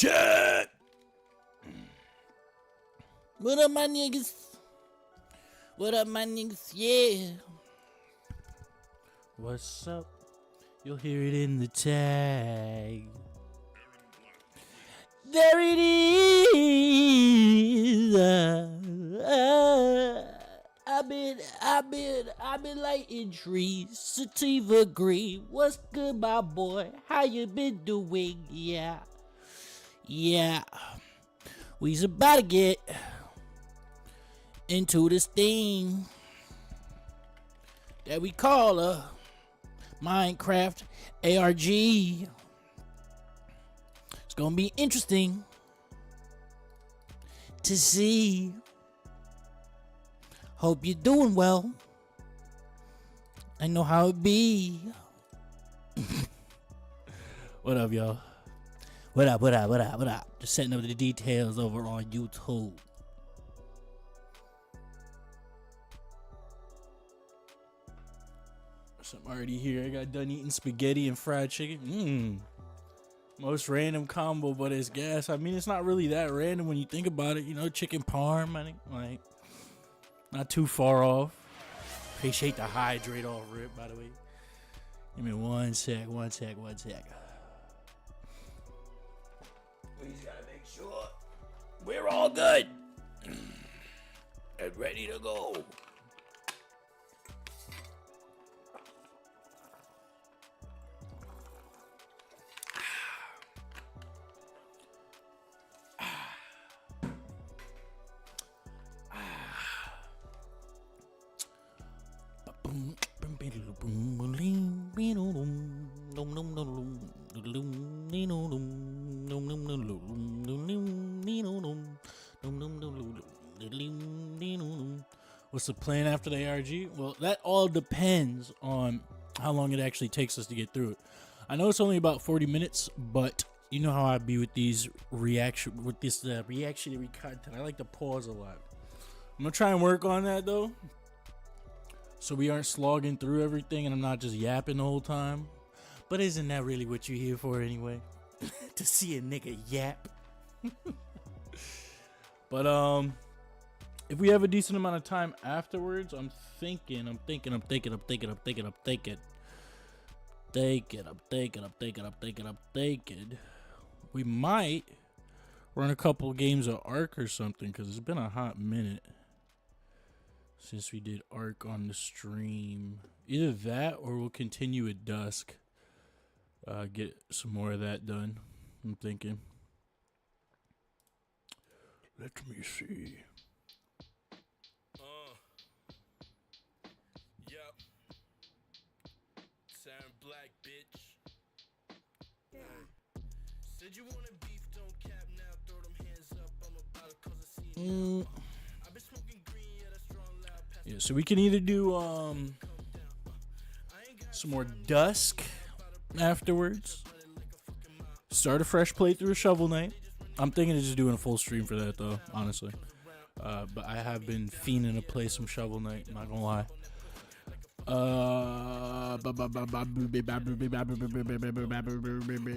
Shit! What up, my niggas? What up, my niggas? Yeah. What's up? You'll hear it in the tag. There it is. I've been lighting trees. Sativa green. What's good, my boy? How you been doing? Yeah. We's about to get into this thing that we call a Minecraft ARG. It's gonna be interesting to see. Hope you're doing well. I know how it be. What up, y'all? What up? Just setting up the details over on YouTube. So I'm already here. I got done eating spaghetti and fried chicken. Most random combo, but it's gas. I mean, it's not really that random when you think about it. You know, chicken parm, I think, like, not too far off. Appreciate the hydrate off rip, by the way. Give me one sec. We just gotta make sure we're all good and ready to go. What's the plan after the ARG? Well, that all depends on how long it actually takes us to get through it. I know it's only about 40 minutes, but you know how I be with these reactionary content. I like to pause a lot. I'm gonna try and work on that though, so we aren't slogging through everything and I'm not just yapping the whole time. But isn't that really what you're here for anyway? To see a nigga yap. But if we have a decent amount of time afterwards, I'm thinking we might run a couple games of ARG or something, because it's been a hot minute since we did ARG on the stream. Either that or we'll continue at dusk. Get some more of that done, I'm thinking. Let me see. Yep. Siren Black, bitch. Said you wanted beef, don't cap now. Throw them hands up. I'm about to cause a scene. I've been smoking green, yeah, that's strong loud. Yeah, so we can either do some more dusk afterwards. Start a fresh playthrough of Shovel Knight. I'm thinking of just doing a full stream for that though, honestly. But I have been fiending to play some Shovel Knight, not gonna lie.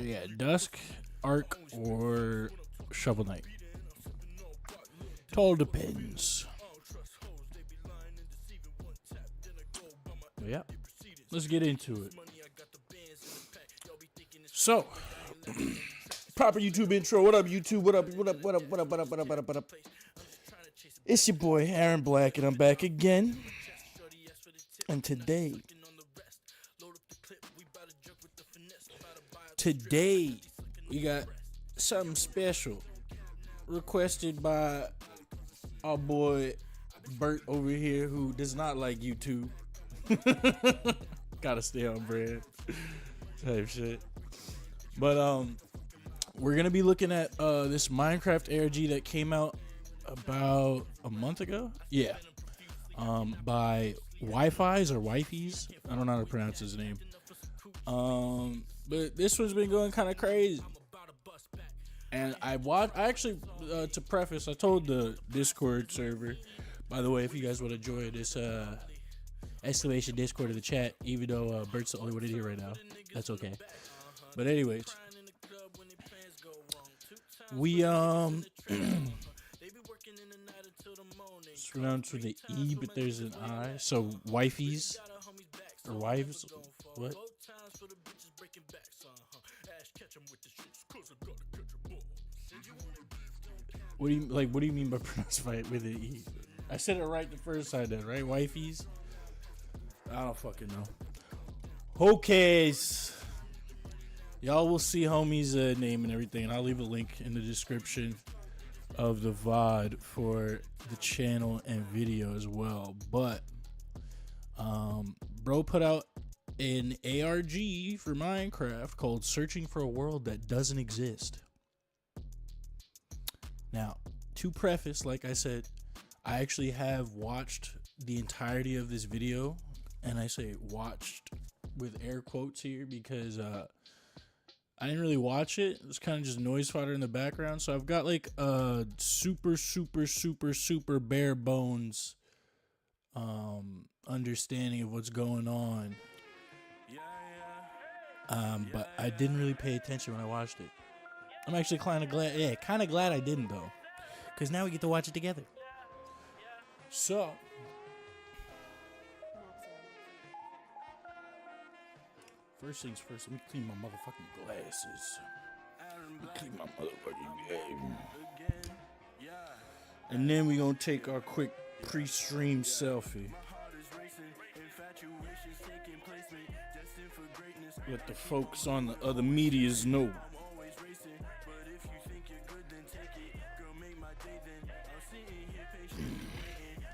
Yeah, Dusk, ARG, or Shovel Knight. It all depends. But yeah, let's get into it. So, proper YouTube intro. What up, YouTube? What up? It's your boy Aaron Black, and I'm back again. And today we got something special requested by our boy Bert over here, who does not like YouTube. Gotta stay on brand type shit. But we're gonna be looking at this Minecraft ARG that came out about a month ago. Yeah. By Wi-Fi's or Wifey's. I don't know how to pronounce his name. But this one's been going kind of crazy. And I actually, to preface, I told the Discord server, by the way, if you guys want to join this exclamation Discord in the chat, even though Bert's the only one in here right now, that's okay. But anyways, We They be working in the night until the morning. it's pronounced with the E, but there's an I. So wifeys Got a homie's back, or so wives. What? 4 times for the bitches breaking backs. Ash catch 'em with the shits, 'cause I gotta catch a ball. Said you wanna beef, don't cap. What do you like? What do you mean by pronounced with an E? I said it right the first time, then, right? Wifeys. I don't fucking know. Okays. Y'all will see homie's name and everything, and I'll leave a link in the description of the VOD for the channel and video as well. But bro put out an ARG for Minecraft called Searching for a World That Doesn't Exist. Now, to preface, like I said, I actually have watched the entirety of this video, and I say watched with air quotes here because I didn't really watch it. It was kind of just noise fodder in the background. So I've got like a super bare bones understanding of what's going on. But I didn't really pay attention when I watched it. I'm actually kind of glad. Yeah, kind of glad I didn't though, because now we get to watch it together. So. First things first, let me clean my motherfucking glasses. Clean my motherfucking game. And then we gonna take our quick pre-stream selfie. Let the folks on the other medias know.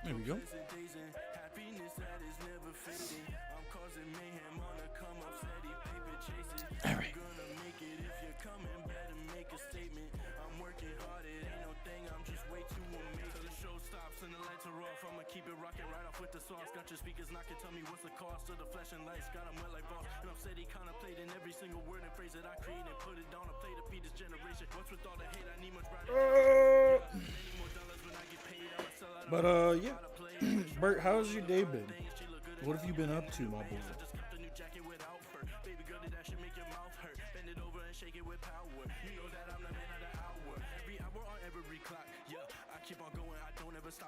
There we go. All right. I'ma keep it rocking right off with the sauce. Got your speakers knocking, tell me what's the cost of the flashing lights. Got 'em wet like boss. And I'm steady contemplating every single word and phrase that I create and put it down a play to feed this generation. What's with all the hate? I need much brighter. But yeah. Bert, how's your day been? What have you been up to, my boy?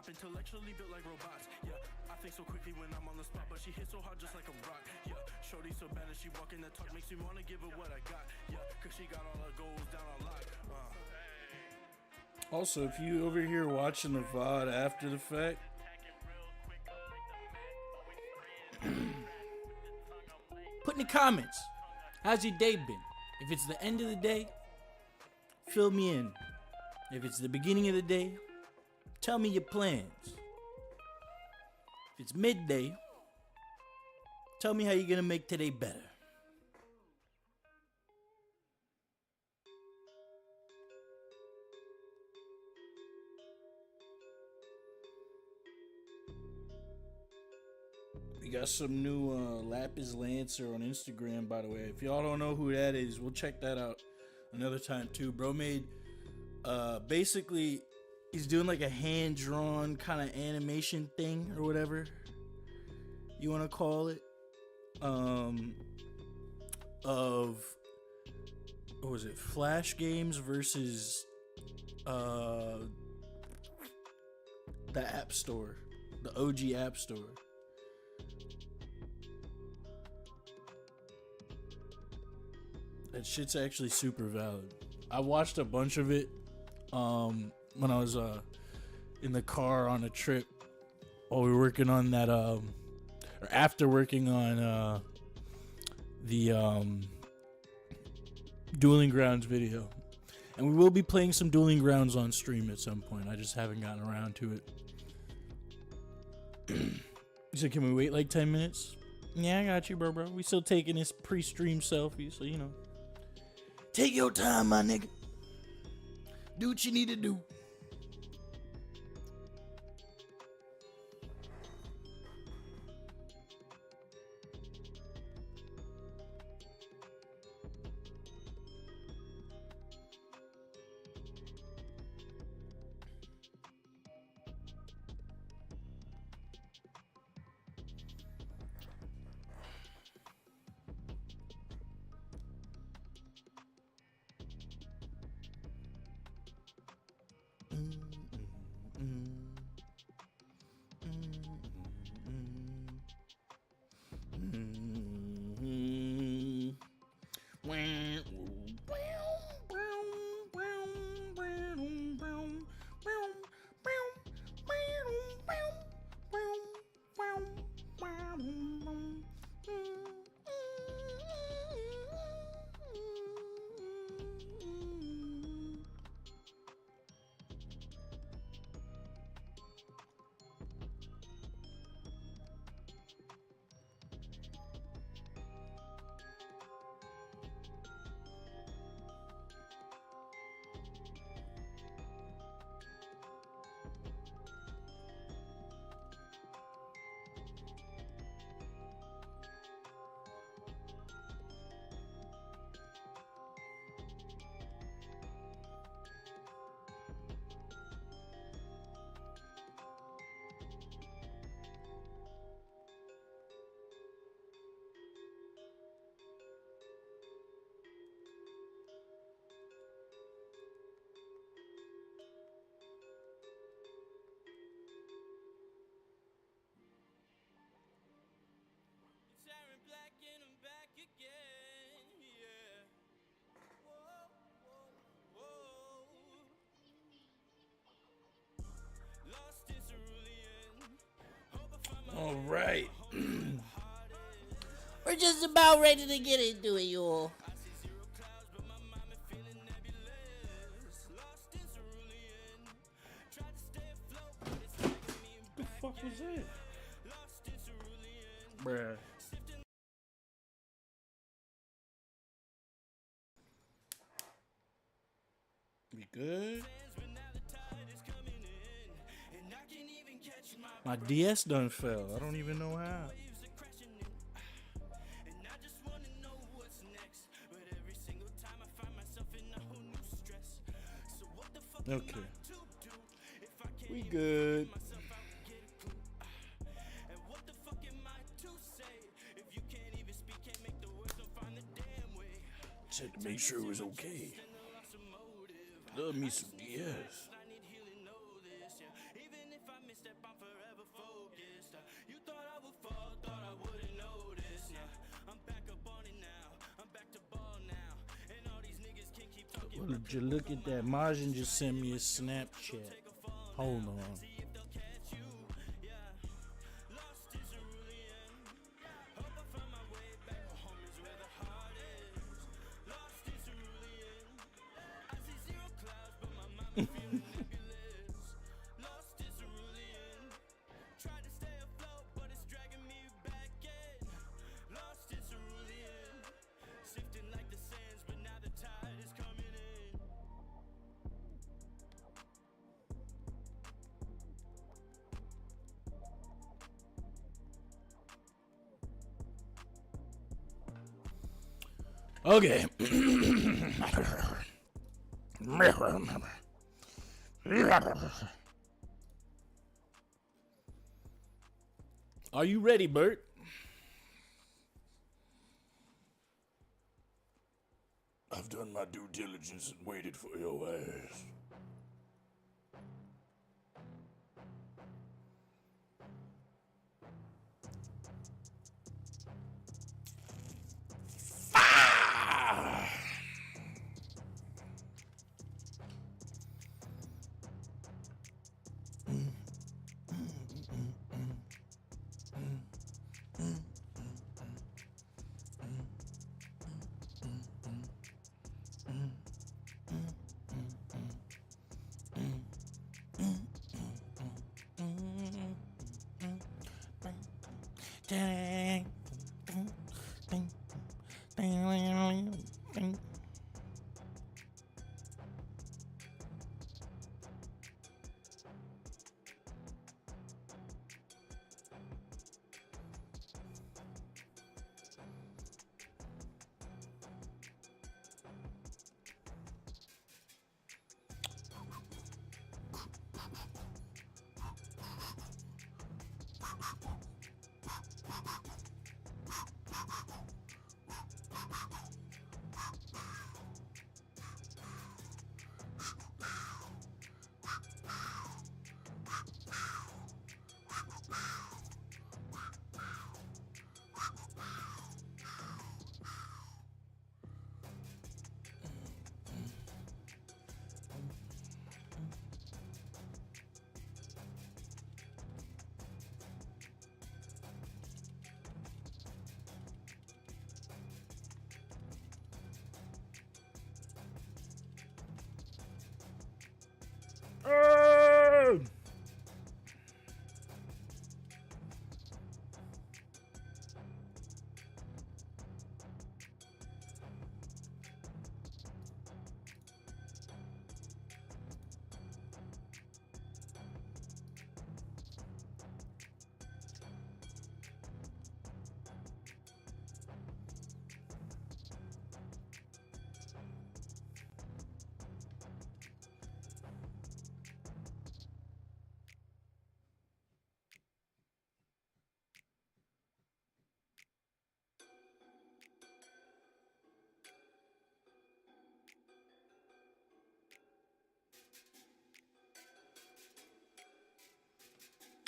Intellectually built like robots. Yeah, I think so quickly when I'm on the spot, but she hits so hard just like a rock. Yeah, shorty so bad that she walking the talk makes me wanna give her what I got. Yeah, cause she got all her goals down on lock. Also, if you over here watching the VOD after the fact, put in the comments, how's your day been? If it's the end of the day, fill me in. If it's the beginning of the day, tell me your plans. If it's midday, tell me how you're gonna make today better. We got some new Lapis Lancer on Instagram, by the way. If y'all don't know who that is, we'll check that out another time too. Bro made basically he's doing like a hand-drawn kind of animation thing or whatever you want to call it. Of what was it? Flash games versus the App Store, the OG App Store. That shit's actually super valid. I watched a bunch of it when I was in the car on a trip while we were working on that or after working on the Dueling Grounds video. And we will be playing some Dueling Grounds on stream at some point. I just haven't gotten around to it. You said, can we wait like 10 minutes? Yeah, I got you, bro. We still taking this pre-stream selfie, so you know. Take your time, my nigga. Do what you need to do. right. We're just about ready to get into it, y'all. What the fuck was that? Bruh. We good? My DS done fell. I don't even know how. Okay. We good. Check to make sure it was okay. Love me some DS. Would you look at that? Majin just sent me a Snapchat. Hold on. Okay. Are you ready, Bert? I've done my due diligence and waited for your ass.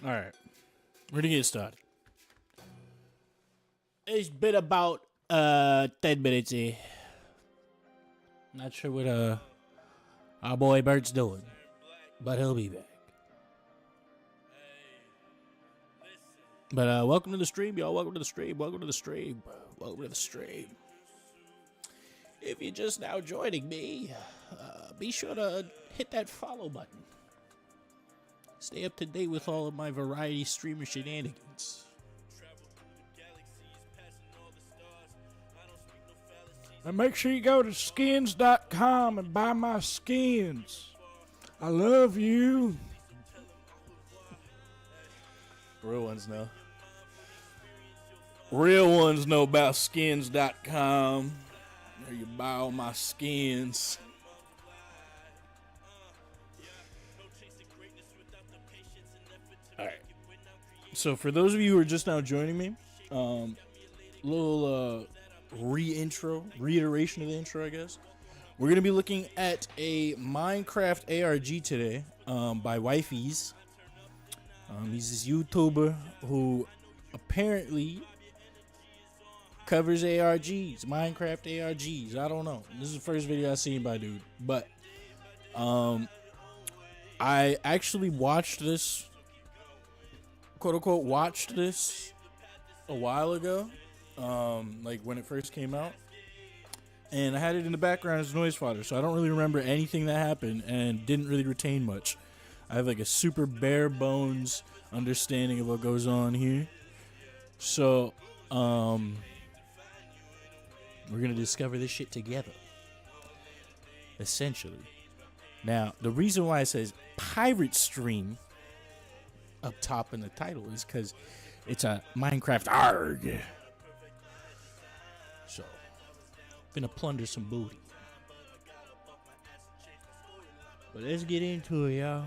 All right, we're gonna get started. It's been about 10 minutes here. Not sure what our boy Bert's doing, but he'll be back. But welcome to the stream, y'all. Welcome to the stream. Welcome to the stream. Welcome to the stream. If you're just now joining me, be sure to hit that follow button. Stay up to date with all of my variety streamer shenanigans. And make sure you go to skins.com and buy my skins. I love you. Real ones know. Real ones know about skins.com. Where you buy all my skins. Alright. So for those of you who are just now joining me, little reiteration of the intro, I guess. We're going to be looking at a Minecraft ARG today by Wifey's. He's this YouTuber who apparently covers ARGs, Minecraft ARGs. I don't know. This is the first video I've seen by dude. But I actually watched this, quote unquote, watched this a while ago. Like when it first came out. And I had it in the background as noise fodder, so I don't really remember anything that happened and didn't really retain much. I have like a super bare bones understanding of what goes on here. So, we're gonna discover this shit together. Essentially. Now, the reason why it says pirate stream up top in the title is because it's a Minecraft ARG. So, gonna plunder some booty. But let's get into it, y'all.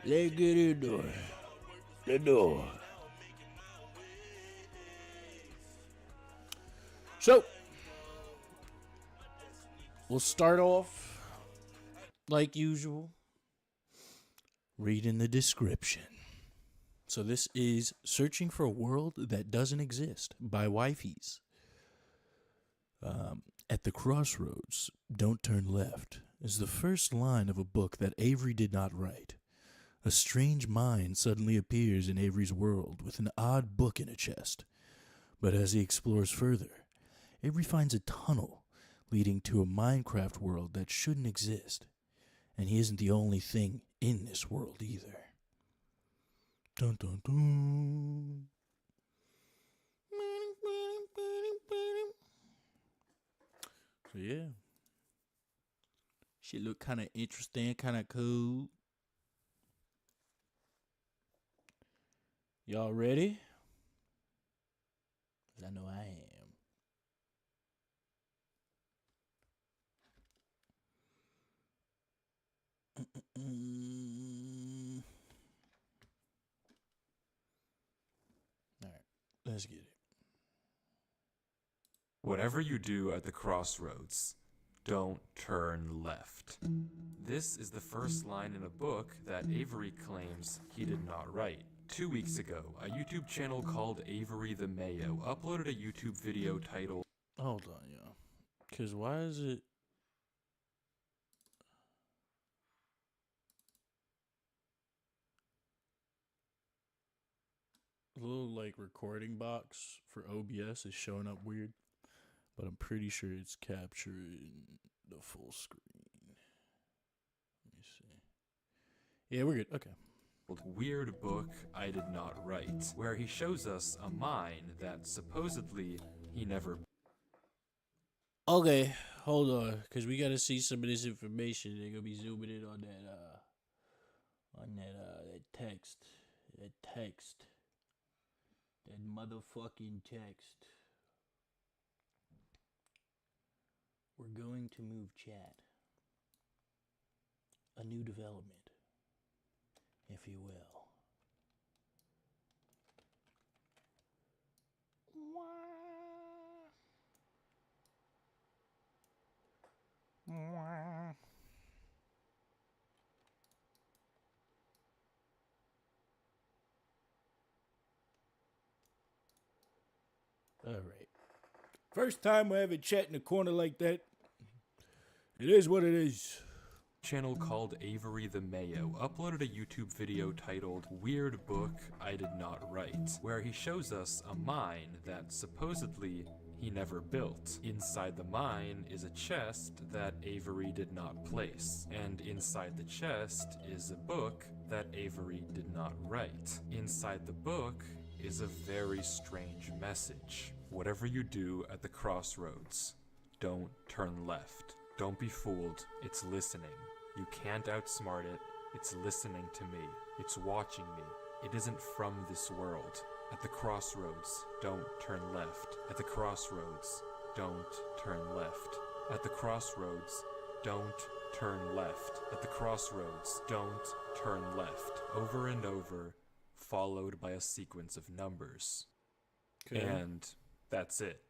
Let's get into it. Let's do it. So, we'll start off like usual, reading the description. So this is Searching for a World That Doesn't Exist by Wifey's. At the crossroads, don't turn left, is the first line of a book that Avery did not write. A strange mind suddenly appears in Avery's world with an odd book in a chest. But as he explores further, Avery finds a tunnel leading to a Minecraft world that shouldn't exist. And he isn't the only thing in this world either. Dun dun dun. So yeah. Shit look kind of interesting, kind of cool. Y'all ready? 'Cause I know I am. All right, let's get it. Whatever you do at the crossroads, don't turn left. This is the first line in a book that Avery claims he did not write. 2 weeks ago, a YouTube channel called Avery the Mayo uploaded a YouTube video titled... Hold on, y'all. Because why is it... A little, like, recording box for OBS is showing up weird. But I'm pretty sure it's capturing the full screen. Let me see. Yeah, we're good. Okay. Weird Book I Did Not Write, where he shows us a mine that supposedly he never... Okay, hold on, because we got to see some of this information. They're going to be zooming in on that text. That text. That motherfucking text. We're going to move chat. A new development, if you will. All right. First time we're having chat in a corner like that. It is what it is. channel called Avery the Mayo uploaded a YouTube video titled Weird Book I Did Not Write, where he shows us a mine that supposedly he never built. Inside the mine is a chest that Avery did not place, and inside the chest is a book that Avery did not write. Inside the book is a very strange message. Whatever you do at the crossroads, don't turn left. Don't be fooled, it's listening. You can't outsmart it, it's listening to me. It's watching me. It isn't from this world. At the crossroads, don't turn left. At the crossroads, don't turn left. At the crossroads, don't turn left. At the crossroads, don't turn left. Over and over, followed by a sequence of numbers. Okay. And that's it.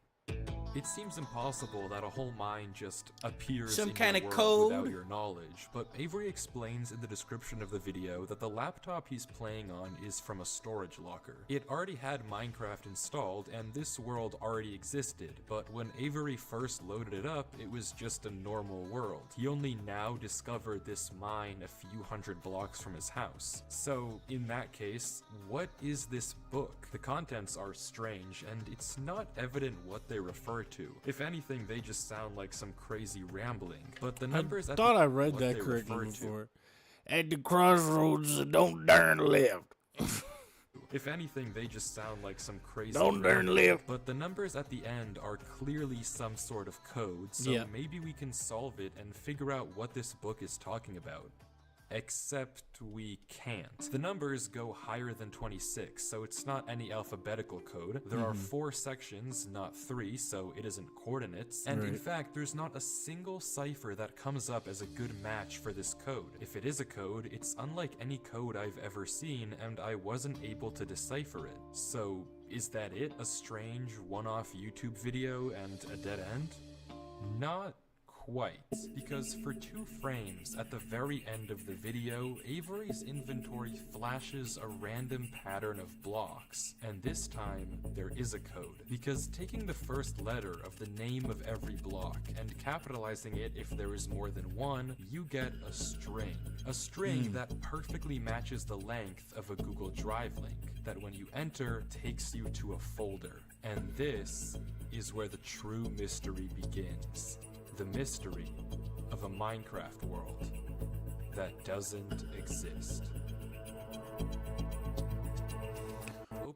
It seems impossible that a whole mine just appears Some in kinda your world code? without your knowledge, but Avery explains in the description of the video that the laptop he's playing on is from a storage locker. It already had Minecraft installed, and this world already existed, but when Avery first loaded it up, it was just a normal world. He only now discovered this mine a few hundred blocks from his house. So, in that case, what is this book? The contents are strange, and it's not evident what they refer to. If anything, they just sound like some crazy rambling. But the numbers I at thought the I end are read what that they correctly refer to. before. At the crossroads, don't turn left. If anything, they just sound like some crazy Don't turn rambling. left. But the numbers at the end are clearly some sort of code, so Yeah. maybe we can solve it and figure out what this book is talking about. Except we can't. The numbers go higher than 26, so it's not any alphabetical code. There are 4 sections, not 3, so it isn't coordinates. And in Right. fact, there's not a single cipher that comes up as a good match for this code. If it is a code, it's unlike any code I've ever seen, and I wasn't able to decipher it. So, is that it? A strange one-off YouTube video and a dead end? Not quite, because for 2 frames at the very end of the video, Avery's inventory flashes a random pattern of blocks, and this time there is a code, because taking the first letter of the name of every block and capitalizing it if there is more than one, you get a string that perfectly matches the length of a Google Drive link, that when you enter takes you to a folder. And this is where the true mystery begins. The mystery of a Minecraft world that doesn't exist.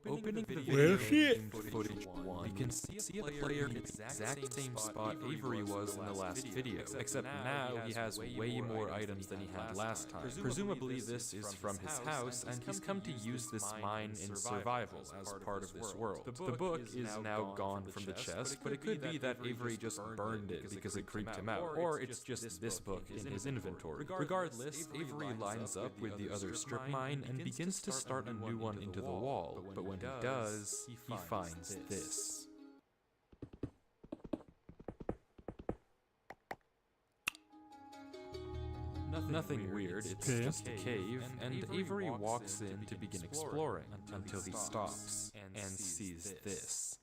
Opening the video Well, shit. in footage 1, we can see a player in the exact same spot Avery was in the last video, except now he has way more items than he had last time. Presumably this is from his house, and he's come to use this mine in survival as part of this world. The book is now gone from the chest, but it could be that Avery just burned it because it creeped him out, or it's just this book in his inventory. Regardless, Avery lines up with the other strip mine and begins to start a new one into the wall, but when he does, he finds this. Nothing weird, it's Okay. just a cave, and Avery walks in to begin exploring until he stops and sees this.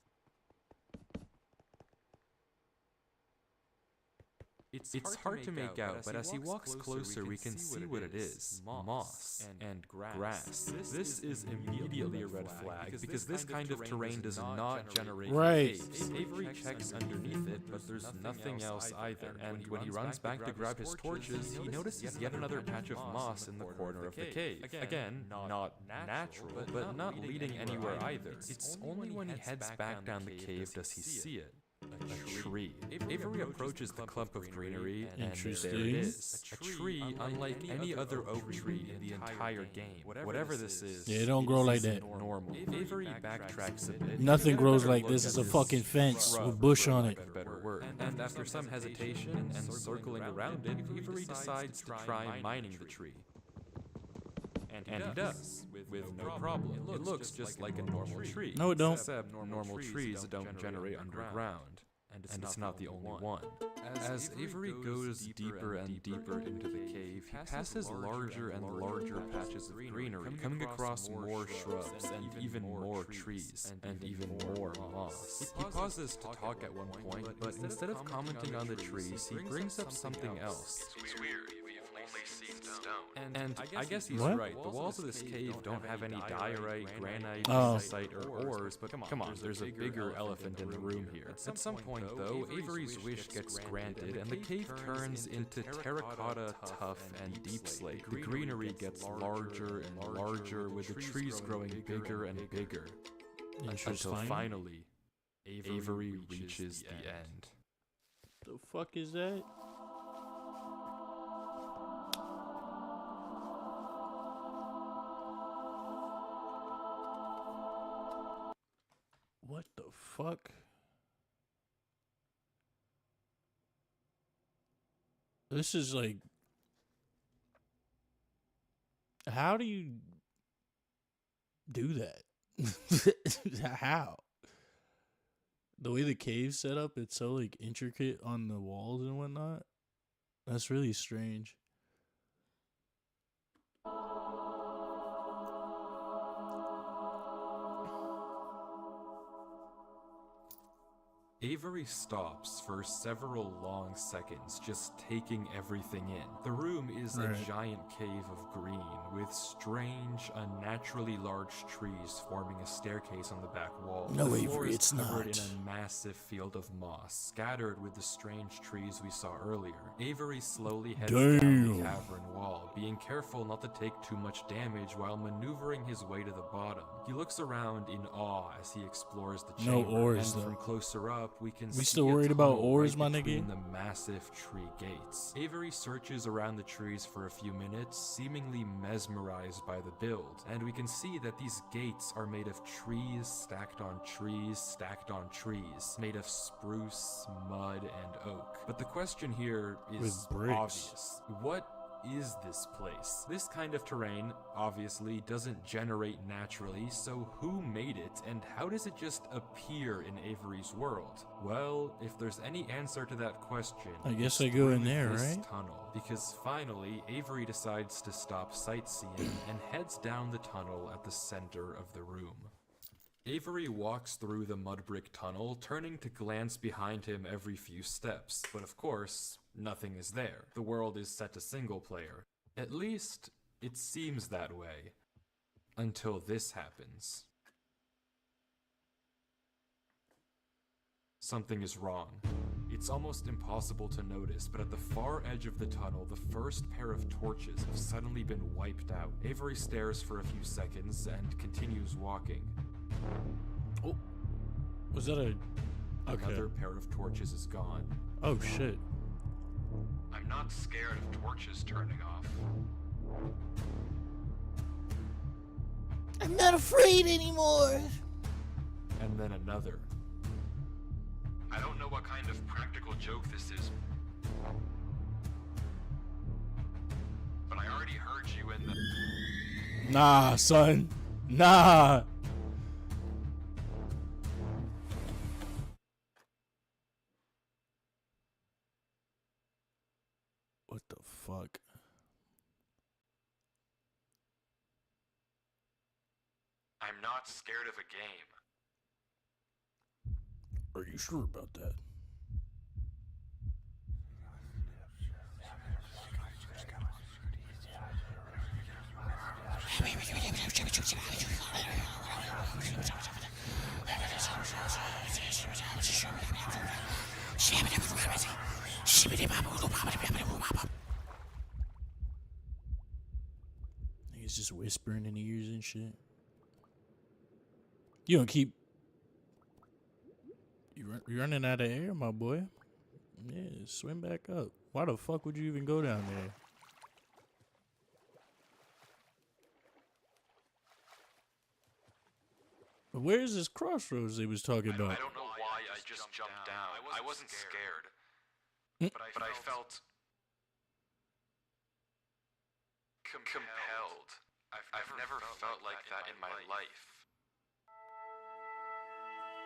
It's hard to make out, but as he walks closer, we can see what it is. Moss and grass. This is immediately a red flag, because this kind of terrain does not generate Right. caves. Avery checks underneath it, but there's nothing else either. And when he runs back to grab his torches, he notices yet another patch of moss in the corner of the cave. Again, not natural, but not leading anywhere either. It's only when he heads back down the cave does he see it. A tree. Avery approaches the clump of greenery, and there it Interesting. is. A tree unlike any other oak tree in the entire game. Whatever this is, Yeah, it don't grow like that. normal. Avery backtracks a bit. Nothing to get a grows better like look this. at It's a this fucking fence shrub, with bush for on lack it. of a better word. And after some hesitation and circling around it, Avery decides to try mining the tree. And he does, with no problem. It looks just like a normal tree. No, it don't. Except normal trees don't generate underground. And it's not the only one. As Avery goes deeper and deeper into the cave, he passes larger and larger patches of greenery, coming across more shrubs and even more trees and even more moss. He pauses to talk at one point, but instead of commenting on the trees, he brings up something else. It's weird. We've only seen stone. And I guess he's What? right. The walls of this cave don't have any diorite, granite, Oh. andesite, or ores, but come on, there's a bigger elephant in the room here. At some point, though, Avery's wish gets granted, and the cave turns into terracotta, tough, and deep slate. The greenery gets larger and larger, with the trees growing bigger and bigger, until finally, Avery reaches the end. The fuck is that? What the fuck? This is like, how do you do that? How? The way the cave's set up, it's so like intricate on the walls and whatnot. That's really strange. Avery stops for several long seconds, just taking everything in. The room is a Right. giant cave of green, with strange, unnaturally large trees forming a staircase on the back wall. No, the floor Avery, is it's covered not. in a massive field of moss, scattered with the strange trees we saw earlier. Avery slowly heads down Damn. the cavern wall, being careful not to take too much damage while maneuvering his way to the bottom. He looks around in awe as he explores the No chamber, ores, and though. from closer up, we can We see still a worried about tunnel ores, right my nigga? between the massive tree gates. Avery searches around the trees for a few minutes, seemingly mesmerized by the build, and we can see that these gates are made of trees stacked on trees stacked on trees, made of spruce, mud, and oak. But the question here is With bricks. obvious. What is this place? This kind of terrain obviously doesn't generate naturally, so who made it, and how does it just appear in Avery's world? Well, if there's any answer to that question, I guess it's I go in through there, this right? tunnel, because finally Avery decides to stop sightseeing and heads down the tunnel at the center of the room. Avery walks through the mud brick tunnel, turning to glance behind him every few steps, but of course, nothing is there. The world is set to single player. At least, it seems that way. Until this happens. Something is wrong. It's almost impossible to notice, but at the far edge of the tunnel, the first pair of torches have suddenly been wiped out. Avery stares for a few seconds and continues walking. Oh, was that a? Okay. Another pair of torches is gone. Oh shit. I'm not scared of torches turning off. I'm not afraid anymore. And then another. I don't know what kind of practical joke this is, but I already heard you in the... Nah, son. Nah. What the fuck? I'm not scared of a game. Are you sure about that? He's just whispering in ears and shit. You don't keep. You're running out of air, my boy. Yeah, swim back up. Why the fuck would you even go down there? But where's this crossroads they was talking about? I don't know why I just jumped down. I wasn't scared. But I felt... compelled. I've never felt like that in my life.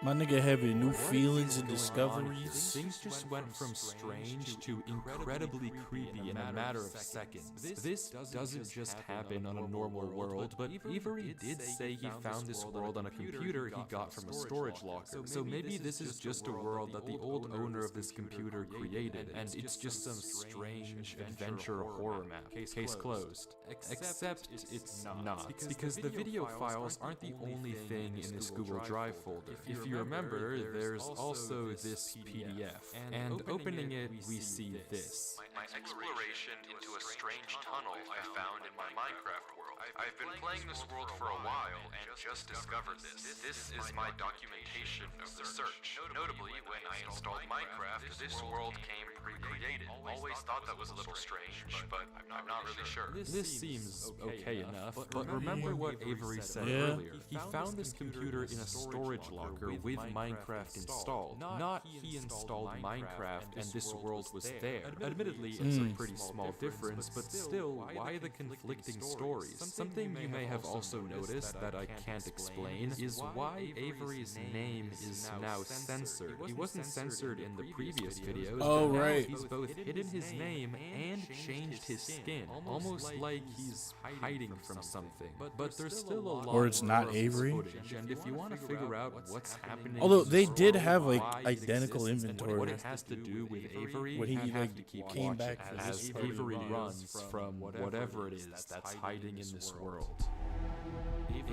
My nigga having new feelings and discoveries. Things just went from strange to incredibly creepy in a matter of seconds. This doesn't just happen on a normal world, but Avery did say he found this world on a computer he got from a storage locker. So maybe this is just a world that the old owner of this computer created, and it's just some strange adventure horror map. Case closed. Except it's not, because the video files aren't the only thing in this Google Drive folder. If you remember, there's also this PDF, and opening it, we see this. My exploration into a strange tunnel I found in my Minecraft world. I've been playing this world for a while and just discovered this. This is my documentation of the search. Notably, when I installed Minecraft, this world came pre-created. Always thought that was a little strange, but I'm not really sure. This seems okay enough, but remember what Avery said earlier. He found this computer in a storage locker with Minecraft installed. Not he installed Minecraft and this world was there. Admittedly, it's a pretty small difference, but still, why the conflicting stories? Something you may have also noticed that I can't explain is why Avery's name is now censored. He wasn't censored in the previous videos, Oh, but now right. he's both hidden his name and changed his skin, almost like he's hiding from something. But there's still a lot Or it's not more of this Avery. footage, and if you want to figure out what's happening, Although they did have like why it identical exists and inventory what it has to do with Avery, when he you have like to keep came watching back for as this part. Avery runs from whatever it is that's hiding in this world.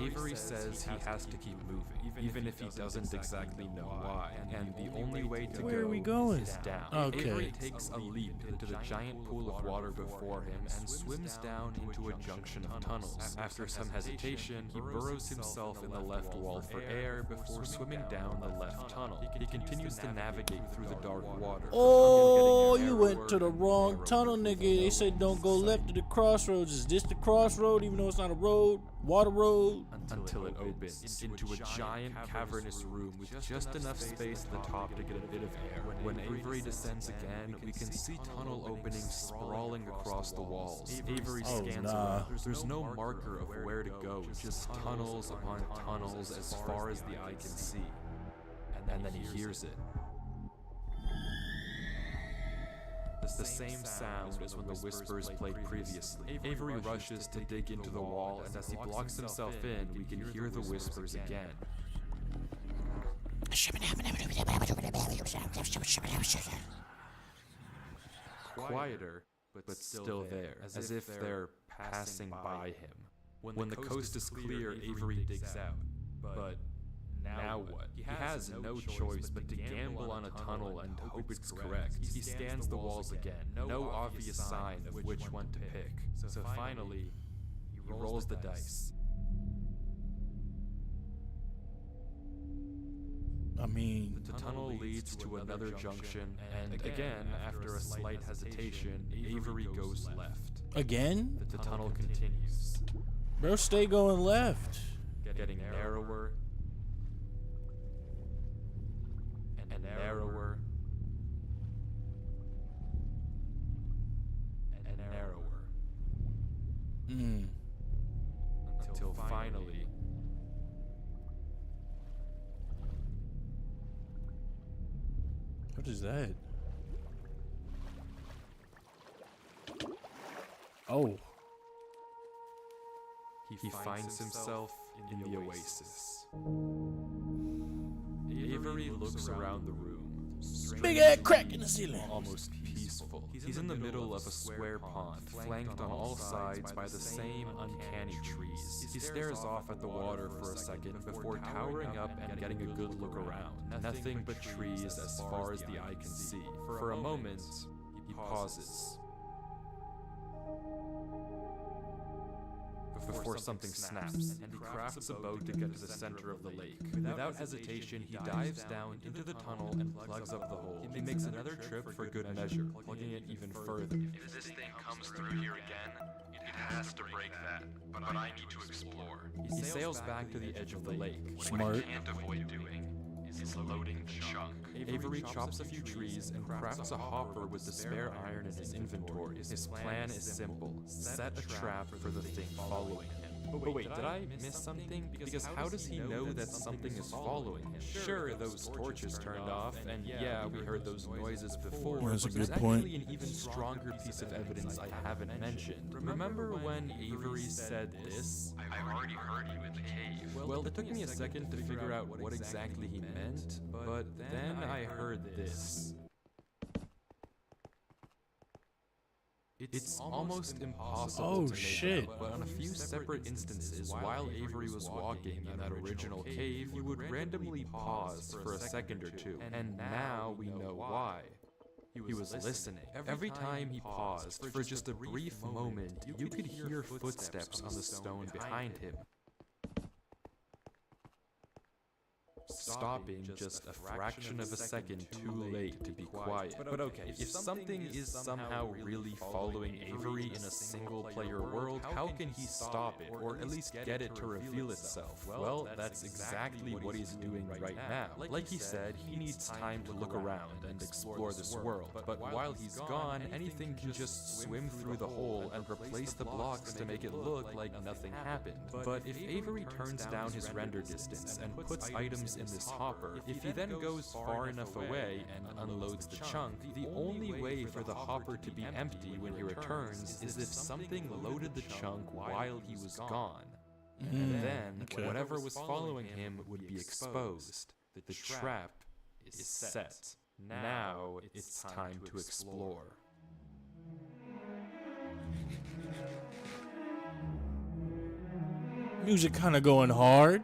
Avery says he has to keep moving, even if he doesn't exactly know why, and the only way to Where go are we going? is down. Okay. Avery takes a leap into the giant pool of water before him and swims down into a junction of tunnels. After some hesitation, he burrows himself in the left wall for air before swimming down the left tunnel. He continues to navigate through the dark water. Oh, you went to the wrong tunnel, nigga. They said don't go left to the crossroads. Is this the crossroad, even though it's not a road? Water road? Until it opens into a giant cavernous room with just enough space at the top to get a bit of air. When Avery descends again, we can see tunnel openings sprawling across the walls. Avery scans around. There's no marker of where to go, just tunnels upon tunnels as far as the eye can see. And then he hears it. The same sound as when the whispers played previously. Avery rushes to dig into the wall, and as he blocks himself in, we can hear the whispers again. Quieter, but still there, as if they're passing by him. When the coast is clear, Avery digs out. But now what? He has no choice but to gamble on a tunnel and hope it's correct. He scans the walls again, no obvious sign of which one to pick. So finally, he rolls the dice. I mean, The tunnel leads to another junction, and again, after a slight hesitation, Avery goes left. again? The tunnel continues, Bro, stay going left. getting narrower and narrower and narrower until finally What is that? Oh. he finds himself in the oasis. Avery looks around the room. Big ass crack in the ceiling. Almost peaceful. He's in the middle of a square pond, flanked on all sides by the same uncanny trees. He stares off at the water for a second before towering up and getting a good look around. Nothing but trees as far as the eye can see. For a moment, he pauses. Before something snaps, and he crafts a boat to get to the center of the lake. Without hesitation, he dives down into the tunnel and plugs up the hole. He makes another trip for good measure, plugging it even further. If this thing comes through here again, it has to break that. But I need to explore. He sails back to the edge of the lake. What I Smart. can't avoid doing is loading the chunk. Avery chops a few trees and crafts a hopper with the spare iron in his inventory. His plan is simple: set a trap for the thing following him. But wait, did I miss something? Because how does he know that something is following him? Sure, those torches turned off, and yeah, we heard those noises before. That's a but there's good point. actually an even stronger piece of evidence I haven't mentioned. Remember when Avery said this? I've already heard you in the cave. Well, it took me a second to figure out what exactly he meant, but then I heard this. It's almost impossible to make out, but on a few separate instances, while Avery was walking in that original cave, he would randomly pause for a second or two, and now we know why. He was listening. Every time he paused for just a brief moment, you could hear footsteps on the stone behind him. Stopping just a fraction of a second too late to be quiet. But okay, if something is somehow really following Avery in a single-player world, how can he stop it, or at least get it to reveal itself? Well, that's exactly what he's doing right now. Like he said, he needs time to look around and explore this world, but while he's gone, anything can just swim through the hole and replace the blocks to make it look like nothing happened. But if Avery turns down his render distance and puts items in this hopper, if he then goes far enough away and unloads the chunk, the only way for the hopper to be empty when he returns is if something loaded the chunk while he was gone. And then, whatever was following him would be exposed. The trap is set. Now it's time to explore. Music kind of going hard.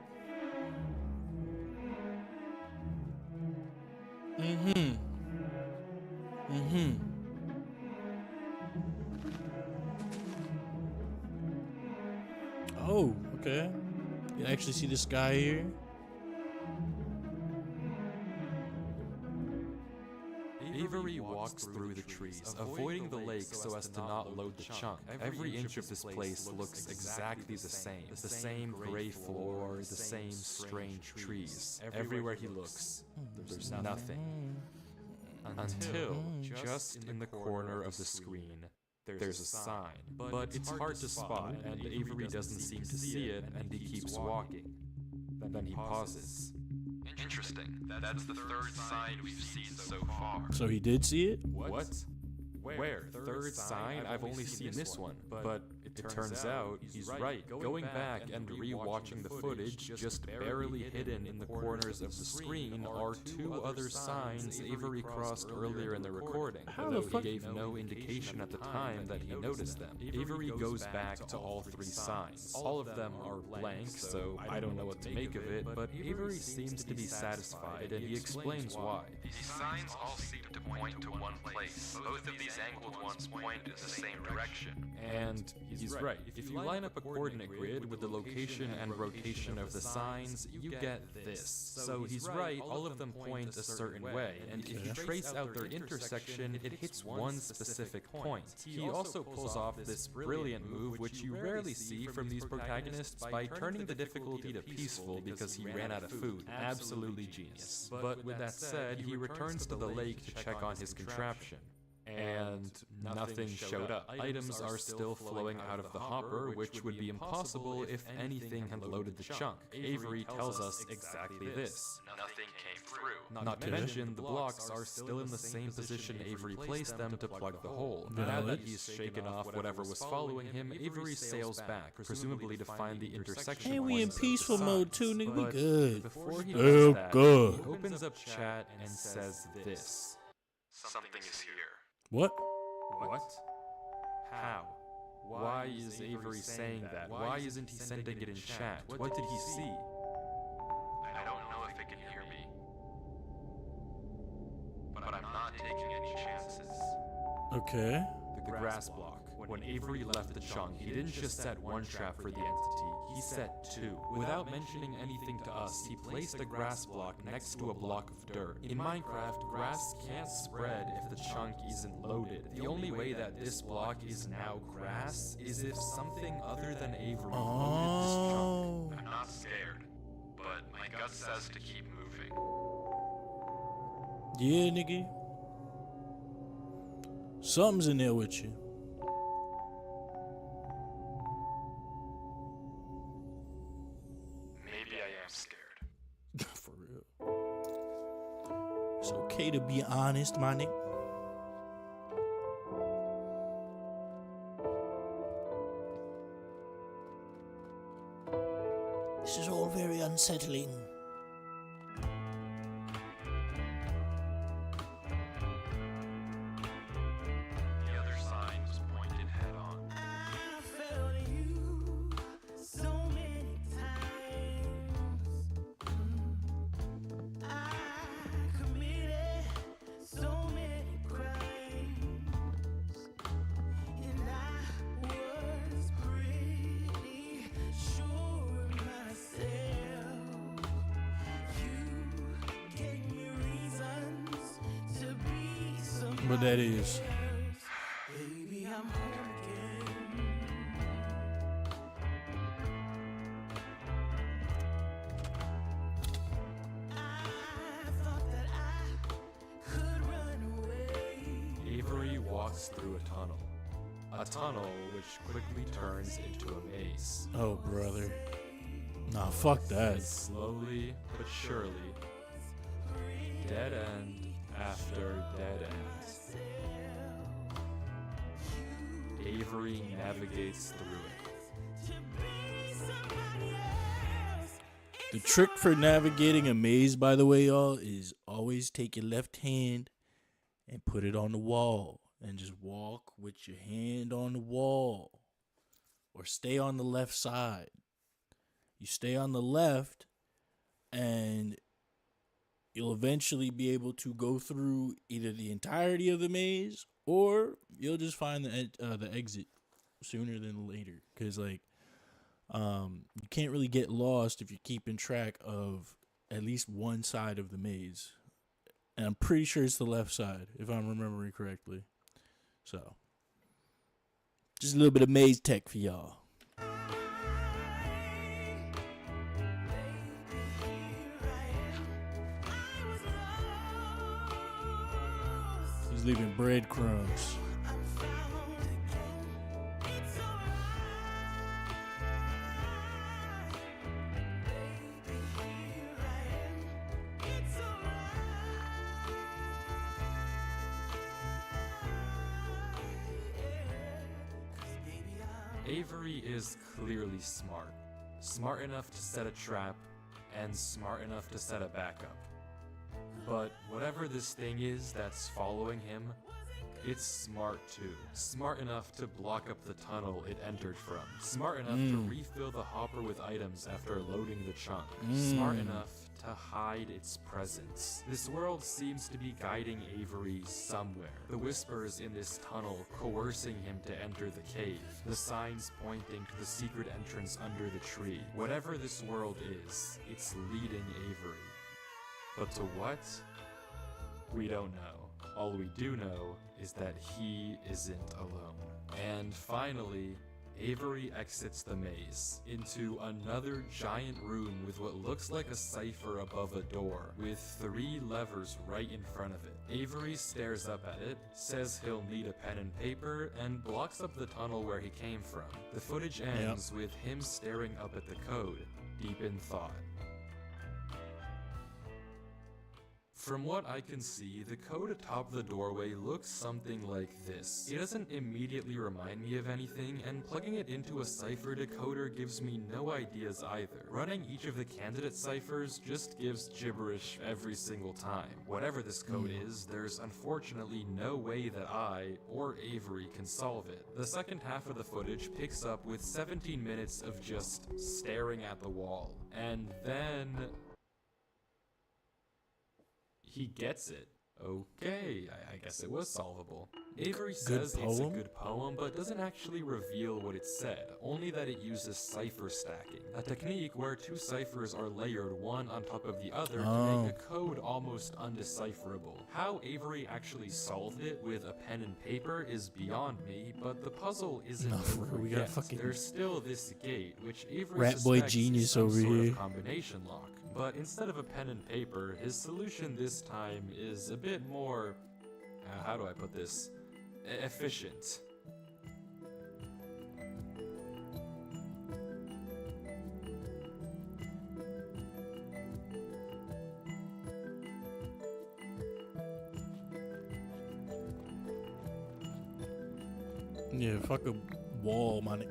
Oh, okay. You can actually see the sky here. Avery walks through the trees, avoiding the lake so as to not load the chunk. Every inch of this place looks exactly the same. The same gray floor, the same strange trees. Everywhere he looks, there's nothing. Until, just in the corner of the screen, there's a sign. But it's hard to spot, and Avery doesn't seem to see it, and he keeps walking. Then he pauses. Interesting. That's the third sign we've seen so far. So he did see it? What? Where? Third sign? I've only seen this one. But it turns out he's right. Going back and re-watching the footage, just barely hidden in the corners of the screen, are two other signs Avery crossed earlier in the recording. Though he gave no indication at the time that he noticed them. Avery goes back to all three signs. All of them are blank, so I don't know what to make of it, but Avery seems to be satisfied, and he explains why. These signs all seem to point to one place. Both of these angled ones point in the same direction. And he's right. If you line up a coordinate grid with the location and rotation of the signs, you get this. So he's right, all of them point a certain way, and if you trace out their intersection, it hits one specific point. He also pulls off this brilliant move, which you rarely see from these protagonists, by turning the difficulty to peaceful because he ran out of food. Absolutely genius. But with that said, he returns to the lake to check on his contraption. And nothing showed up. Items are still flowing out of the hopper, which would be impossible if anything had loaded the chunk. Avery tells us exactly this. Nothing came through. Not to mention, the blocks are still in the same position Avery placed them to plug the hole. Now that he's shaken off whatever was following him, Avery sails back, presumably to find the intersection. Hey, we in points of peaceful the mode signs. too, nigga. We But good. Before he Still does that, good. he opens up chat and says this. Something is here. What? What? How? Why is Avery saying that? Why isn't he sending it in chat? What did he see? I don't know if it can hear me. But I'm not taking any chances. Okay. The grass block. When Avery left the chunk, he didn't just set one trap for the entity, he set two. Without mentioning anything to us, he placed a grass block next to a block of dirt. In Minecraft, grass can't spread if the chunk isn't loaded. The only way that this block is now grass is if something other than Avery loaded this chunk. I'm not scared, but my gut says to keep moving. Yeah, nigga. Something's in there with you. am scared. For real. It's okay to be honest, my nigga. This is all very unsettling. The other sign was pointed head on. I felt you so many times. I committed so many crimes, and I was pretty sure of myself. You gave me reasons to be somebody But that is. else. Baby, I'm home again. I thought that I could run away. Avery walks through a tunnel. A tunnel which quickly turns into a maze. Oh, brother. Nah, fuck that. And slowly but surely, dead end after dead end, Avery navigates through it. The trick for navigating a maze, by the way, y'all, is always take your left hand and put it on the wall and just walk with your hand on the wall, or stay on the left side. You stay on the left and you'll eventually be able to go through either the entirety of the maze, or you'll just find the exit sooner than later. Because like, you can't really get lost if you're keeping track of at least one side of the maze, and I'm pretty sure it's the left side if I'm remembering correctly. So, just a little bit of maze tech for y'all. He's leaving breadcrumbs. Avery is clearly smart. Smart enough to set a trap, and smart enough to set a backup. But whatever this thing is that's following him, it's smart too. Smart enough to block up the tunnel it entered from. Smart enough to refill the hopper with items after loading the chunk. Smart enough to hide its presence. This world seems to be guiding Avery somewhere. The whispers in this tunnel coercing him to enter the cave. The signs pointing to the secret entrance under the tree. Whatever this world is, it's leading Avery. But to what? We don't know. All we do know is that he isn't alone. And finally, Avery exits the maze into another giant room with what looks like a cipher above a door, with 3 levers right in front of it. Avery stares up at it, says he'll need a pen and paper, and blocks up the tunnel where he came from. The footage ends with him staring up at the code, deep in thought. From what I can see, the code atop the doorway looks something like this. It doesn't immediately remind me of anything, and plugging it into a cipher decoder gives me no ideas either. Running each of the candidate ciphers just gives gibberish every single time. Whatever this code is, there's unfortunately no way that I, or Avery, can solve it. The second half of the footage picks up with 17 minutes of just staring at the wall. And then he gets it. Okay, I guess it was solvable. Avery says it's a good poem, but doesn't actually reveal what it said, only that it uses cipher stacking, a technique where 2 ciphers are layered one on top of the other to make a code almost undecipherable. How Avery actually solved it with a pen and paper is beyond me, but the puzzle isn't over yet. There's still this gate, which Avery Rat boy suspects genius is some over sort here. of combination lock. But instead of a pen and paper, his solution this time is a bit more, how do I put this, efficient. Yeah, fuck a wall, man.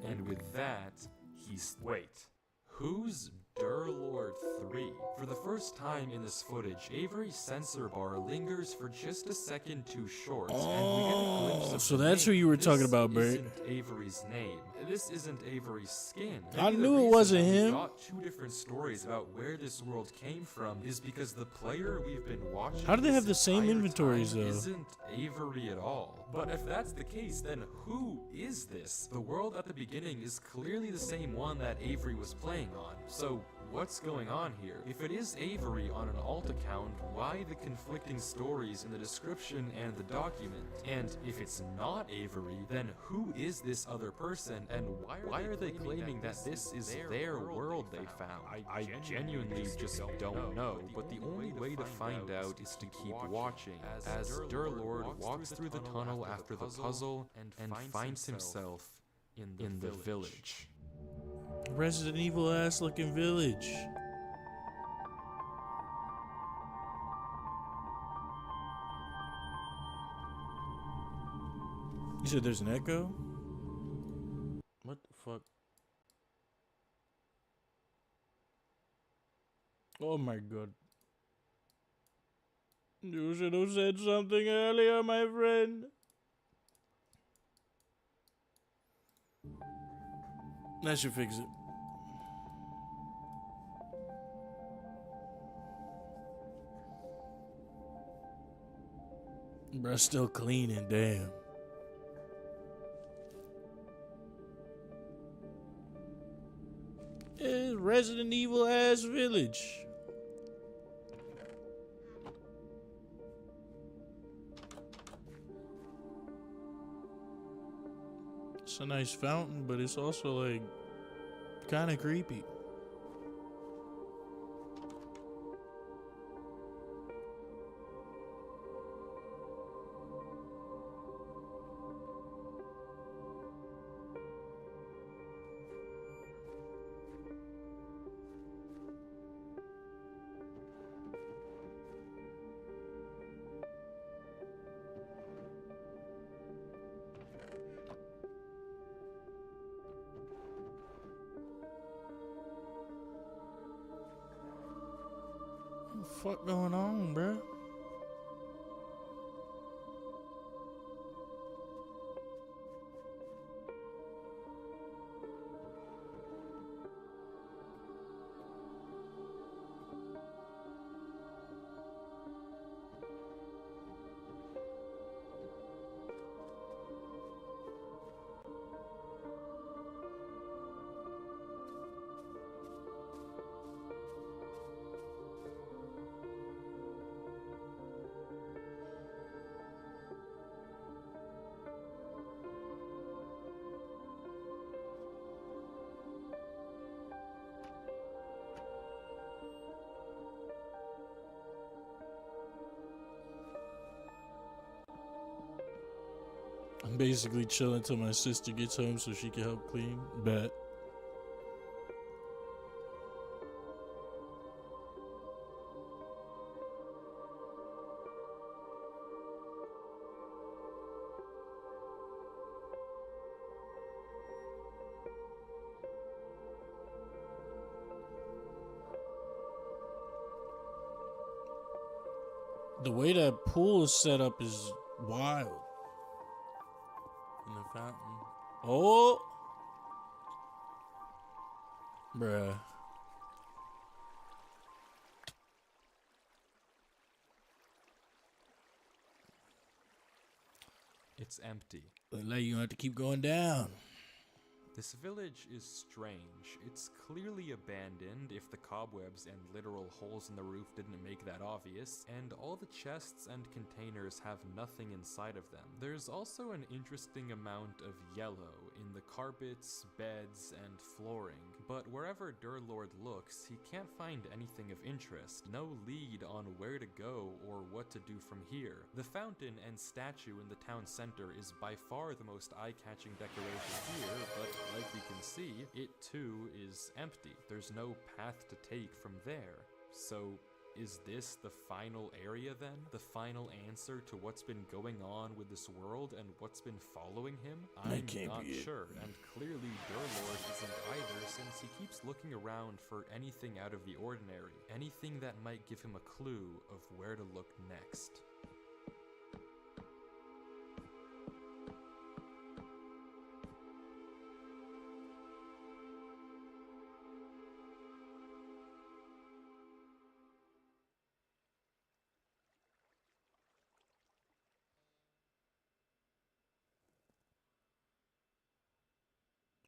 And with that, he's... Wait. Who's Durlord 3? For the first time in this footage, Avery's sensor bar lingers for just a second too short, and we get a glimpse of so the that's name. who you were talking about, Bert. This isn't Avery's name. This isn't Avery's skin. I Maybe the knew it reason wasn't that we've him. got two different stories about where this world came from is because the player we've been watching. How do they have the this same entire inventories, time though? Isn't Avery at all. But if that's the case, then who is this? The world at the beginning is clearly the same one that Avery was playing on. So what's going on here? If it is Avery on an alt account, why the conflicting stories in the description and the document? And if it's not Avery, then who is this other person, and why are they claiming that this is their world they found? I genuinely just don't know, but the only way to find out is to keep watching as Durlord walks through the tunnel after the puzzle and finds himself in the village. Resident Evil ass looking village. You said there's an echo? What the fuck? Oh my god. You should have said something earlier, my friend. That should fix it. Bruh, still cleaning, damn. It's Resident Evil ass village. It's a nice fountain, but it's also like kind of creepy. What the fuck going on, bruh? I'm basically chilling till my sister gets home so she can help clean. Bet. The way that pool is set up is wild. In the fountain. Oh! Bruh. It's empty. Look like you have to keep going down. This village is strange. It's clearly abandoned if the cobwebs and literal holes in the roof didn't make that obvious, and all the chests and containers have nothing inside of them. There's also an interesting amount of yellow in the carpets, beds, and flooring, but wherever Durlord looks, he can't find anything of interest. No lead on where to go or what to do from here. The fountain and statue in the town center is by far the most eye-catching decoration here, but like we can see, it too is empty. There's no path to take from there. So Is this the final area then? The final answer to what's been going on with this world and what's been following him? I'm can't not be it. sure, and clearly Durlord isn't either, since he keeps looking around for anything out of the ordinary, anything that might give him a clue of where to look next.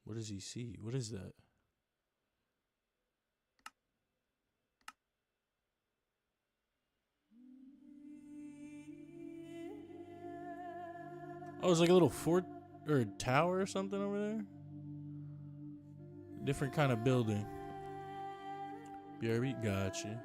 What does he see? What is that? Oh, it's like a little fort or a tower or something over there. Different kind of building. BRB, gotcha.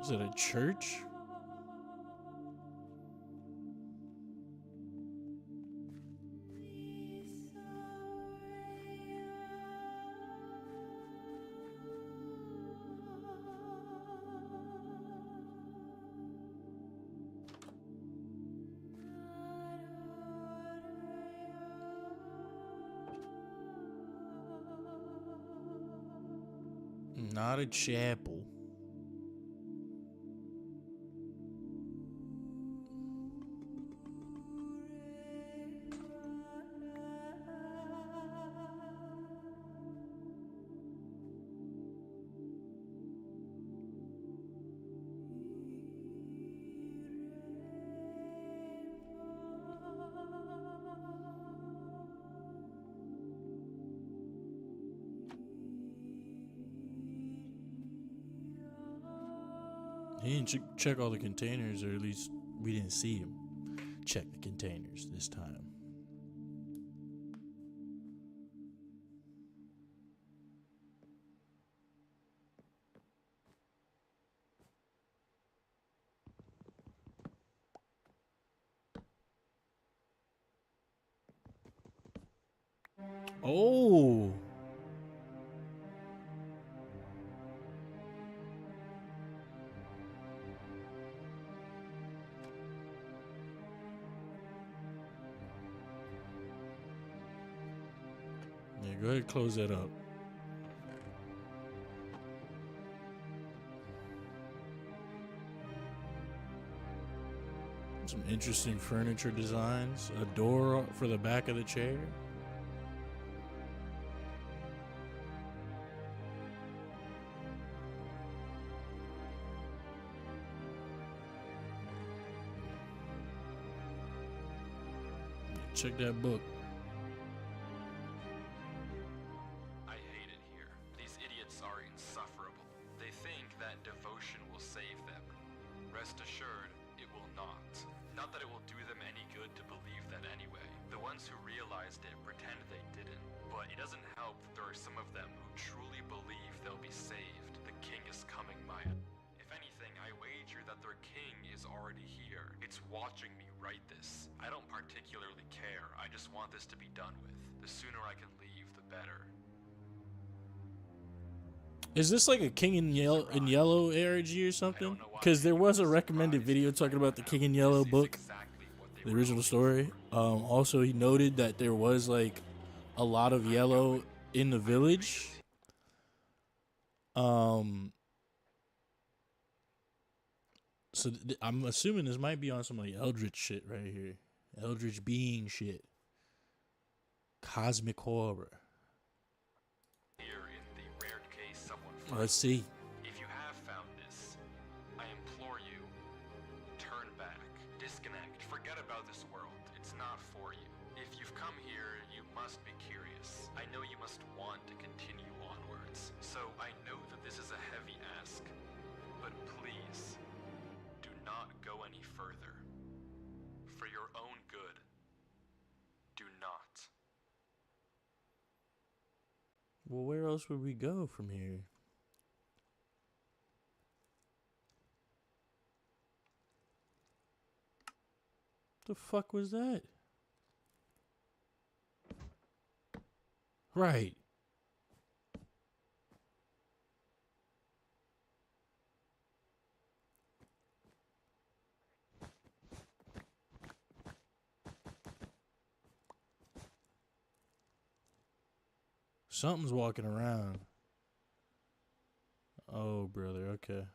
Is it a church? Not a chapel. He didn't check all the containers, or at least we didn't see him check the containers this time. Oh! Yeah, go ahead and close that up. Some interesting furniture designs. A door for the back of the chair. Check that book. I hate it here. These idiots are insufferable. They think that devotion will save them. Rest assured, it will not. Not that it will do them any good to believe that anyway. The ones who realized it pretend they didn't. But it doesn't help that there are some of them who truly believe they'll be saved. The king is coming, Maya. If anything, I wager that their king is already here. It's watching me write this. I don't particularly care. I just want this to be done with. The sooner I can leave, the better. Is this like a King in Yellow ARG or something? Because there was a recommended video talking about the King in Yellow book, the original story. Also, he noted that there was like a lot of yellow in the village. So I'm assuming this might be on some like Eldritch shit right here, Eldritch being shit, cosmic horror. Here, in the rare case someone Let's see. If you have found this, I implore you, turn back, disconnect, forget about this world. It's not for you. If you've come here, you must be curious. I know you must want to continue onwards. So I know that this is a heavy ask, but please, do not go any further. For your own good, do not. Well, where else would we go from here? The fuck was that? Right. Something's walking around. Oh, brother, okay.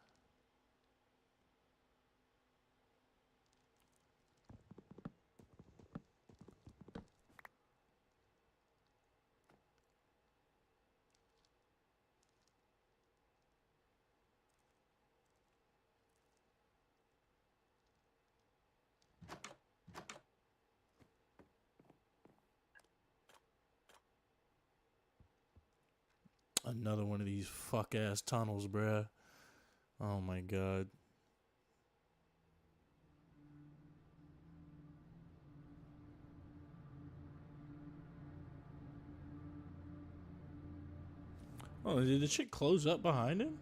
Another one of these fuck ass tunnels, bruh. Oh my god. Oh, did the shit close up behind him?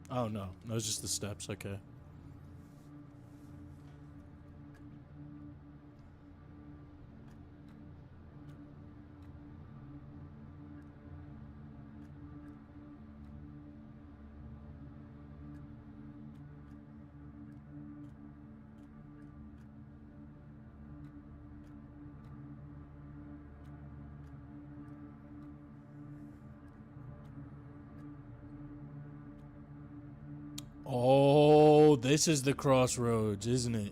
Oh no, no, it's just the steps. Okay. Oh, this is the crossroads, isn't it?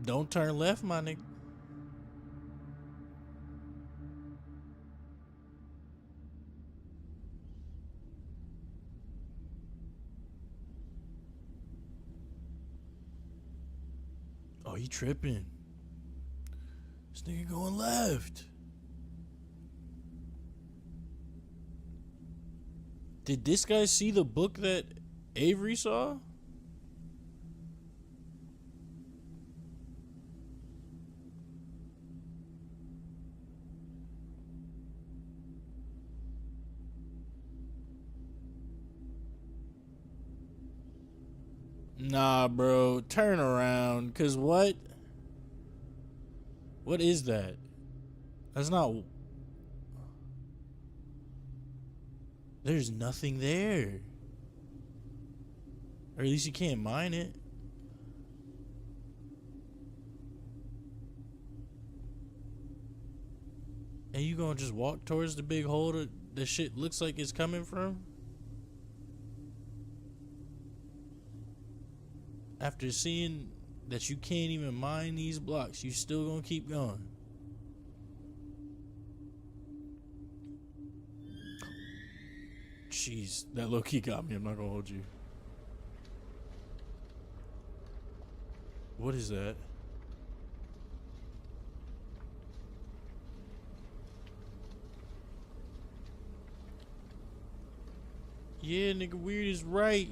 Don't turn left, my nigga. Oh, he tripping. This nigga going left. Did this guy see the book that Avery saw? Nah, bro. Turn around. Cause what? What is that? That's not... There's nothing there. Or at least you can't mine it. And you gonna just walk towards the big hole that the shit looks like it's coming from? After seeing that you can't even mine these blocks, you still gonna keep going. Jeez, that low key got me. I'm not gonna hold you. What is that? Yeah, nigga, weird is right.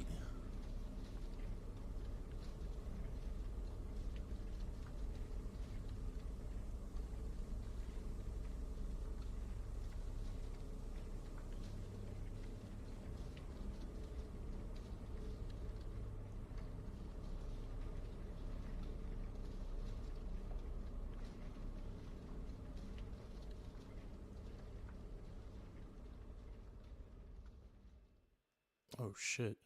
Oh shit.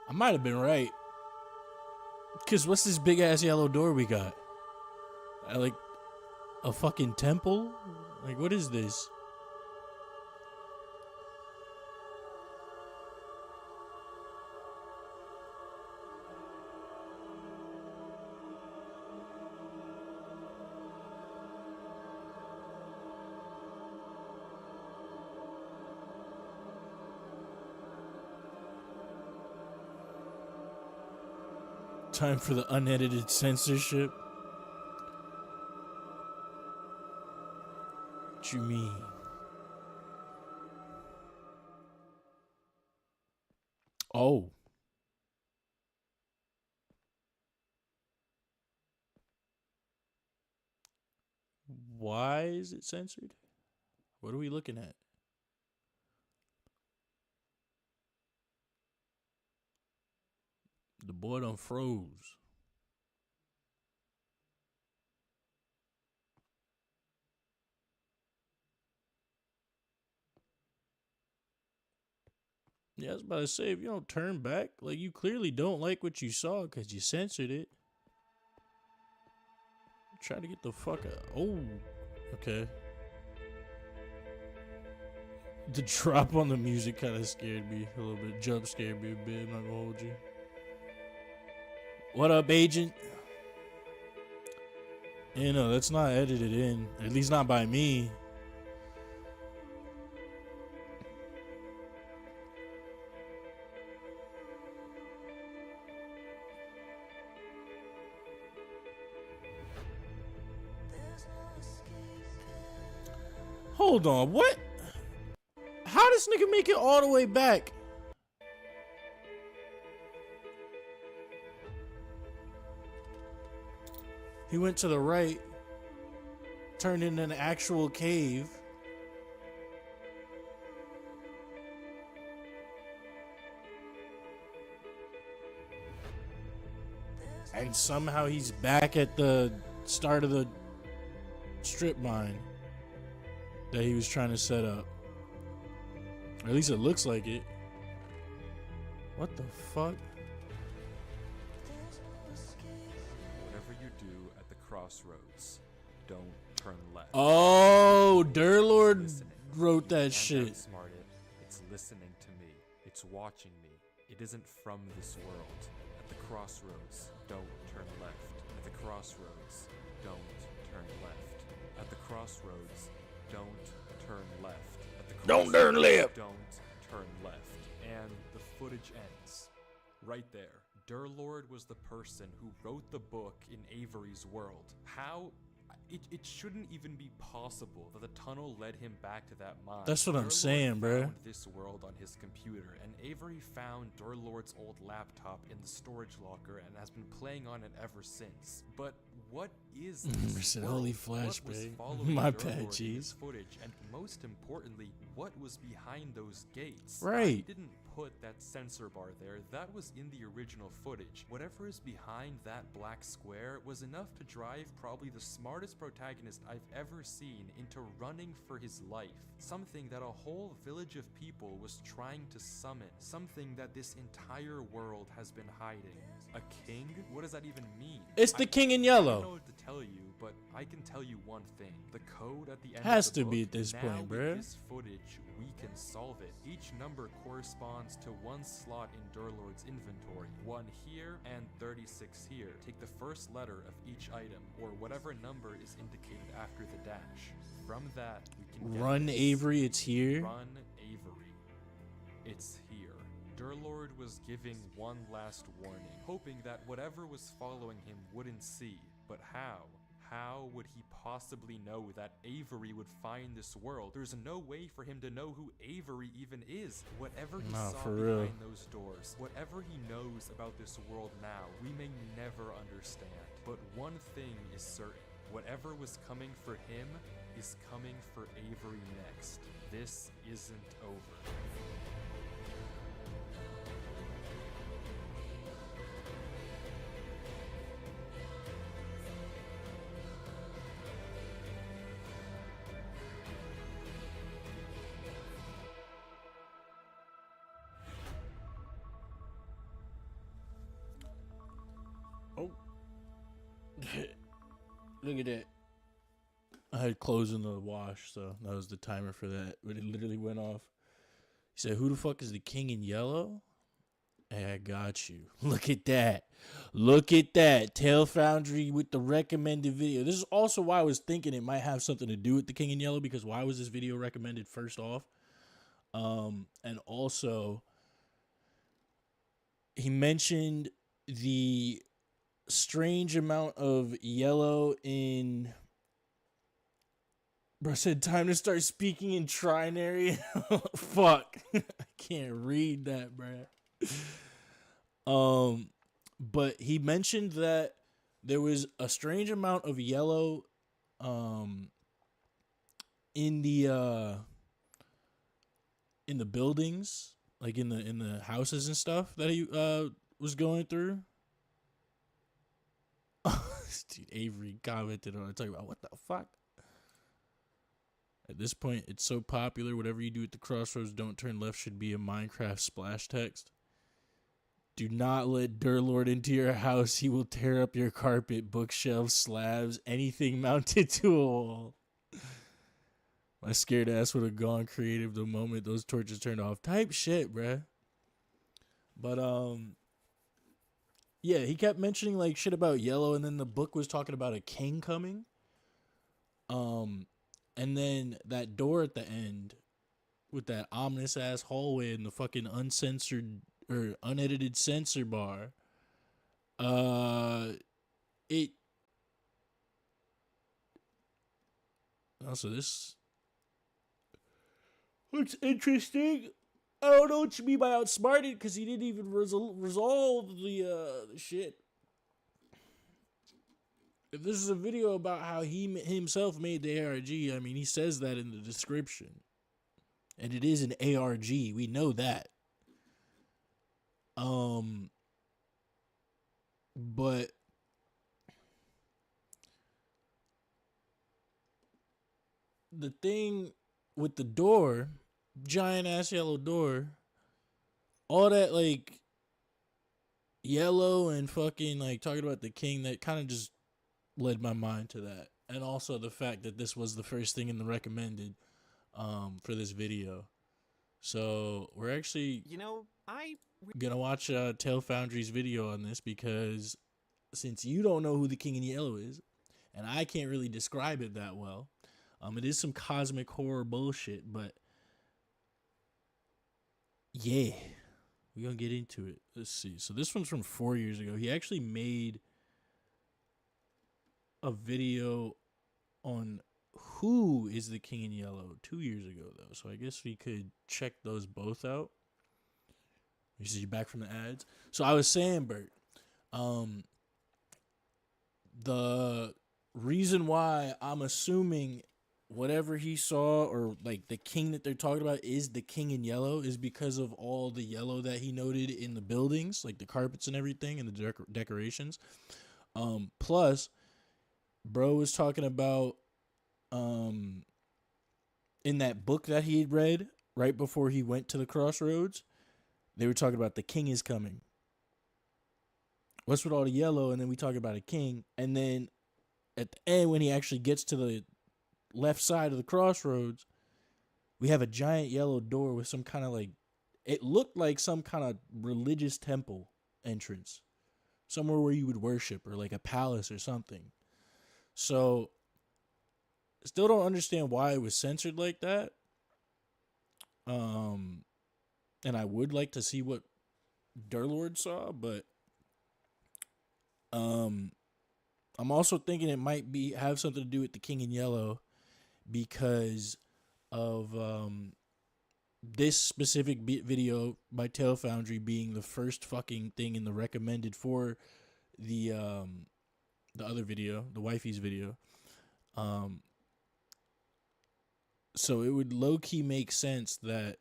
I might have been right. Cause what's this big ass yellow door we got? Like a fucking temple? Like what is this? Time for the unedited censorship. What you mean? Oh. Why is it censored? What are we looking at? The boy done froze. Yeah, I was about to say, if you don't turn back, like, you clearly don't like what you saw because you censored it. Try to get the fuck out. Oh, okay. The drop on the music kind of scared me a little bit. Jump scared me a bit. I'm not gonna hold you. What up, agent? Yeah, no, that's not edited in. At least not by me. Hold on, what? How does nigga make it all the way back? He went to the right, turned into an actual cave. And somehow he's back at the start of the strip mine that he was trying to set up. Or at least it looks like it. What the fuck? Whatever you do at the crossroads, don't turn left. Oh, Durlord Listening. wrote You that can't shit. outsmart it. It's listening to me. It's watching me. It isn't from this world. At the crossroads, don't turn left. At the crossroads, don't turn left. At the crossroads, don't turn left. At the Don't turn left. Don't turn left. And the footage ends. Right there. Durlord was the person who wrote the book in Avery's world. How? It shouldn't even be possible that the tunnel led him back to that mine. That's what I'm Durlord saying, bruh. found this world on his computer, and Avery found Durlord's old laptop in the storage locker and has been playing on it ever since. But what is this Said, world? "Holy What was flashbang." following My Durlord bad, in this jeez. footage, and most importantly, what was behind those gates? Right. I didn't put that sensor bar there. That was in the original footage. Whatever is behind that black square was enough to drive probably the smartest protagonist I've ever seen into running for his life. Something that a whole village of people was trying to summon. Something that this entire world has been hiding. A king? What does that even mean? It's the king in I don't know yellow. what to tell you, but I can tell you one thing. The code at the end Has of the to be book, at this now point, with bruh. this footage, we can solve it. Each number corresponds to one slot in Durlord's inventory. 1 here and 36 here. Take the first letter of each item, or whatever number is indicated after the dash. From that, we can get Run, this. Avery, it's here. Run, Avery. It's here. Durlord was giving one last warning, hoping that whatever was following him wouldn't see. But how? How would he possibly know that Avery would find this world? There's no way for him to know who Avery even is. Whatever he Nah, saw for behind real. those doors, whatever he knows about this world now, we may never understand. But one thing is certain. Whatever was coming for him is coming for Avery next. This isn't over. Oh. Look at that. I had clothes in the wash, so that was the timer for that. But it literally went off. He said, "Who the fuck is the king in yellow?" Hey, I got you. Look at that. Look at that. Tail Foundry with the recommended video. This is also why I was thinking it might have something to do with the king in yellow, because why was this video recommended first off? And also, he mentioned the strange amount of yellow in... Bro said time to start speaking in trinary. Fuck. I can't read that, bro. But he mentioned that there was a strange amount of yellow in the buildings, like in the houses and stuff that he was going through. Dude, Avery commented on it, talking about what the fuck. At this point, it's so popular. Whatever you do at the crossroads, don't turn left should be a Minecraft splash text. Do not let Durlord into your house. He will tear up your carpet, bookshelves, slabs, anything mounted to a wall. My scared ass would have gone creative the moment those torches turned off. Type shit, bruh. But, yeah, he kept mentioning, like, shit about yellow, and then the book was talking about a king coming. And then that door at the end with that ominous-ass hallway and the fucking uncensored or unedited censor bar, it... Also, this looks interesting. I don't know what you mean by outsmarted, because he didn't even resolve the shit. If this is a video about how he himself made the ARG, I mean, he says that in the description. And it is an ARG. We know that. But the thing with the door, giant ass yellow door, all that like yellow and fucking like talking about the king, that kind of just led my mind to that. And also the fact that this was the first thing in the recommended for this video. So we're actually gonna watch Tail Foundry's video on this, because since you don't know who the king in yellow is, and I can't really describe it that well, it is some cosmic horror bullshit, but yeah, we're gonna get into it. Let's see. So this one's from 4 years ago. He actually made a video on who is the king in yellow 2 years ago, though. So I guess we could check those both out. You see, you're back from the ads. So I was saying, Bert, the reason why I'm assuming whatever he saw, or like the king that they're talking about is the king in yellow, is because of all the yellow that he noted in the buildings, like the carpets and everything and the decorations. Plus, bro was talking about in that book that he had read right before he went to the crossroads, they were talking about the king is coming. What's with all the yellow? And then we talk about a king. And then at the end, when he actually gets to the left side of the crossroads, we have a giant yellow door with some kind of like, it looked like some kind of religious temple entrance, somewhere where you would worship, or like a palace or something. So still don't understand why it was censored like that. And I would like to see what Durlord saw, but I'm also thinking it might have something to do with the king in yellow, because of this specific video by Tail Foundry being the first fucking thing in the recommended for the other video, the wifey's video. So it would low-key make sense that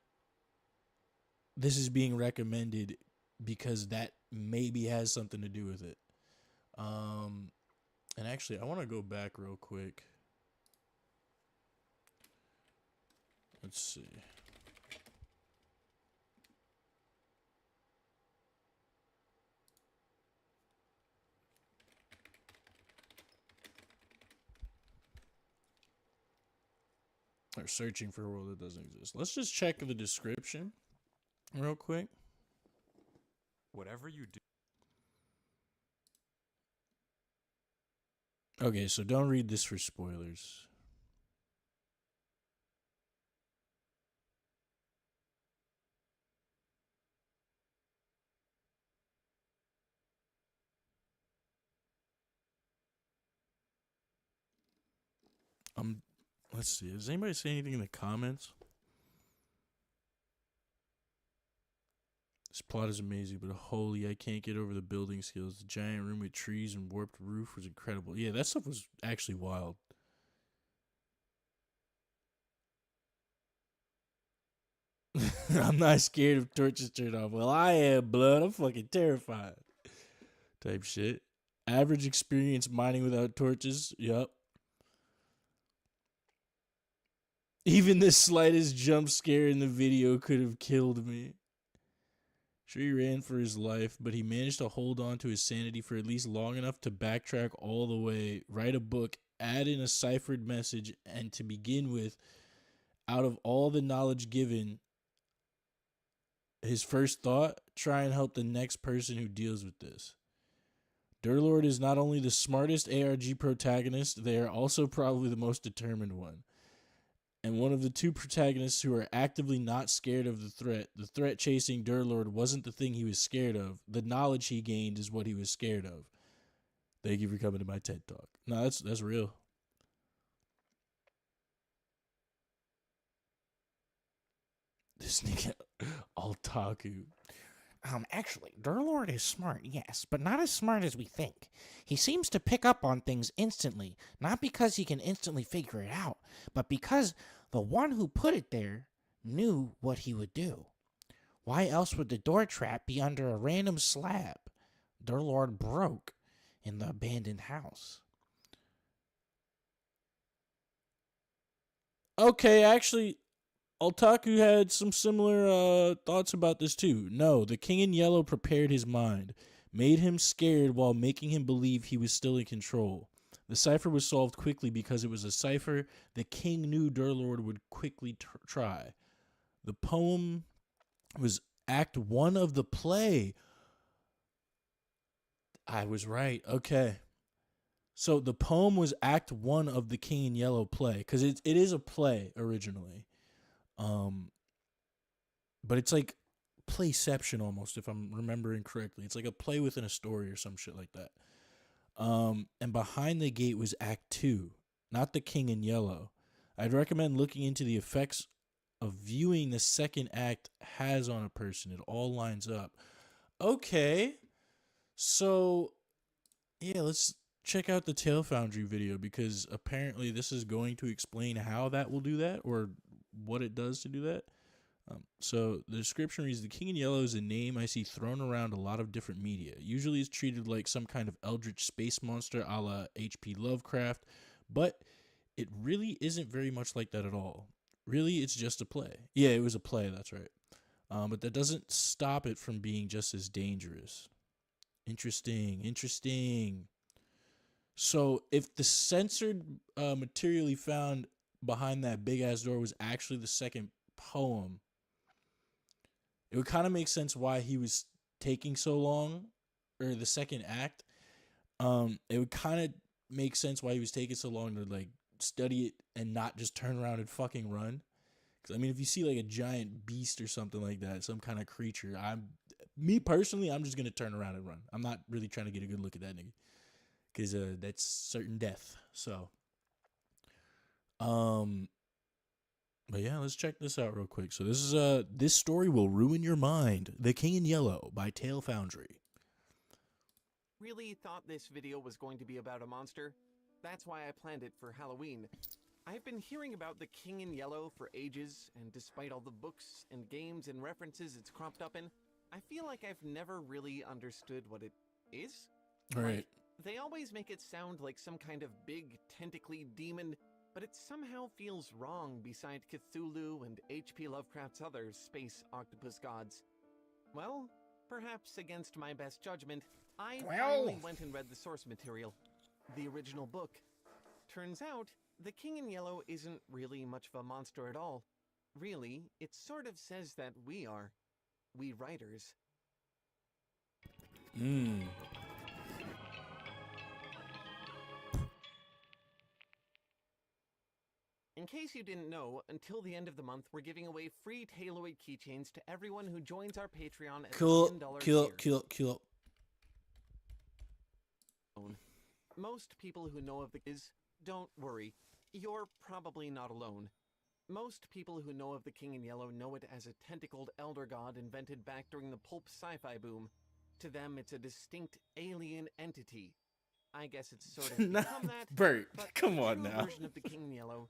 this is being recommended, because that maybe has something to do with it. And actually, I want to go back real quick. Let's see. Or searching for a world that doesn't exist. Let's just check the description real quick. Whatever you do. Okay, so don't read this for spoilers. Let's see. Does anybody say anything in the comments? This plot is amazing, but holy, I can't get over the building skills. The giant room with trees and warped roof was incredible. Yeah, that stuff was actually wild. I'm not scared of torches turned off. Well, I am, blood. I'm fucking terrified. Type shit. Average experience mining without torches. Yup. Even the slightest jump scare in the video could have killed me. Sure, he ran for his life, but he managed to hold on to his sanity for at least long enough to backtrack all the way, write a book, add in a ciphered message, and to begin with, out of all the knowledge given, his first thought, try and help the next person who deals with this. Durlord is not only the smartest ARG protagonist, they are also probably the most determined one. And one of the two protagonists who are actively not scared of the threat. The threat chasing Durlord wasn't the thing he was scared of. The knowledge he gained is what he was scared of. Thank you for coming to my TED Talk. No, that's real. This nigga, Altaku. Actually, Durlord is smart, yes, but not as smart as we think. He seems to pick up on things instantly, not because he can instantly figure it out, but because the one who put it there knew what he would do. Why else would the door trap be under a random slab Durlord broke in the abandoned house? Okay, actually, Altaku had some similar thoughts about this too. No, the King in Yellow prepared his mind, made him scared while making him believe he was still in control. The cipher was solved quickly because it was a cipher the king knew Durlord would quickly try. The poem was Act 1 of the play. I was right. Okay. So the poem was Act 1 of the King in Yellow play, because it is a play originally. But it's like playception almost, if I'm remembering correctly. It's like a play within a story or some shit like that. And Behind the Gate was Act 2, not the King in Yellow. I'd recommend looking into the effects of viewing the second act has on a person. It all lines up. Okay. So, yeah, let's check out the Tail Foundry video, because apparently this is going to explain how that will do that, or what it does to do that. So the description reads, the King in Yellow is a name I see thrown around a lot of different media. Usually it's treated like some kind of eldritch space monster a la H.P. Lovecraft, but it really isn't very much like that at all. Really, it's just a play. Yeah, it was a play, that's right. But that doesn't stop it from being just as dangerous. Interesting. So if the censored material he found behind that big-ass door was actually the second poem, it would kind of make sense why he was taking so long, or the second act. It would kind of make sense why he was taking so long to like study it and not just turn around and fucking run. Because I mean, if you see like a giant beast or something like that, some kind of creature, me personally, I'm just gonna turn around and run. I'm not really trying to get a good look at that nigga, because that's certain death. So, but yeah, let's check this out real quick. So this is this story will ruin your mind. The King in Yellow by Tail Foundry. Really thought this video was going to be about a monster. That's why I planned it for Halloween. I've been hearing about the King in Yellow for ages, and despite all the books and games and references it's cropped up in, I feel like I've never really understood what it is. All right. Like, they always make it sound like some kind of big, tentacly demon, but it somehow feels wrong beside Cthulhu and H.P. Lovecraft's other space octopus gods. Well, perhaps against my best judgment, I finally went and read the source material, the original book. Turns out, the King in Yellow isn't really much of a monster at all. Really, it sort of says that we are. We writers. In case you didn't know, until the end of the month, we're giving away free Tailoid keychains to everyone who joins our Patreon at $10 tier. Most people who know of the don't worry, you're probably not alone. Most people who know of the King in Yellow know it as a tentacled elder god invented back during the pulp sci-fi boom. To them, it's a distinct alien entity. I guess it's sort of become that. Bert, but come on the now. version of the King in Yellow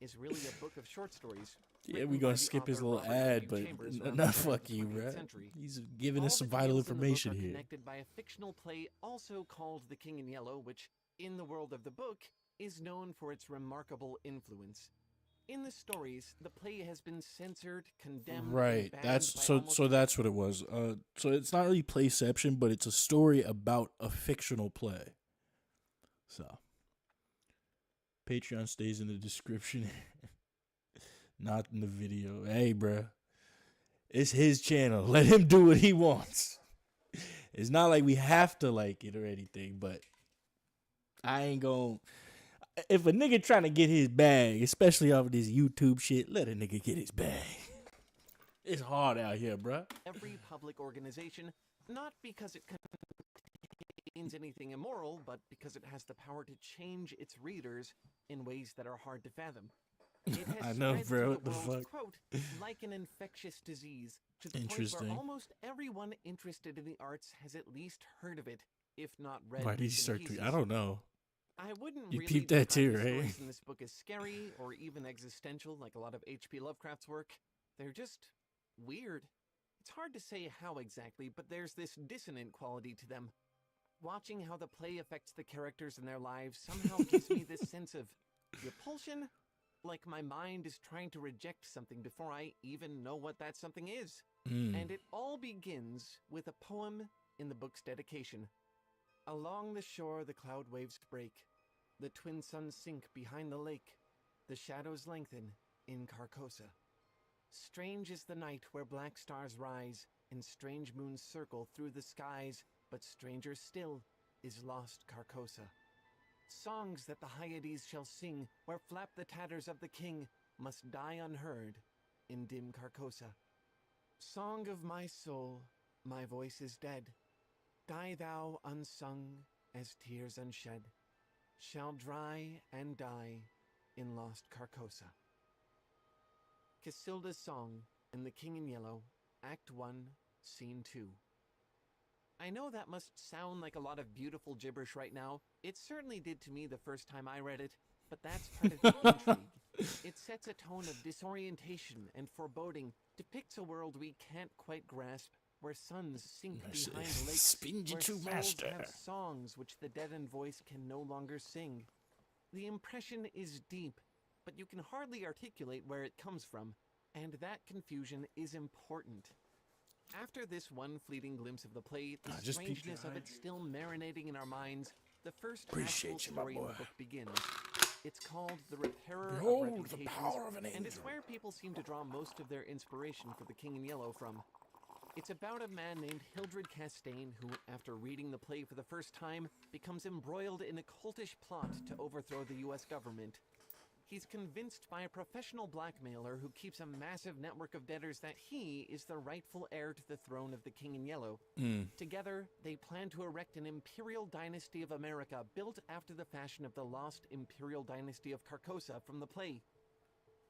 is really a book of short stories. Yeah, written we by gonna the skip his author little Robert ad, W. but Chambers around not the turn of fuck the you, 20th bro. century. He's giving All us some the vital tales in the book information are here. connected by a fictional play also called The King in Yellow, which, in the world of the book, is known for its remarkable influence. In the stories, the play has been censored, condemned, Right. and banned That's by so. almost So that's what it was. So it's not really playception, but it's a story about a fictional play. So Patreon stays in the description, not in the video. Hey, bruh. It's his channel. Let him do what he wants. It's not like we have to like it or anything, but I ain't gon' if a nigga trying to get his bag, especially off of this YouTube shit, let a nigga get his bag. It's hard out here, bruh. every public organization, not because it contains anything immoral, but because it has the power to change its readers in ways that are hard to fathom. It has I know, spread bro. through What the world, fuck? quote, like an infectious disease, to the point Interesting. where almost everyone interested in the arts has at least heard of it, if not read Why did he bits and start pieces. tweeting? I don't know. I wouldn't You really peeped that describe too, the right? stories in this book as scary or even existential like a lot of H.P. Lovecraft's work. They're just weird. It's hard to say how exactly, but there's this dissonant quality to them. Watching how the play affects the characters and their lives somehow gives me this sense of repulsion, like my mind is trying to reject something before I even know what that something is. And it all begins with a poem in the book's dedication. Along the shore the cloud waves break, the twin suns sink behind the lake, the shadows lengthen in Carcosa. Strange is the night where black stars rise, and strange moons circle through the skies, but stranger still is lost Carcosa. Songs that the Hyades shall sing, where flap the tatters of the king, must die unheard in dim Carcosa. Song of my soul, my voice is dead. Die thou unsung as tears unshed, shall dry and die in lost Carcosa. Casilda's Song and The King in Yellow, Act 1, Scene 2. I know that must sound like a lot of beautiful gibberish right now. It certainly did to me the first time I read it, but that's part of the intrigue. It sets a tone of disorientation and foreboding, depicts a world we can't quite grasp, where suns sink behind lakes, Spingy where to souls master. have songs which the deadened voice can no longer sing. The impression is deep, but you can hardly articulate where it comes from, and that confusion is important. After this one fleeting glimpse of the play, the just peeped strangeness your of eye. it still marinating in our minds, the first Appreciate actual you, my story in the boy. book begins. It's called The Repairer Behold of the Reputations, power of an and it's angel. where people seem to draw most of their inspiration for The King in Yellow from. It's about a man named Hildred Castaigne who, after reading the play for the first time, becomes embroiled in a cultish plot to overthrow the US government. He's convinced by a professional blackmailer who keeps a massive network of debtors that he is the rightful heir to the throne of the King in Yellow. Together, they plan to erect an imperial dynasty of America built after the fashion of the lost imperial dynasty of Carcosa from the play.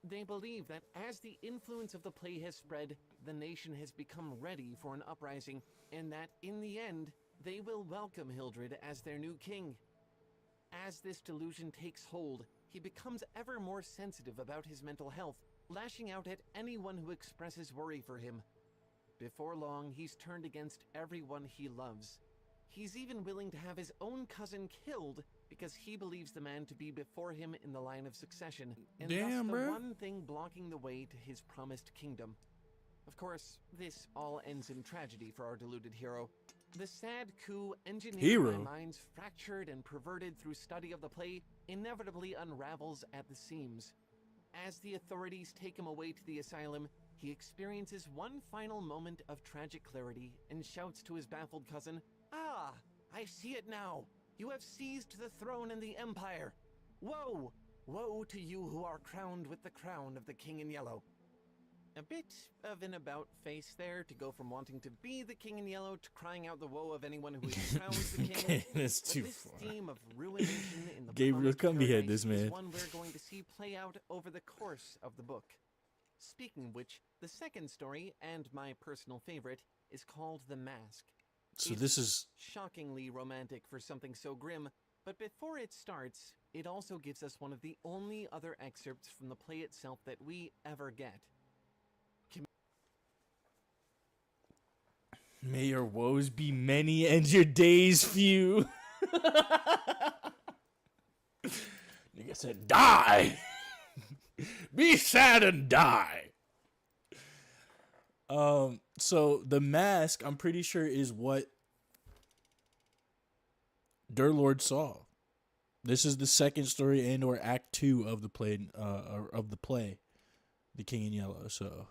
They believe that as the influence of the play has spread, the nation has become ready for an uprising, and that in the end, they will welcome Hildred as their new king. As this delusion takes hold, he becomes ever more sensitive about his mental health, lashing out at anyone who expresses worry for him. Before long, he's turned against everyone he loves. He's even willing to have his own cousin killed because he believes the man to be before him in the line of succession, and Damn, thus the bruh. one thing blocking the way to his promised kingdom. Of course, this all ends in tragedy for our deluded hero. The sad coup engineered Hero? by minds fractured and perverted through study of the play inevitably unravels at the seams. As the authorities take him away to the asylum, he experiences one final moment of tragic clarity and shouts to his baffled cousin, "Ah, I see it now! You have seized the throne and the empire! Woe! Woe to you who are crowned with the crown of the King in Yellow!" A bit of an about-face there to go from wanting to be the King in Yellow to crying out the woe of anyone who is crowned the king. Okay, that's But too this far. theme of ruination in the Gabriel, promised come behead paradise this man. is one we're going to see play out over the course of the book. Speaking of which, the second story, and my personal favorite, is called The Mask. So It's this is shockingly romantic for something so grim, But before it starts, it also gives us one of the only other excerpts from the play itself that we ever get. May your woes be many and your days few. Nigga said, die! Be sad and die! So the mask, I'm pretty sure, is what Durlord saw. This is the second story and or act 2 of the play, The King in Yellow. So,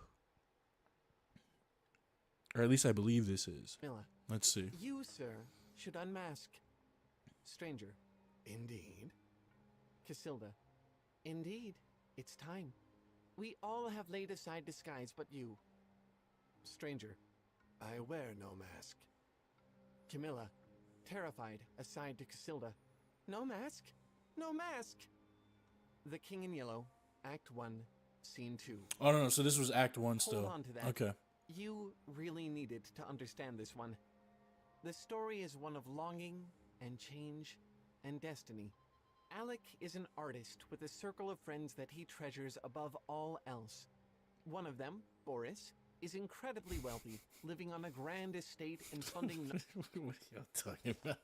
or at least I believe this is. Milla, Let's see. you, sir, should unmask. Stranger. Indeed. Casilda. Indeed. It's time. We all have laid aside disguise but you. Stranger. I wear no mask. Camilla. Terrified, aside to Casilda. No mask? No mask! The King in Yellow, Act 1, Scene 2. Oh, no, so this was Act 1 still. Hold on to that. Okay. You really needed to understand this one. The story is one of longing and change and destiny. Alec is an artist with a circle of friends that he treasures above all else. One of them, Boris, is incredibly wealthy, living on a grand estate and funding... What are y'all talking about?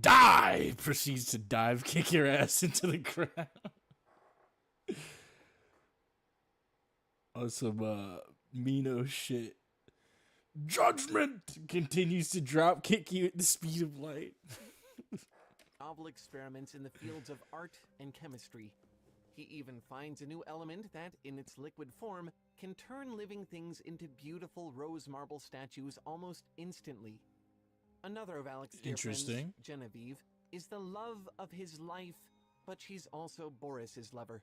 Die! Proceeds to dive kick your ass into the ground. On some Mino shit. Judgment continues to drop kick you at the speed of light. Novel experiments in the fields of art and chemistry. He even finds a new element that, in its liquid form, can turn living things into beautiful rose marble statues almost instantly. Another of Alec's dear friends, Genevieve, is the love of his life, but she's also Boris's lover.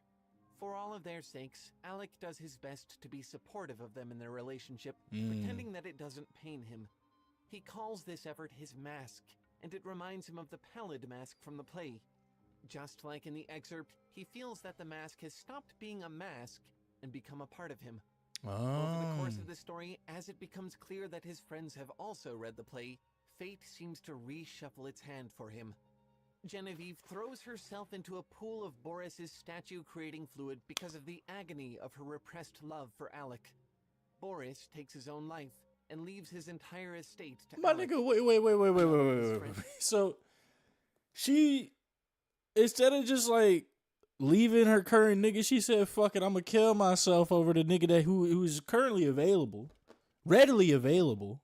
For all of their sakes, Alec does his best to be supportive of them in their relationship, pretending that it doesn't pain him. He calls this effort his mask, and it reminds him of the pallid mask from the play. Just like in the excerpt, he feels that the mask has stopped being a mask and become a part of him. Over the course of the story, as it becomes clear that his friends have also read the play, fate seems to reshuffle its hand for him. Genevieve throws herself into a pool of Boris's statue-creating fluid because of the agony of her repressed love for Alec. Boris takes his own life and leaves his entire estate to My Alec. nigga, wait. So, she, instead of just like leaving her current nigga, she said, fuck it, I'm gonna kill myself over the nigga that who is currently available, readily available.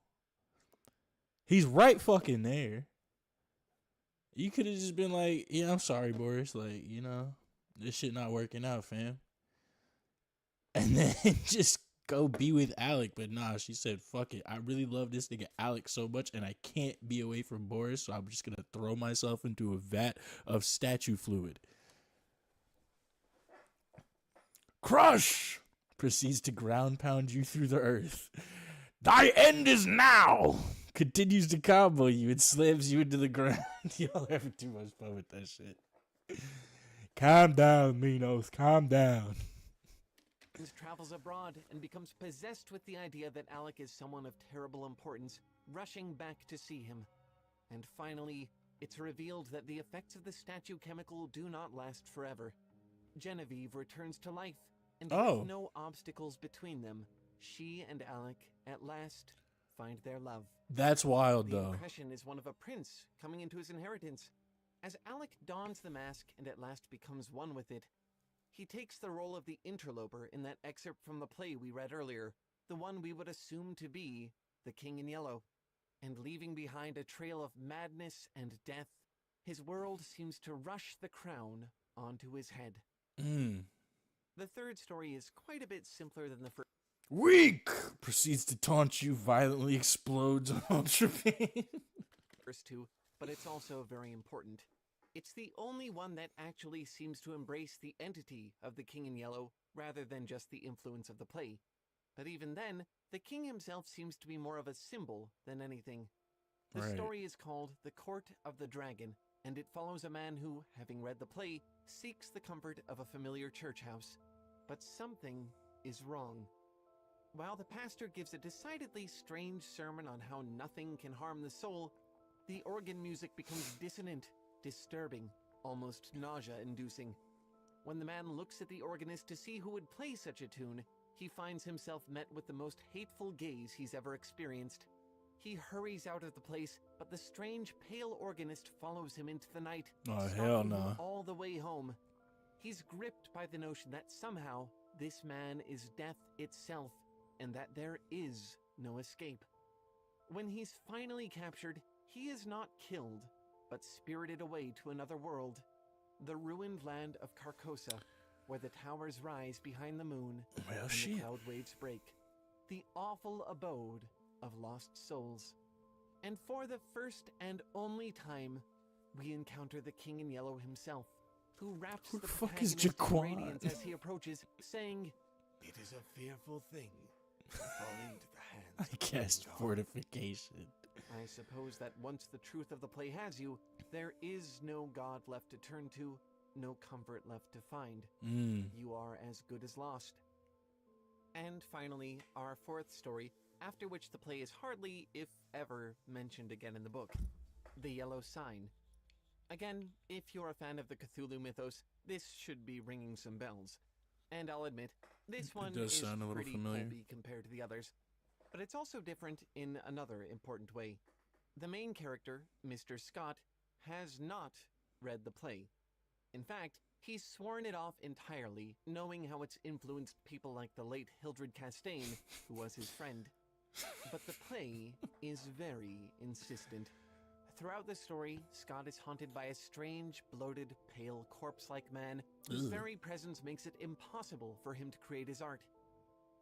He's right fucking there. You could have just been like, yeah, I'm sorry, Boris. Like, you know, this shit not working out, fam. And then just go be with Alec. But nah, she said, fuck it. I really love this nigga Alec so much, and I can't be away from Boris, so I'm just going to throw myself into a vat of statue fluid. Crush! Proceeds to ground pound you through the earth. Thy end is now! Continues to combo you and slams you into the ground. Y'all having too much fun with that shit. Calm down, Minos. Calm down. Travels abroad and becomes possessed with the idea that Alec is someone of terrible importance, rushing back to see him. And finally, it's revealed that the effects of the statue chemical do not last forever. Genevieve returns to life, and with no obstacles between them, she and Alec, at last, find their love. That's wild, The though. impression is one of a prince coming into his inheritance. As Alec dons the mask and at last becomes one with it, he takes the role of the interloper in that excerpt from the play we read earlier, the one we would assume to be the King in Yellow. And leaving behind a trail of madness and death, his world seems to rush the crown onto his head. The third story is quite a bit simpler than the first. Weak! Proceeds to taunt you, violently explodes on Ultra Pain. First two, but it's also very important. It's the only one that actually seems to embrace the entity of the King in Yellow rather than just the influence of the play. But even then, the king himself seems to be more of a symbol than anything. The story is called The Court of the Dragon, and it follows a man who, having read the play, seeks the comfort of a familiar church house. But something is wrong. While the pastor gives a decidedly strange sermon on how nothing can harm the soul, the organ music becomes dissonant, disturbing, almost nausea-inducing. When the man looks at the organist to see who would play such a tune, he finds himself met with the most hateful gaze he's ever experienced. He hurries out of the place, but the strange, pale organist follows him into the night, Oh, stalking hell him no. all the way home. He's gripped by the notion that somehow this man is death itself, and that there is no escape. When he's finally captured, he is not killed, but spirited away to another world, the ruined land of Carcosa, where the towers rise behind the moon Well, and the shit. cloud waves break, the awful abode of lost souls. And for the first and only time, we encounter the King in Yellow himself, who wraps Who the the fuck is protagonist in Jaquan? radiance as he approaches, saying, It is a fearful thing to fall into the hands I of a guess great dog. fortification. I suppose that once the truth of the play has you, there is no God left to turn to, no comfort left to find. You are as good as lost. And finally, our fourth story, after which the play is hardly, if ever, mentioned again in the book. The Yellow Sign. Again, if you're a fan of the Cthulhu mythos, this should be ringing some bells. And I'll admit, this one does is sound a little pretty familiar. pulpy compared to the others. But it's also different in another important way. The main character, Mr. Scott, has not read the play. In fact, he's sworn it off entirely, knowing how it's influenced people like the late Hildred Castaigne, who was his friend. But the play is very insistent. Throughout the story, Scott is haunted by a strange, bloated, pale, corpse-like man whose Ugh. very presence makes it impossible for him to create his art.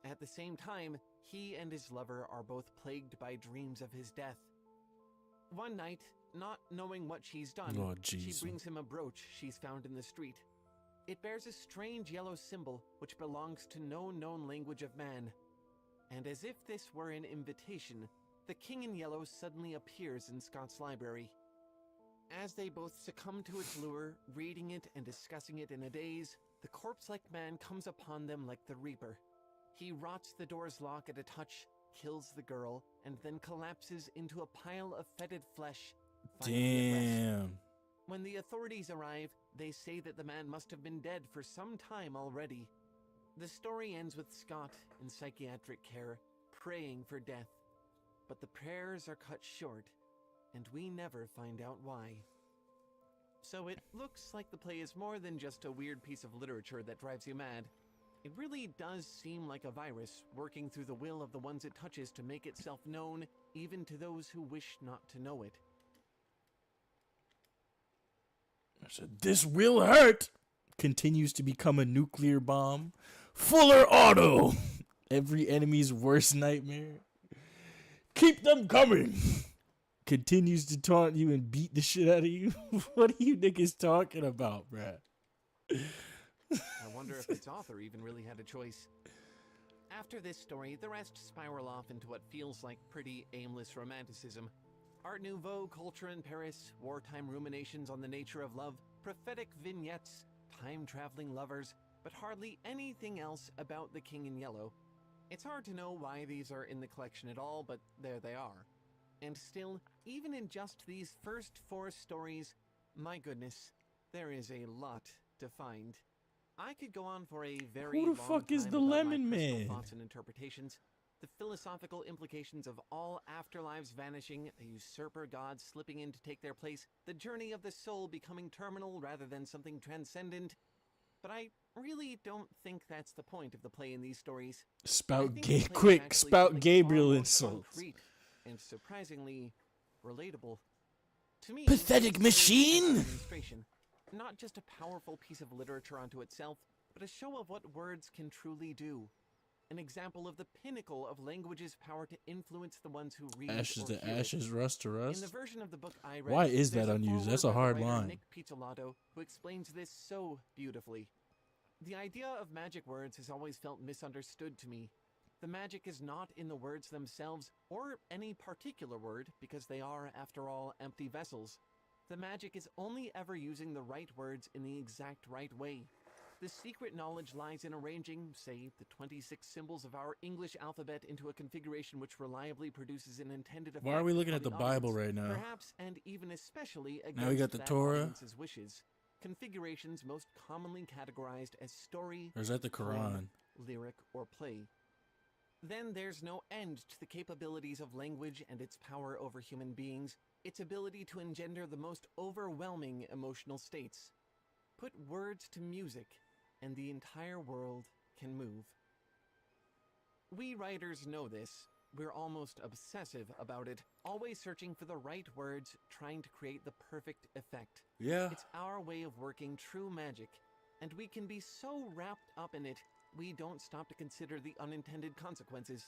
At the same time, he and his lover are both plagued by dreams of his death. One night, not knowing what she's done, Oh, she jeez. brings him a brooch she's found in the street. It bears a strange yellow symbol which belongs to no known language of man. And as if this were an invitation, the King in Yellow suddenly appears in Scott's library. As they both succumb to its lure, reading it and discussing it in a daze, the corpse-like man comes upon them like the Reaper. He rots the door's lock at a touch, kills the girl, and then collapses into a pile of fetid flesh. finally at rest. Damn. When the authorities arrive, they say that the man must have been dead for some time already. The story ends with Scott in psychiatric care, praying for death. But the prayers are cut short, and we never find out why. So it looks like the play is more than just a weird piece of literature that drives you mad. It really does seem like a virus working through the will of the ones it touches to make itself known, even to those who wish not to know it. I said, this will hurt. Continues to become a nuclear bomb. Fuller Auto. Every enemy's worst nightmare. Keep them coming. Continues to taunt you and beat the shit out of you. What are you niggas talking about, bruh? I wonder if its author even really had a choice. After this story, the rest spiral off into what feels like pretty aimless romanticism. Art Nouveau culture in Paris, wartime ruminations on the nature of love, prophetic vignettes, time-traveling lovers, but hardly anything else about the King in Yellow. It's hard to know why these are in the collection at all, but there they are. And still, even in just these first 4 stories, my goodness, there is a lot to find. I could go on for a very Who the long fuck is time the about my Lemon personal Man? thoughts and interpretations, the philosophical implications of all afterlives vanishing, a usurper god slipping in to take their place, the journey of the soul becoming terminal rather than something transcendent. But I really don't think that's the point of the play in these stories. I Spout think the play is quick, actually spout something Gabriel far more insults. concrete and surprisingly relatable. To me, Pathetic this story is a machine! demonstration, not just a powerful piece of literature unto itself, but a show of what words can truly do. An example of the pinnacle of language's power to influence the ones who read Ashes or to hear it. ashes, rust to In rust. the version of the book I read, Why is there's that unused? That's a foreword by hard the writer line. Nick Pizzolatto, who explains this so beautifully. The idea of magic words has always felt misunderstood to me. The magic is not in the words themselves, or any particular word, because they are, after all, empty vessels. The magic is only ever using the right words in the exact right way. The secret knowledge lies in arranging, say, the 26 symbols of our English alphabet into a configuration which reliably produces an intended effect. Why are we looking on at the Bible audience, right now? Perhaps, and even especially against Now we got the that Torah. audience's wishes. Configurations most commonly categorized as story, Or is that the poem, Quran? lyric, or play. Then there's no end to the capabilities of language and its power over human beings, its ability to engender the most overwhelming emotional states. Put words to music, and the entire world can move. We writers know this. We're almost obsessive about it, always searching for the right words, trying to create the perfect effect. Yeah. It's our way of working true magic, and we can be so wrapped up in it, we don't stop to consider the unintended consequences.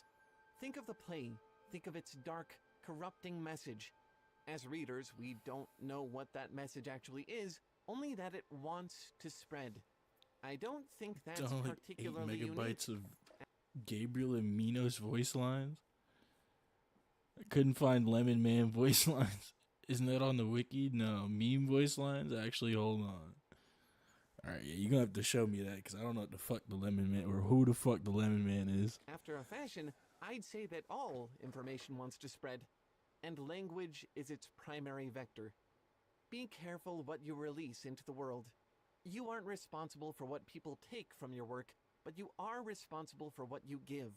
Think of the play. Think of its dark, corrupting message. As readers, we don't know what that message actually is, only that it wants to spread. I don't think that's Like 8 particularly unique. megabytes of Gabriel and Minos voice lines. I couldn't find Lemon Man voice lines. Isn't that on the wiki? No, meme voice lines. Actually, hold on. All right, yeah, you're gonna have to show me that because I don't know what the fuck the Lemon Man or who the fuck the Lemon Man is. After a fashion, I'd say that all information wants to spread, and language is its primary vector. Be careful what you release into the world. You aren't responsible for what people take from your work, but you are responsible for what you give.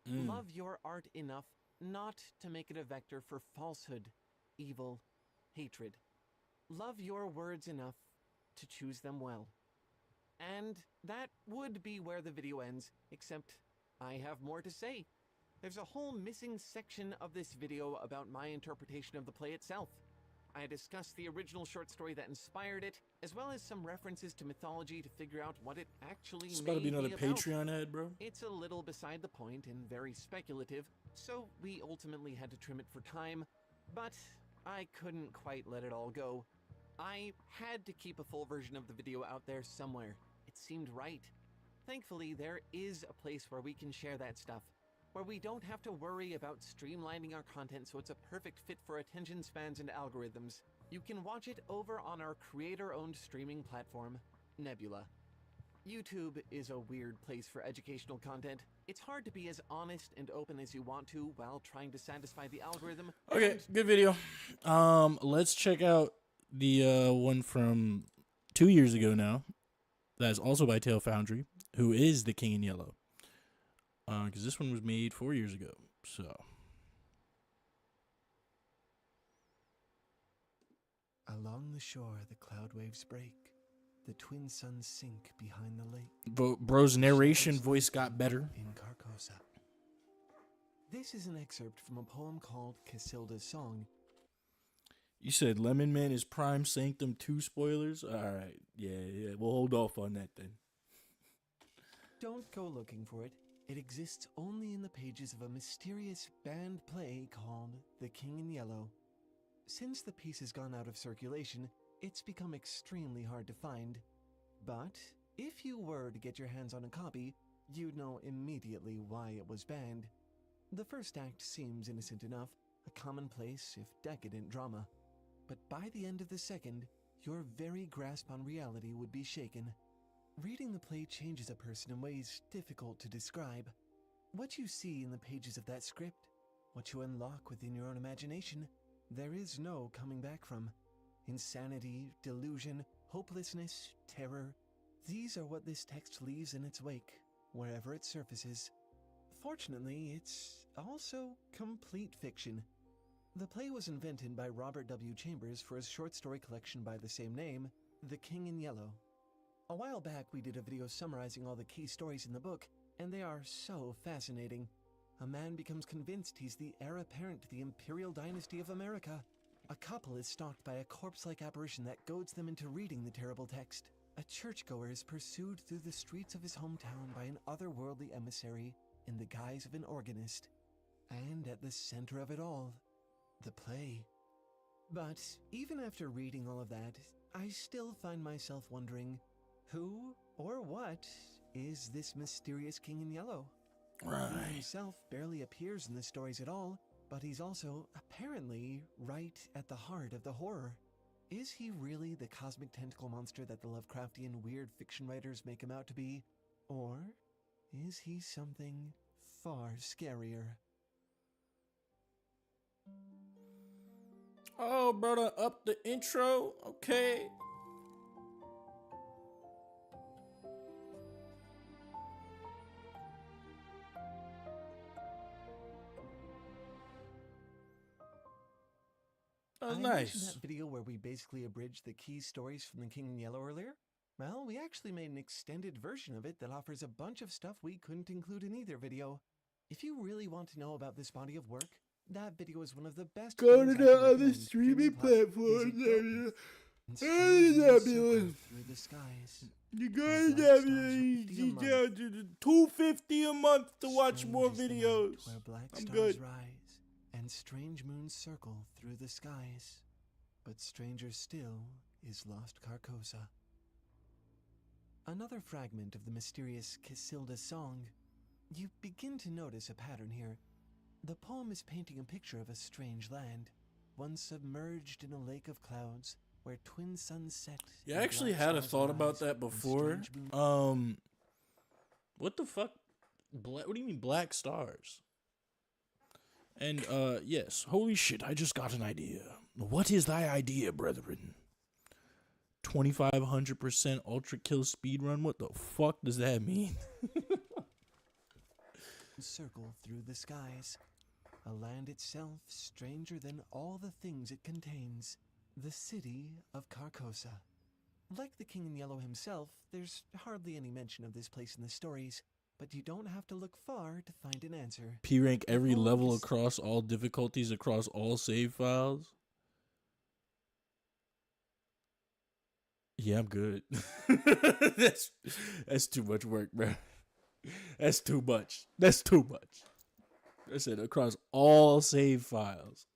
Love your art enough not to make it a vector for falsehood, evil, hatred. Love your words enough to choose them well. And that would be where the video ends, except I have more to say. There's a whole missing section of this video about my interpretation of the play itself. I discussed the original short story that inspired it, as well as some references to mythology to figure out what it actually It's may about to be another about. Patreon ad, bro. It's a little beside the point and very speculative, so we ultimately had to trim it for time, but I couldn't quite let it all go. I had to keep a full version of the video out there somewhere. It seemed right. Thankfully, there is a place where we can share that stuff, where we don't have to worry about streamlining our content so it's a perfect fit for attention spans and algorithms. You can watch it over on our creator-owned streaming platform, Nebula. YouTube is a weird place for educational content. It's hard to be as honest and open as you want to while trying to satisfy the algorithm. Okay, good video. Let's check out the one from 2 years ago now. That's also by Tail Foundry, who is the King in Yellow. Because this one was made 4 years ago. So Along the shore, the cloud waves break. The twin suns sink behind the lake. bro's narration voice got better. In Carcosa. This is an excerpt from a poem called Casilda's Song. You said Lemon Man is Prime Sanctum 2 spoilers? Alright, yeah, we'll hold off on that then. Don't go looking for it. It exists only in the pages of a mysterious banned play called The King in Yellow. Since the piece has gone out of circulation, it's become extremely hard to find. But if you were to get your hands on a copy, you'd know immediately why it was banned. The first act seems innocent enough, a commonplace, if decadent drama. But by the end of the second, your very grasp on reality would be shaken. Reading the play changes a person in ways difficult to describe. What you see in the pages of that script, what you unlock within your own imagination, there is no coming back from. Insanity, delusion, hopelessness, terror, these are what this text leaves in its wake, wherever it surfaces. Fortunately, it's also complete fiction. The play was invented by Robert W. Chambers for his short story collection by the same name, The King in Yellow. A while back, we did a video summarizing all the key stories in the book, and they are so fascinating. A man becomes convinced he's the heir apparent to the Imperial Dynasty of America. A couple is stalked by a corpse-like apparition that goads them into reading the terrible text. A churchgoer is pursued through the streets of his hometown by an otherworldly emissary in the guise of an organist. And at the center of it all, the play. But even after reading all of that, I still find myself wondering, who or what is this mysterious King in Yellow? He himself barely appears in the stories at all, but he's also apparently right at the heart of the horror. Is he really the cosmic tentacle monster that the Lovecraftian weird fiction writers make him out to be? Or is he something far scarier? Oh, brother, up the intro. Okay. That was I mentioned nice. that video where we basically abridged the key stories from The King in Yellow earlier? Well, we actually made an extended version of it that offers a bunch of stuff we couldn't include in either video. If you really want to know about this body of work, that video is one of the best. Go to videos I the can other recommend. streaming platforms. Visit and Hey, strange moons Nebula. circle through the skies. You Black gotta stars have $250 a month to watch Strange more is the night videos. Where black I'm stars good. rise and strange moons circle through the skies. But stranger still is Lost Carcosa. Another fragment of the mysterious Casilda song. You begin to notice a pattern here. The poem is painting a picture of a strange land, one submerged in a lake of clouds where twin suns set. Yeah, I and actually black had a stars thought about rise, that and before. strange moons What the fuck? What do you mean black stars? And yes, holy shit, I just got an idea. What is thy idea, brethren? 2500% ultra kill speed run? What the fuck does that mean? circle through the skies. A land itself stranger than all the things it contains. The city of Carcosa. Like the King in Yellow himself, there's hardly any mention of this place in the stories, but you don't have to look far to find an answer. P rank every poem level is- across all difficulties across all save files. Yeah, I'm good. that's too much work, bro. That's too much. That's too much. I said across all save files.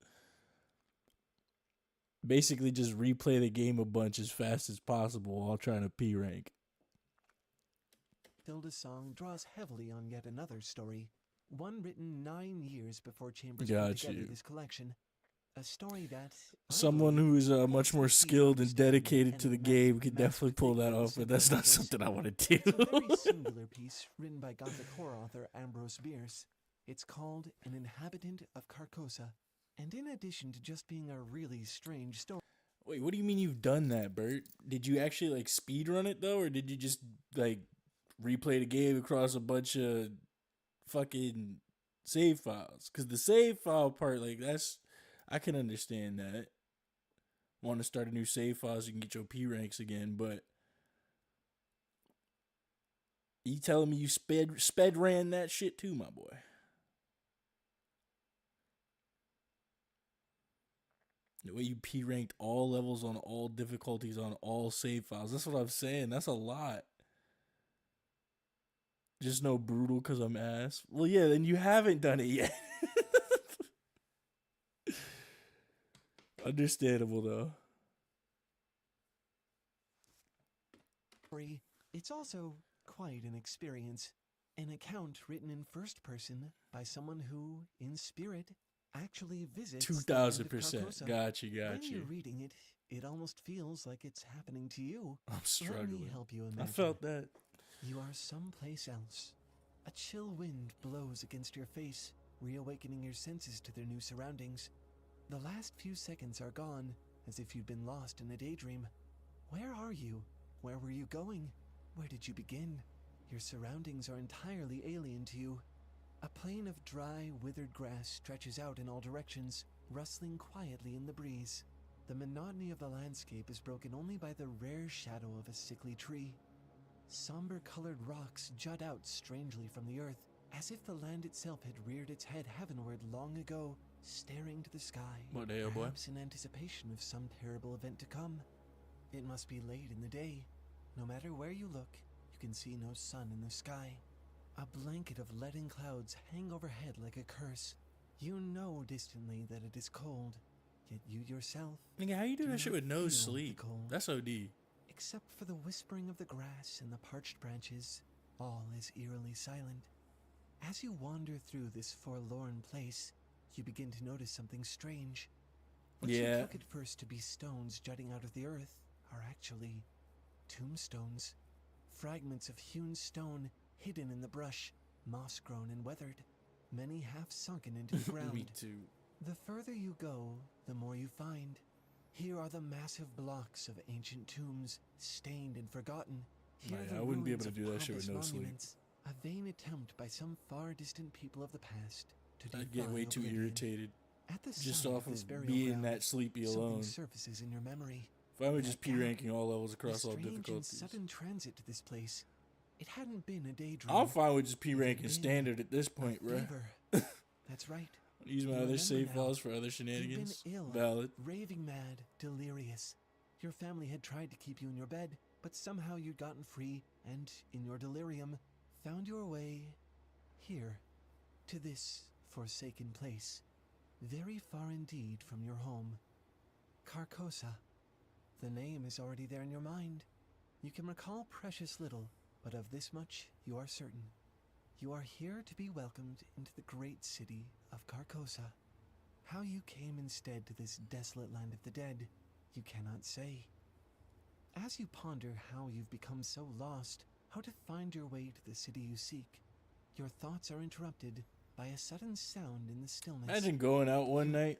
Basically, just replay the game a bunch as fast as possible while trying to P rank. Hilda's song draws heavily on yet another story, one written 9 years before Chambers Got put together you. this collection. A story that I Someone believe who's much holds more the key to skilled and understanding dedicated to the and game could mastery definitely pull that particularly off, but that's simple not language. something I want to It's a very do. singular piece written by Gothic horror author Ambrose Bierce. It's called An Inhabitant of Carcosa, and in addition to just being a really strange story, Wait, what do you mean you've done that, Bert? Did you actually like speed run it though, or did you just like replay the game across a bunch of fucking save files? Because the save file part, like that's, I can understand that. Want to start a new save file so you can get your P ranks again, but you telling me you sped ran that shit too, my boy? The way you P ranked all levels on all difficulties on all save files. That's what I'm saying. That's a lot. Just no brutal because I'm ass. Well, yeah, then you haven't done it yet. Understandable, though. it's also quite an experience. An account written in first person by someone who, in spirit, actually visits the land of 2000%. Carcosa. Got you, When got you're you. reading it, it almost feels like it's happening to you. I'm Let me struggling. help you I imagine. felt that. You are someplace else. A chill wind blows against your face, reawakening your senses to their new surroundings. The last few seconds are gone, as if you'd been lost in a daydream. Where are you? Where were you going? Where did you begin? Your surroundings are entirely alien to you. A plain of dry, withered grass stretches out in all directions, rustling quietly in the breeze. The monotony of the landscape is broken only by the rare shadow of a sickly tree. Somber-colored rocks jut out strangely from the earth, as if the land itself had reared its head heavenward long ago, staring to the sky, What the hell, boy? perhaps in anticipation of some terrible event to come. It must be late in the day. No matter where you look, you can see no sun in the sky. A blanket of leaden clouds hang overhead like a curse. You know distantly that it is cold, yet you yourself, Nigga, how you do do that shit not with no feel the sleep? cold. That's OD. except for the whispering of the grass and the parched branches, all is eerily silent. As you wander through this forlorn place, you begin to notice something strange. What you Yeah. took at first to be stones jutting out of the earth are actually tombstones. Fragments of hewn stone hidden in the brush, moss-grown and weathered, many half sunken into the ground. Me too. The further you go, the more you find. Here are the massive blocks of ancient tombs, stained and forgotten. Here Nah, the yeah, I wouldn't be able ruins to of do that shit with pompous no sleep. monuments, a vain attempt by some far distant people of the past to I'd get way defy too oblivion. irritated At the just sight off this of burial being ground, that sleepy something alone. surfaces in your memory. If I would That just P gap, ranking all levels across the all strange difficulties. and sudden transit to this place. It hadn't been a daydream. I'm fine with just P It had ranking been standard at this a point, bro. fever. That's right. Use my You other remember save now. files for other You'd been shenanigans. ill, Valid. raving mad, delirious. Your family had tried to keep you in your bed, but somehow you'd gotten free and, in your delirium, found your way here, to this forsaken place, very far indeed from your home. Carcosa. The name is already there in your mind. You can recall precious little, but of this much you are certain. You are here to be welcomed into the great city of Carcosa. How you came instead to this desolate land of the dead, you cannot say. As you ponder how you've become so lost, how to find your way to the city you seek, your thoughts are interrupted by a sudden sound in the stillness. Imagine going out one night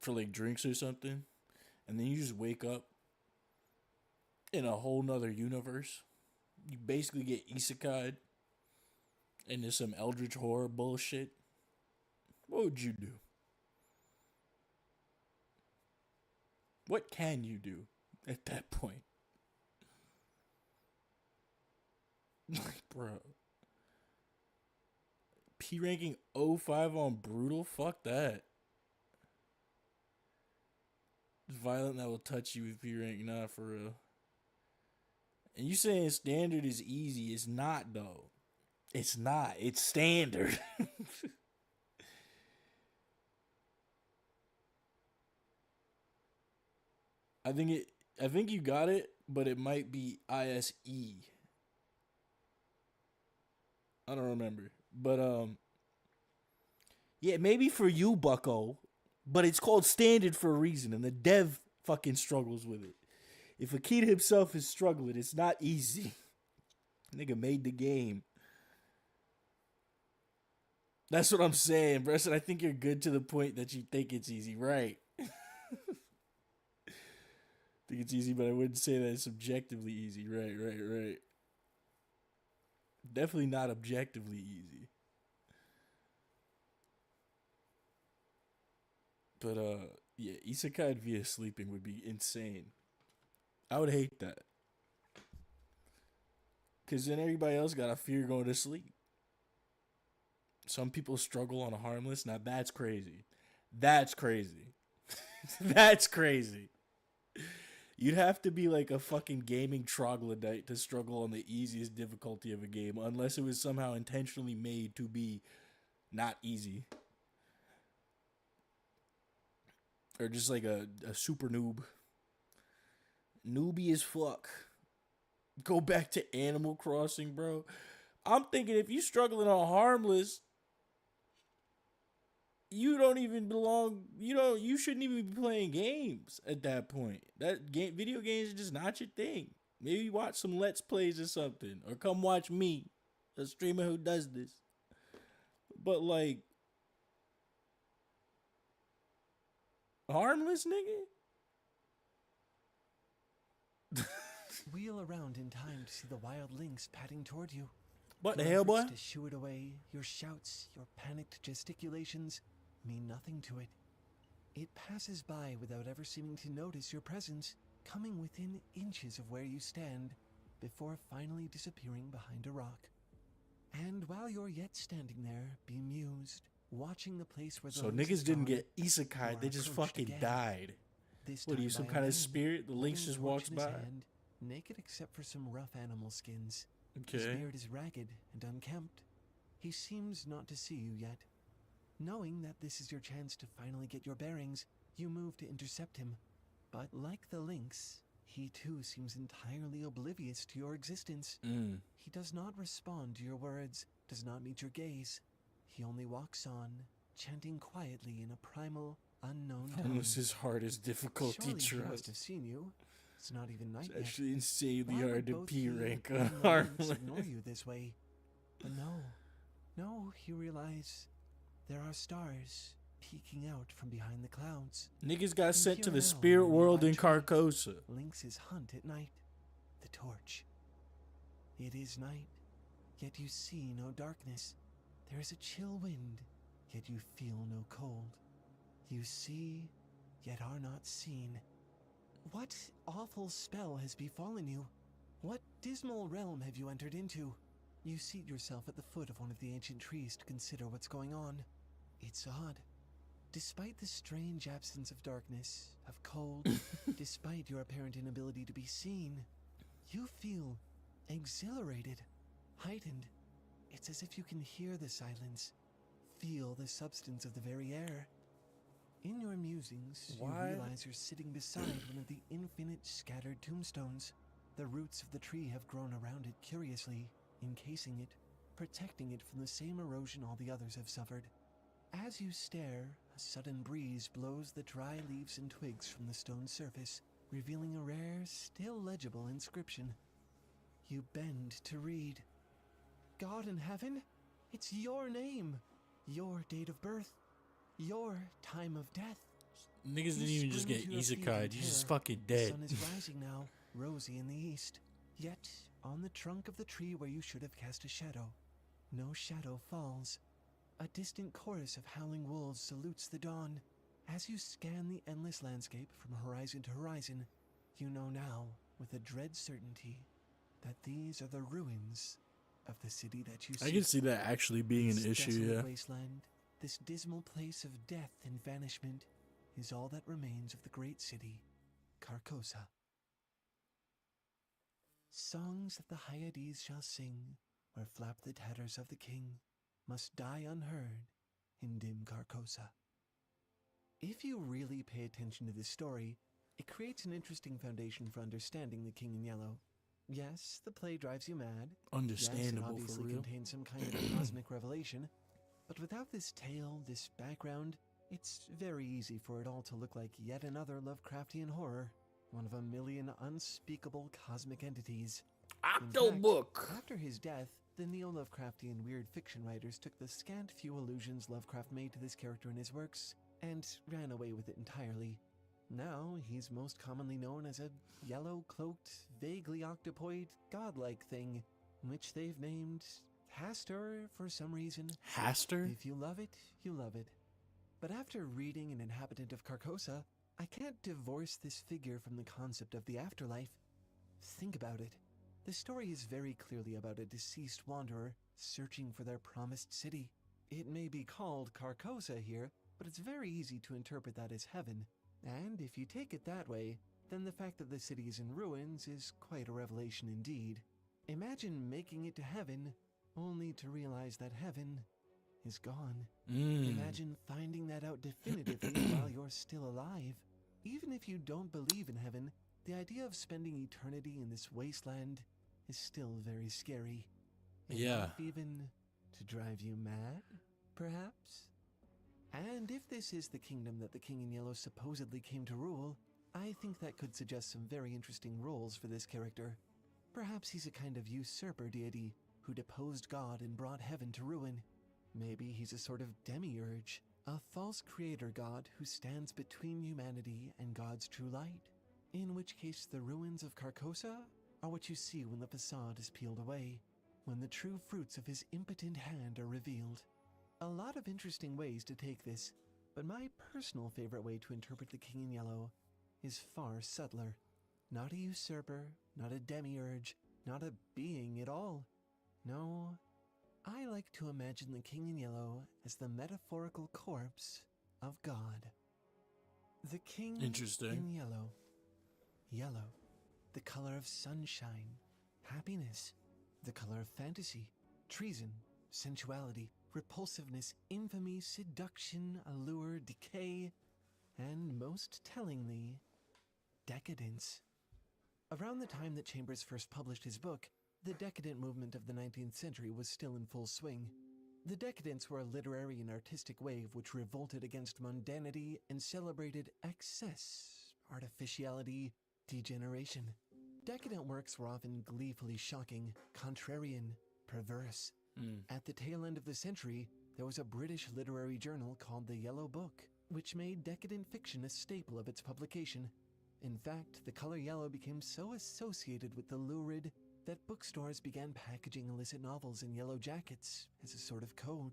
for like drinks or something, and then you just wake up in a whole nother universe. You basically get isekai'd into some eldritch horror bullshit. What would you do? What can you do at that point? Like, bro. P ranking 05 on brutal? Fuck that. Violent that will touch you with P rank, nah, for real. And you saying standard is easy. It's not, though. It's not. It's standard. I think you got it, but it might be ISE. I don't remember. But yeah, maybe for you, Bucko, but it's called standard for a reason, and the dev fucking struggles with it. If Akita himself is struggling, it's not easy. Nigga made the game. That's what I'm saying, bro. I think you're good to the point that you think it's easy, right? Think it's easy, but I wouldn't say that it's objectively easy. Right. Definitely not objectively easy. But yeah, isekai via sleeping would be insane. I would hate that. Cause then everybody else got a fear going to sleep. Some people struggle on a harmless. Now that's crazy. That's crazy. That's crazy. You'd have to be like a fucking gaming troglodyte to struggle on the easiest difficulty of a game, unless it was somehow intentionally made to be not easy. Or just like a super noob. Newbie as fuck. Go back to Animal Crossing, bro. I'm thinking if you struggling on harmless, you don't even belong. You shouldn't even be playing games at that point. Video games are just not your thing. Maybe watch some Let's Plays or something, or come watch me, a streamer who does this. But like, harmless nigga. Wheel around in time to see the wild lynx padding toward you. What the Your hell, boy? efforts to shoo it away, your shouts, your panicked gesticulations mean nothing to it. It passes by without ever seeming to notice your presence, coming within inches of where you stand, before finally disappearing behind a rock. And while you're yet standing there, bemused, watching the place where the So lynx niggas is didn't gone, get isekai, they you are just approached fucking again. died. This What are time you, some by a kind of man, spirit? The lynx holding just a torch walks in his by? hand, naked except for some rough animal skins. His Okay. beard is ragged and unkempt. He seems not to see you yet. Knowing that this is your chance to finally get your bearings, you move to intercept him. But like the lynx, he too seems entirely oblivious to your existence. He does not respond to your words, does not meet your gaze. He only walks on, chanting quietly in a primal, unknown Almost tongue. his hardest difficulty Surely he must trust. have seen you. It's not even night It's yet. actually insanely Why hard would to both P he rank and on the lynx Harlan. ignore you this way? But no, you realize there are stars peeking out from behind the clouds. Niggas got And sent to here the now, spirit in the world in nearby trees, Carcosa. Lynx's hunt at night. The torch. It is night, yet you see no darkness. There is a chill wind, yet you feel no cold. You see, yet are not seen. What awful spell has befallen you? What dismal realm have you entered into? You seat yourself at the foot of one of the ancient trees to consider what's going on. It's odd. Despite the strange absence of darkness, of cold, despite your apparent inability to be seen, you feel exhilarated, heightened. It's as if you can hear the silence, feel the substance of the very air. In your musings, you realize you're sitting beside one of the infinite scattered tombstones. The roots of the tree have grown around it curiously, encasing it, protecting it from the same erosion all the others have suffered. As you stare, a sudden breeze blows the dry leaves and twigs from the stone surface, revealing a rare, still legible inscription. You bend to read. God in heaven, it's your name, your date of birth, your time of death. Niggas didn't You even just spring get to your feet in isekai'd. He's just terror. fucking The dead. sun is rising now, rosy in the east. Yet, on the trunk of the tree where you should have cast a shadow, no shadow falls. A distant chorus of howling wolves salutes the dawn. As you scan the endless landscape from horizon to horizon, you know now, with a dread certainty, that these are the ruins of the city that you seek. I can see that actually being an This issue, desolate yeah. wasteland, this dismal place of death and vanishment, is all that remains of the great city, Carcosa. Songs that the Hyades shall sing, where flap the tatters of the king, must die unheard in dim Carcosa. If you really pay attention to this story, it creates an interesting foundation for understanding the King in Yellow. Yes, the play drives you mad. Understandable, Yes, it for obviously real. contains some kind of cosmic revelation. But without this tale, this background, it's very easy for it all to look like yet another Lovecraftian horror. One of a million unspeakable cosmic entities. In fact, Octobook! after his death, the neo-Lovecraftian weird fiction writers took the scant few allusions Lovecraft made to this character in his works and ran away with it entirely. Now, he's most commonly known as a yellow-cloaked, vaguely octopoid, godlike thing, which they've named Hastur for some reason. Hastur? If you love it, you love it. But after reading An Inhabitant of Carcosa, I can't divorce this figure from the concept of the afterlife. Think about it. The story is very clearly about a deceased wanderer searching for their promised city. It may be called Carcosa here, but it's very easy to interpret that as heaven. And if you take it that way, then the fact that the city is in ruins is quite a revelation indeed. Imagine making it to heaven, only to realize that heaven is gone. Imagine finding that out definitively while you're still alive. Even if you don't believe in heaven, the idea of spending eternity in this wasteland is still very scary. Yeah. Enough even to drive you mad, perhaps? And if this is the kingdom that the King in Yellow supposedly came to rule, I think that could suggest some very interesting roles for this character. Perhaps he's a kind of usurper deity who deposed God and brought heaven to ruin. Maybe he's a sort of demiurge, a false creator god who stands between humanity and God's true light. In which case the ruins of Carcosa are what you see when the facade is peeled away, when the true fruits of his impotent hand are revealed. A lot of interesting ways to take this, but my personal favorite way to interpret the King in Yellow is far subtler. Not a usurper, not a demiurge, not a being at all. No, I like to imagine the King in Yellow as the metaphorical corpse of God. The King Interesting. in Yellow. Yellow, the color of sunshine, happiness, the color of fantasy, treason, sensuality, repulsiveness, infamy, seduction, allure, decay, and most tellingly, decadence. Around the time that Chambers first published his book, the decadent movement of the 19th century was still in full swing. The Decadents were a literary and artistic wave which revolted against mundanity and celebrated excess, artificiality, degeneration. Decadent works were often gleefully shocking, contrarian, perverse. At the tail end of the century, there was a British literary journal called The Yellow Book, which made decadent fiction a staple of its publication. In fact, the color yellow became so associated with the lurid that bookstores began packaging illicit novels in yellow jackets as a sort of code.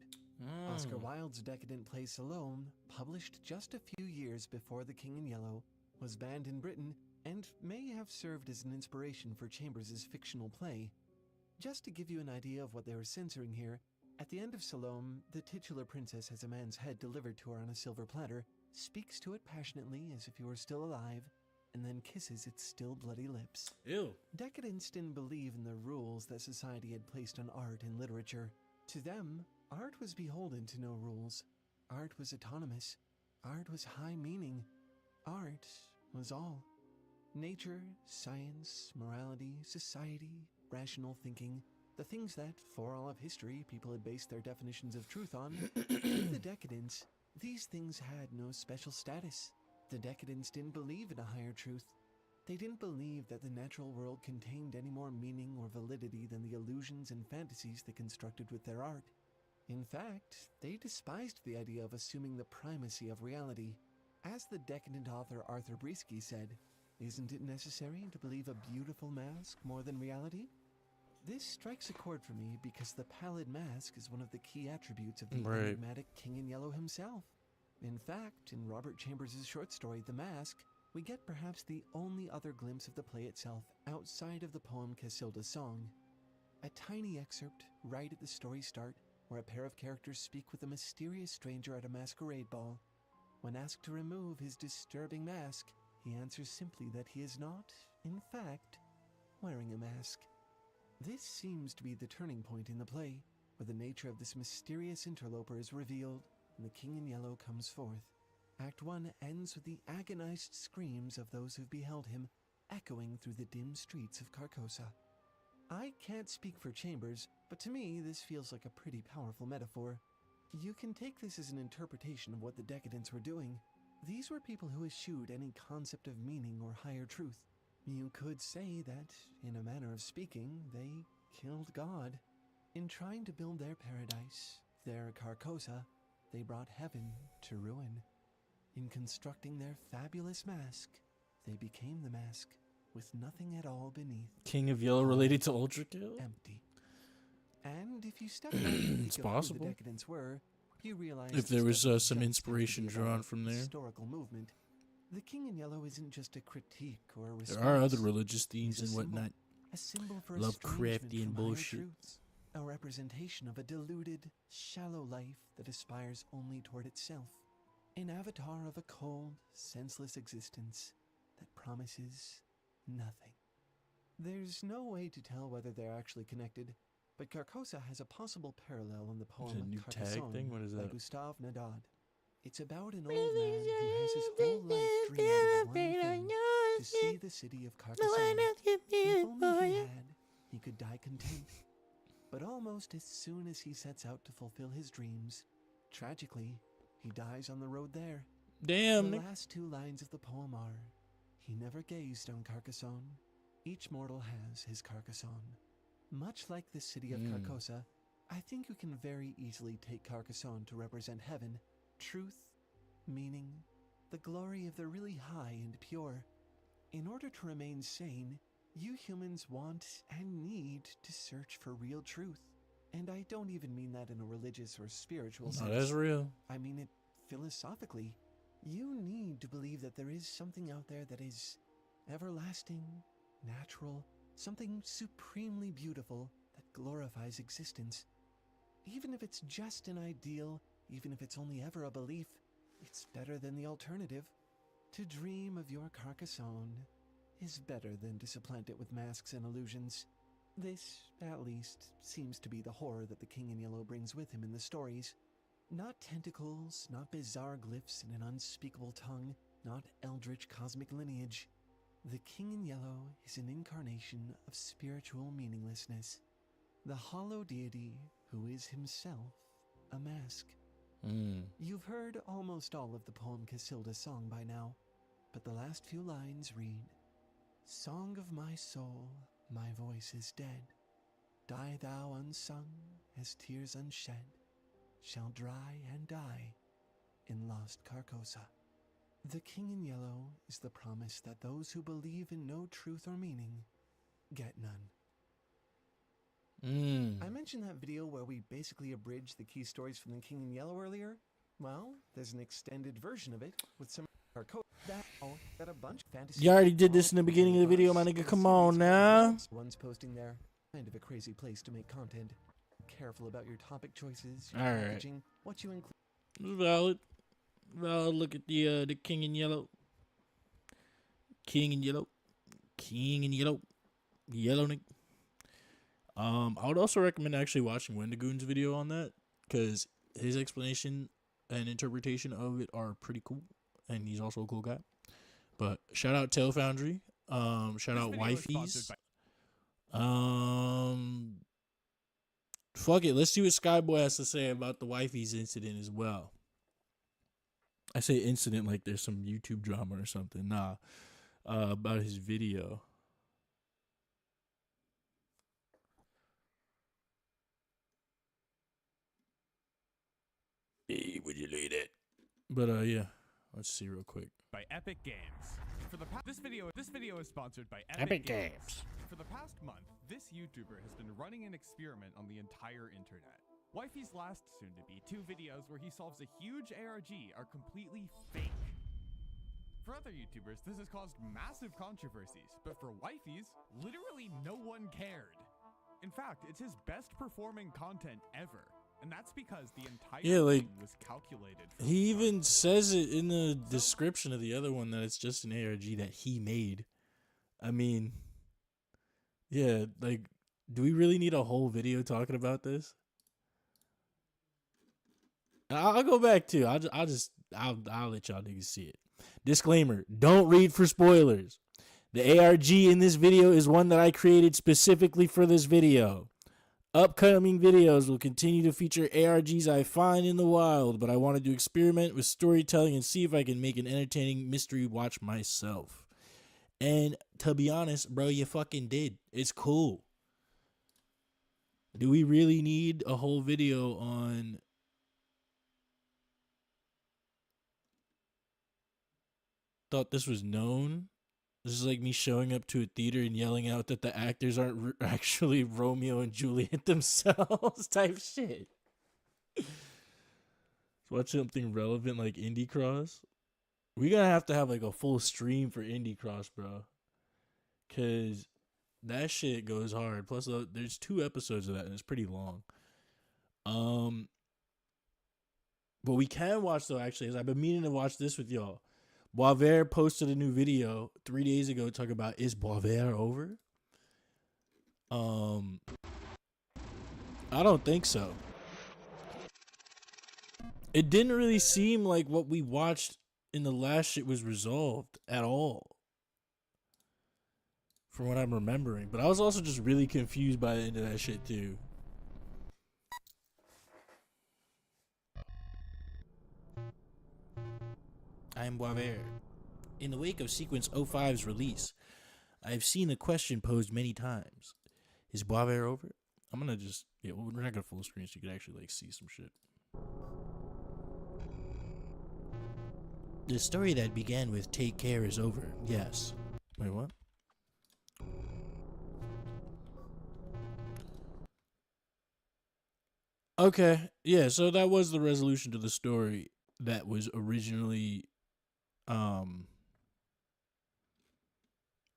Oscar Wilde's decadent play Salome, published just a few years before The King in Yellow, was banned in Britain and may have served as an inspiration for Chambers' fictional play. Just to give you an idea of what they were censoring here, at the end of Salome, the titular princess has a man's head delivered to her on a silver platter, speaks to it passionately as if he were still alive, and then kisses its still bloody lips. Ew. Decadents didn't believe in the rules that society had placed on art and literature. To them, art was beholden to no rules. Art was autonomous. Art was high meaning. Art was all. Nature, science, morality, society, rational thinking, the things that, for all of history, people had based their definitions of truth on. With the Decadents, these things had no special status. The Decadents didn't believe in a higher truth. They didn't believe that the natural world contained any more meaning or validity than the illusions and fantasies they constructed with their art. In fact, they despised the idea of assuming the primacy of reality. As the decadent author Arthur Brisky said, "Isn't it necessary to believe a beautiful mask more than reality?" This strikes a chord for me because the pallid mask is one of the key attributes of the enigmatic King in Yellow himself. In fact, in Robert Chambers' short story, The Mask, we get perhaps the only other glimpse of the play itself outside of the poem Casilda's Song. A tiny excerpt, right at the story's start, where a pair of characters speak with a mysterious stranger at a masquerade ball. When asked to remove his disturbing mask, he answers simply that he is not, in fact, wearing a mask. This seems to be the turning point in the play, where the nature of this mysterious interloper is revealed and the King in Yellow comes forth. Act 1 ends with the agonized screams of those who've beheld him echoing through the dim streets of Carcosa. I can't speak for Chambers, but to me this feels like a pretty powerful metaphor. You can take this as an interpretation of what the Decadents were doing. These were people who eschewed any concept of meaning or higher truth. You could say that, in a manner of speaking, they killed God. In trying to build their paradise, their Carcosa, they brought heaven to ruin. In constructing their fabulous mask, they became the mask, with nothing at all beneath. King of Yellow related to Ultra Kill? Empty. And if you step back and It's think of possible. who the Decadents were, you realize If this there was doesn't some just inspiration have to be about drawn from there. Historical movement. The King in Yellow isn't just a critique or a response. There are other religious themes He's and a symbol. whatnot. A symbol for Lovecraftian estrangement from bullshit. higher truths. A representation of a deluded, shallow life that aspires only toward itself. An avatar of a cold, senseless existence that promises nothing. There's no way to tell whether they're actually connected, but Carcosa has a possible parallel in the Is poem it a new tag Carcassonne thing? What is by that? Gustave Nadad. It's about an old man who has his whole life dreamed of one thing, to see the city of Carcassonne. If only he had, he could die content. But almost as soon as he sets out to fulfill his dreams, tragically, he dies on the road there. Damn, The nigga. last two lines of the poem are, "He never gazed on Carcassonne. Each mortal has his Carcassonne." Much like the city of Carcosa, I think you can very easily take Carcassonne to represent heaven, truth, meaning, the glory of the really high and pure. In order to remain sane, you humans want and need to search for real truth. And I don't even mean that in a religious or spiritual No, sense. that's real. I mean it philosophically. You need to believe that there is something out there that is everlasting, natural, something supremely beautiful that glorifies existence. Even if it's just an ideal, even if it's only ever a belief, it's better than the alternative. To dream of your Carcassonne is better than to supplant it with masks and illusions. This, at least, seems to be the horror that the King in Yellow brings with him in the stories. Not tentacles, not bizarre glyphs in an unspeakable tongue, not eldritch cosmic lineage. The King in Yellow is an incarnation of spiritual meaninglessness. The hollow deity who is himself a mask. Mm. You've heard almost all of the poem Casilda's song by now, but the last few lines read, "Song of my soul, my voice is dead. Die thou unsung, as tears unshed shall dry and die in lost Carcosa." The King in Yellow is the promise that those who believe in no truth or meaning get none. I mentioned that video where we basically abridged the key stories from The King in Yellow earlier. Well, there's an extended version of it with some Carcosa that got a bunch of fantasy. You already did this in the beginning of the video, my nigga. Come on now. One's posting there. Kind of a crazy place to make content. Careful about your topic choices, your All right. packaging, what you include. Valid. Look at the King in Yellow. King in Yellow. King in Yellow. Yellow nigga. I would also recommend actually watching Wendigoon's video on that, because his explanation and interpretation of it are pretty cool, and he's also a cool guy. But shout out Tail Foundry. Shout out Wifeys. Fuck it. Let's see what Skyboy has to say about the Wifeys incident as well. I say incident like there's some YouTube drama or something. Nah. About his video. Hey, would you lead it? But yeah, let's see real quick. By Epic Games. For the this video is sponsored by Epic Games. For the past month, this YouTuber has been running an experiment on the entire internet. Wifey's last soon-to-be 2 videos where he solves a huge ARG are completely fake. For other YouTubers, this has caused massive controversies, but for Wifey's, literally no one cared. In fact, it's his best performing content ever. And that's because the entire thing was calculated. He even says it in the description of the other one that it's just an ARG that he made. I mean, yeah, like, do we really need a whole video talking about this? I'll go back too. I'll let y'all niggas see it. Disclaimer: don't read for spoilers. The ARG in this video is one that I created specifically for this video. Upcoming videos will continue to feature ARGs I find in the wild, but I wanted to experiment with storytelling and see if I can make an entertaining mystery watch myself. And to be honest, bro, you fucking did. It's cool. Do we really need a whole video on thought this was known? This is like me showing up to a theater and yelling out that the actors aren't actually Romeo and Juliet themselves type shit. Watch something relevant like Indie Cross. We're going to have like a full stream for Indie Cross, bro. Because that shit goes hard. Plus, there's 2 episodes of that and it's pretty long. But we can watch, though, actually, as I've been meaning to watch this with y'all. Boisvert posted a new video 3 days ago talking about, is Boisvert over? I don't think so. It didn't really seem like what we watched in the last shit was resolved at all, from what I'm remembering. But I was also just really confused by the end of that shit too. I am Boisvert. In the wake of Sequence 05's release, I have seen the question posed many times. Is Boisvert over? I'm gonna just, we're not gonna full screen so you can actually like see some shit. The story that began with "Take care" is over. Yes. Wait, what? Okay. Yeah, so that was the resolution to the story that was originally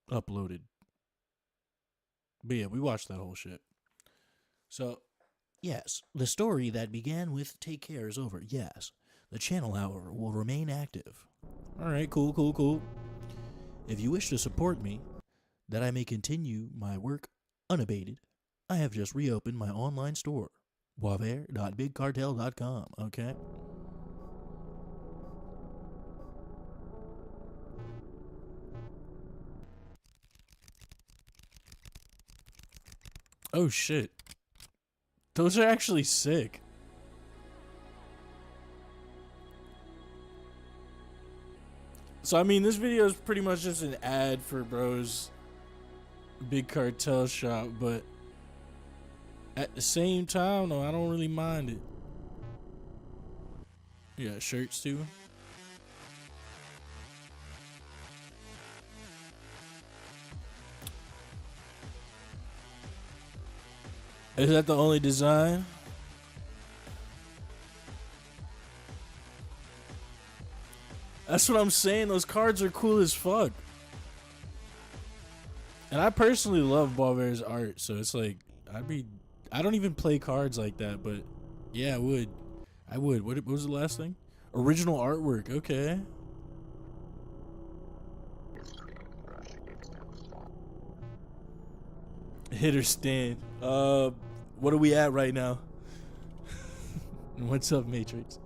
uploaded. But yeah, we watched that whole shit. So, yes, the story that began with "Take care" is over. Yes. The channel, however, will remain active. Alright, cool. If you wish to support me, that I may continue my work unabated, I have just reopened my online store, boisvert.bigcartel.com, okay? Oh shit. Those are actually sick. So I mean, this video is pretty much just an ad for bro's big cartel shop, but at the same time, though, I don't really mind it. You got shirts too. Is that the only design? That's what I'm saying. Those cards are cool as fuck. And I personally love Ballbear's art, so it's like I don't even play cards like that, but yeah, I would. What was the last thing? Original artwork. Okay. Hitter stand. What are we at right now? What's up, Matrix?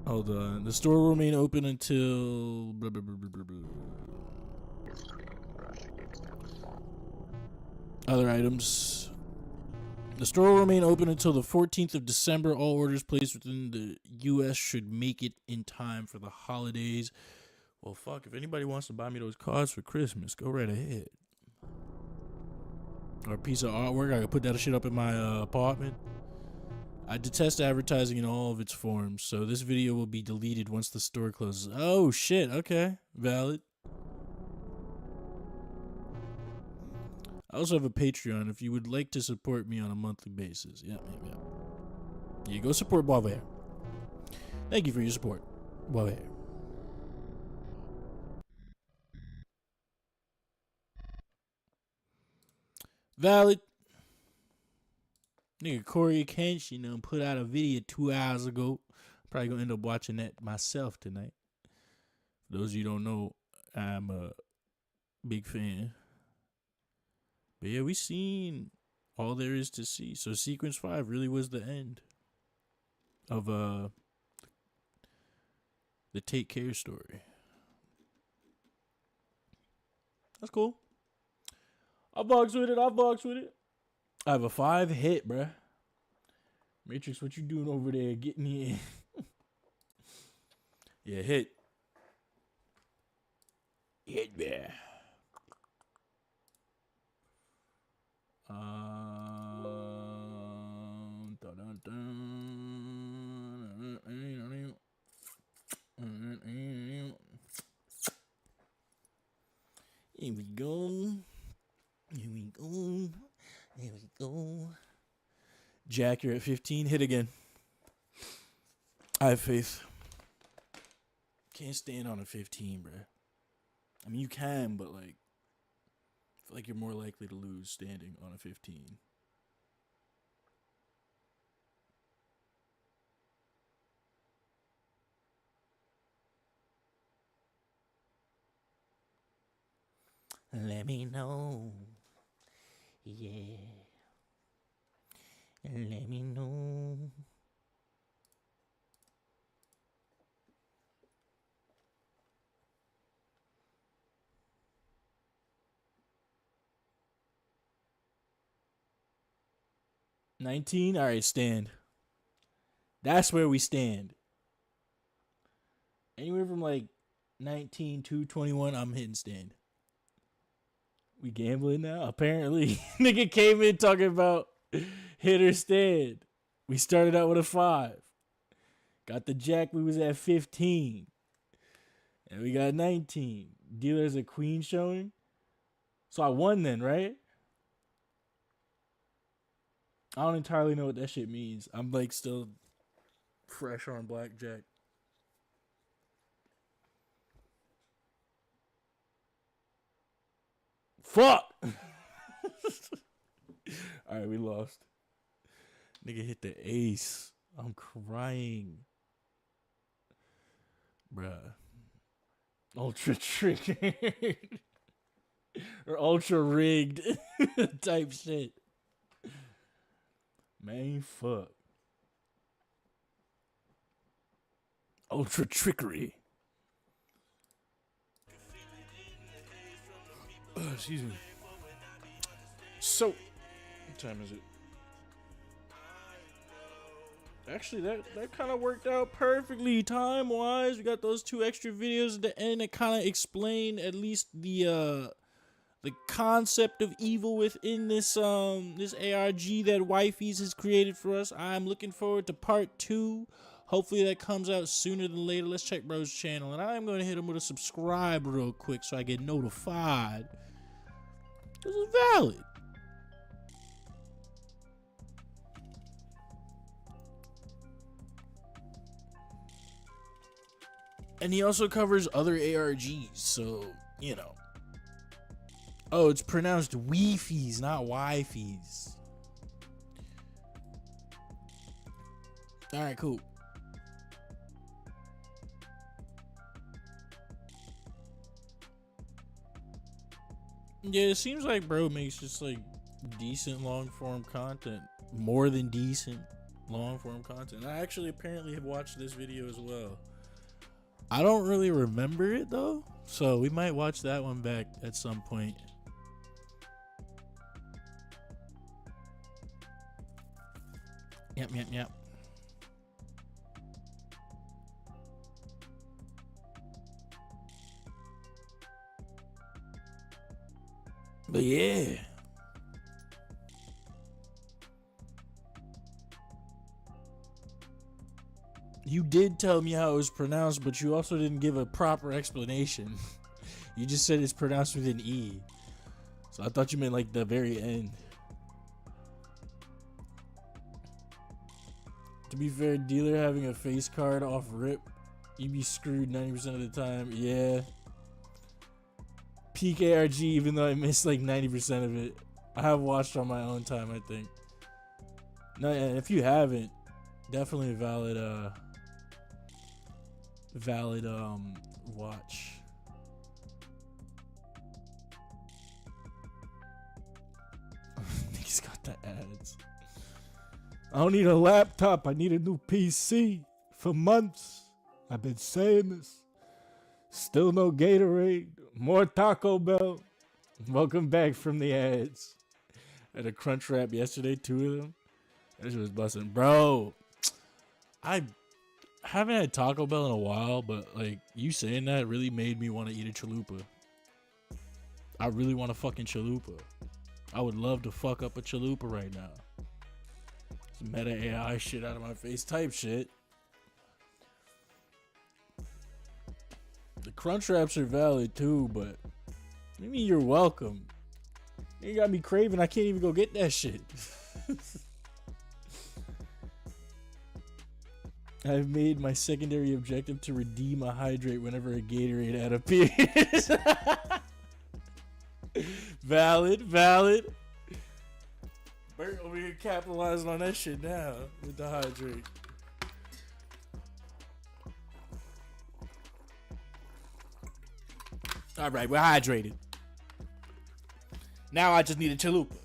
Hold on. The store will remain open until blah, blah, blah, blah, blah. Other items. The store will remain open until the 14th of December. All orders placed within the U.S. should make it in time for the holidays. Well, fuck. If anybody wants to buy me those cards for Christmas, go right ahead. Or a piece of artwork. I could put that shit up in my apartment. I detest advertising in all of its forms, so this video will be deleted once the store closes. Oh, shit. Okay. Valid. I also have a Patreon if you would like to support me on a monthly basis. Yeah. Yeah, go support Boisvert. Thank you for your support, Boisvert. Valid. Nigga Corey Kent, put out a video 2 hours ago. Probably gonna end up watching that myself tonight. For those of you who don't know, I'm a big fan. But yeah, we seen all there is to see. So sequence 5 really was the end of the Take Care story. That's cool. I'll box with it. I have a 5 hit, bruh. Matrix, what you doing over there? Get me in. Yeah, hit. Hit me. Here we go. Here we go. Jack, you're at 15. Hit again. I have faith. Can't stand on a 15, bruh. I mean, you can, but like, I feel like you're more likely to lose standing on a 15. Let me know. Yeah. Let me know. $19? All right, stand. That's where we stand. Anywhere from like 19 to 21, I'm hitting stand. We gambling now? Apparently. Nigga came in talking about hit or stand. We started out with a 5. Got the jack, we was at 15. And we got 19. Dealer's a queen showing. So I won then, right? I don't entirely know what that shit means. I'm like still fresh on blackjack. Fuck! Alright, we lost. Nigga hit the ace. I'm crying. Bruh. Ultra triggered. Or ultra rigged type shit. Man, fuck. Ultra trickery. Excuse me. So, what time is it? Actually, that kind of worked out perfectly time-wise. We got those 2 extra videos at the end that kind of explain at least the concept of evil within this this ARG that Wifey's has created for us. I'm looking forward to part 2. Hopefully that comes out sooner than later. Let's check bro's channel, and I'm going to hit him with a subscribe real quick so I get notified. This is valid. And he also covers other ARGs, so, you know. Oh, it's pronounced Weefies, not Wifeys. Alright, cool. Yeah, it seems like bro makes just like decent long form content. More than decent long form content. I actually apparently have watched this video as well. I don't really remember it though, so we might watch that one back at some point. Yep. But yeah. You did tell me how it was pronounced, but you also didn't give a proper explanation. You just said it's pronounced with an E. So I thought you meant like the very end. To be fair, dealer having a face card off rip, you be screwed 90% of the time. Yeah. Peak ARG, even though I missed like 90% of it. I have watched on my own time, I think. No, and if you haven't, definitely a valid watch. He's got the ads. I don't need a laptop. I need a new PC. For months, I've been saying this. Still no Gatorade. More Taco Bell. Welcome back from the ads. At a Crunch Wrap yesterday, 2 of them. That shit was busting. Bro, I haven't had Taco Bell in a while, but like you saying that really made me want to eat a chalupa. I really want a fucking chalupa. I would love to fuck up a chalupa right now. Some meta AI shit out of my face type shit. The Crunch Wraps are valid too, but I mean you're welcome. You got me craving. I can't even go get that shit. I've made my secondary objective to redeem a hydrate whenever a Gatorade ad appears. Valid. Bert over here capitalizing on that shit now with the hydrate. All right, we're hydrated. Now I just need a chalupa.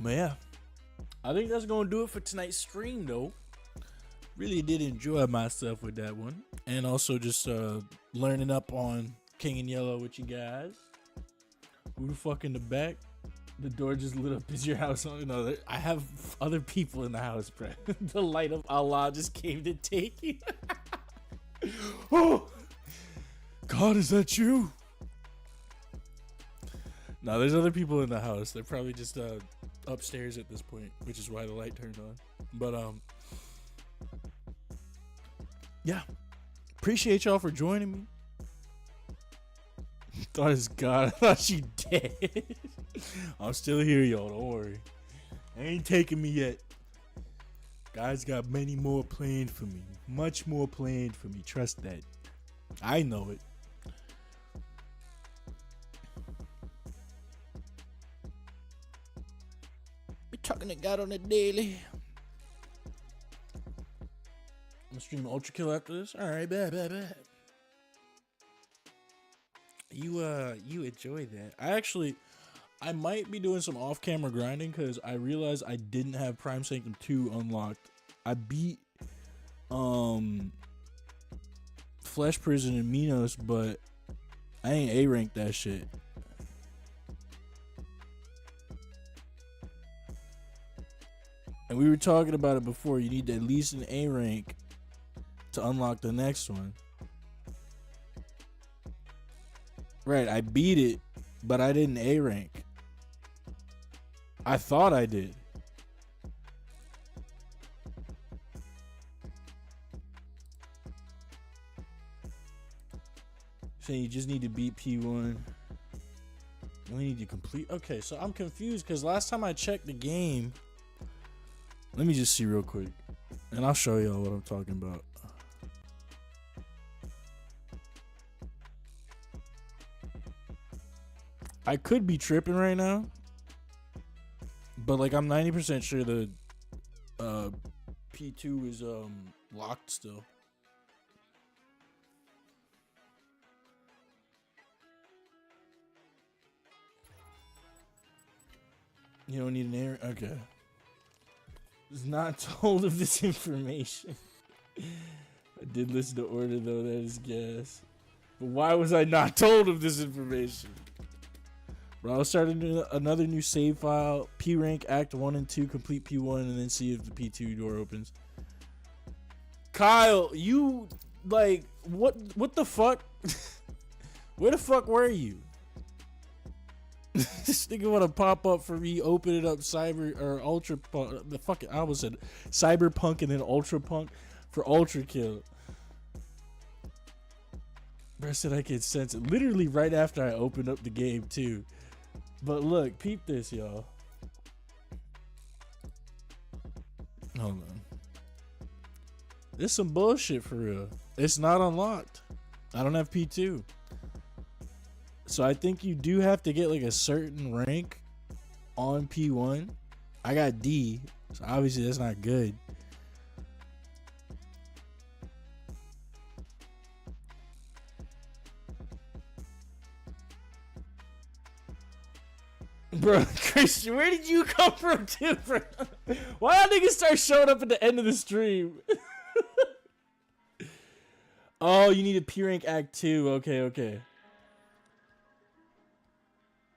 But yeah, I think that's gonna do it for tonight's stream though. Really did enjoy myself with that one, and also just learning up on King and Yellow with you guys. Who the fuck in the back? The door just lit up. Is your house on? No, I have other people in the house, bro. The light of Allah just came to take you. Oh, God, is that you? No, there's other people in the house. They're probably just upstairs at this point, which is why the light turned on. But yeah, appreciate y'all for joining me. Thought it's God. I thought she dead. I'm still here, y'all. Don't worry. Ain't taking me yet. God's got many more planned for me. Much more planned for me. Trust that. I know it. Be talking to God on a daily. I'm gonna stream Ultra Kill after this. All right, bad. You enjoy that. I might be doing some off-camera grinding because I realized I didn't have Prime Sanctum 2 unlocked. I beat Flesh Prison and Minos, but I ain't A-ranked that shit. And we were talking about it before. You need at least an A rank to unlock the next one. Right, I beat it, but I didn't A rank. I thought I did. So you just need to beat P1. You only need to complete. Okay, so I'm confused because last time I checked the game, let me just see real quick, and I'll show y'all what I'm talking about. I could be tripping right now, but like I'm 90% sure the P2 is locked still. You don't need an air. Okay. Was not told of this information. I did listen to order though. That is gas. But why was I not told of this information? Bro, I'll start another new save file. P rank Act 1 and 2. Complete P1 and then see if the P2 door opens. Kyle, you like what the fuck? Where the fuck were you? This nigga wanna pop up for me, open it up cyber or ultra the fucking I almost said cyberpunk and then ultra punk for ultra kill. Bro said I could sense it literally right after I opened up the game too. But look, peep this, y'all. Hold on. This some bullshit for real. It's not unlocked. I don't have P2. So I think you do have to get like a certain rank on P1. I got D, so obviously that's not good. Bro, Christian, where did you come from too, bro? Why do niggas start showing up at the end of the stream? Oh, you need a P rank Act 2. Okay.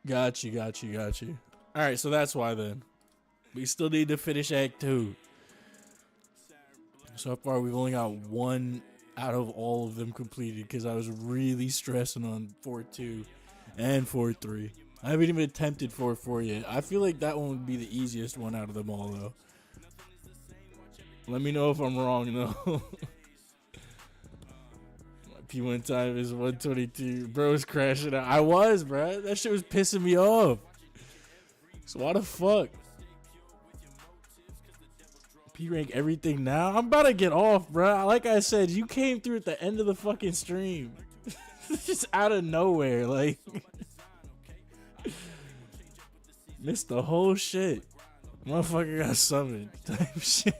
Got you. Alright, so that's why then. We still need to finish Act 2. So far, we've only got one out of all of them completed because I was really stressing on 4-2 and 4-3. I haven't even attempted 4-4 yet. I feel like that one would be the easiest one out of them all, though. Let me know if I'm wrong, though. P1 time is 122. Bro's crashing out. I was, bro. That shit was pissing me off. So why the fuck? P rank everything now? I'm about to get off, bro. Like I said, you came through at the end of the fucking stream. Just out of nowhere, like. Missed the whole shit. Motherfucker got summoned. Type shit.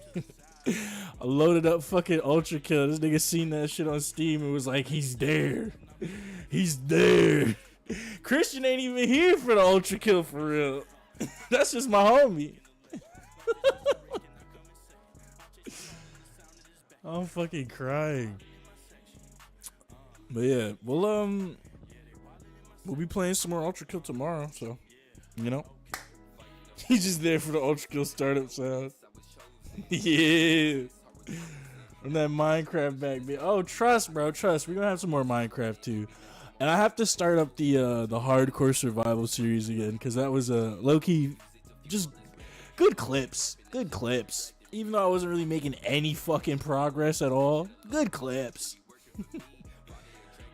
I loaded up fucking Ultra Kill. This nigga seen that shit on Steam and was like, he's there. He's there. Christian ain't even here for the Ultra Kill for real. That's just my homie. I'm fucking crying. But yeah, we'll be playing some more Ultra Kill tomorrow, so you know. He's just there for the Ultra Kill startup sound. Yeah. From that Minecraft back, man. Oh, trust, bro, trust. We're gonna have some more Minecraft too. And I have to start up the hardcore survival series again, because that was a low-key just good clips. Good clips. Even though I wasn't really making any fucking progress at all. Good clips.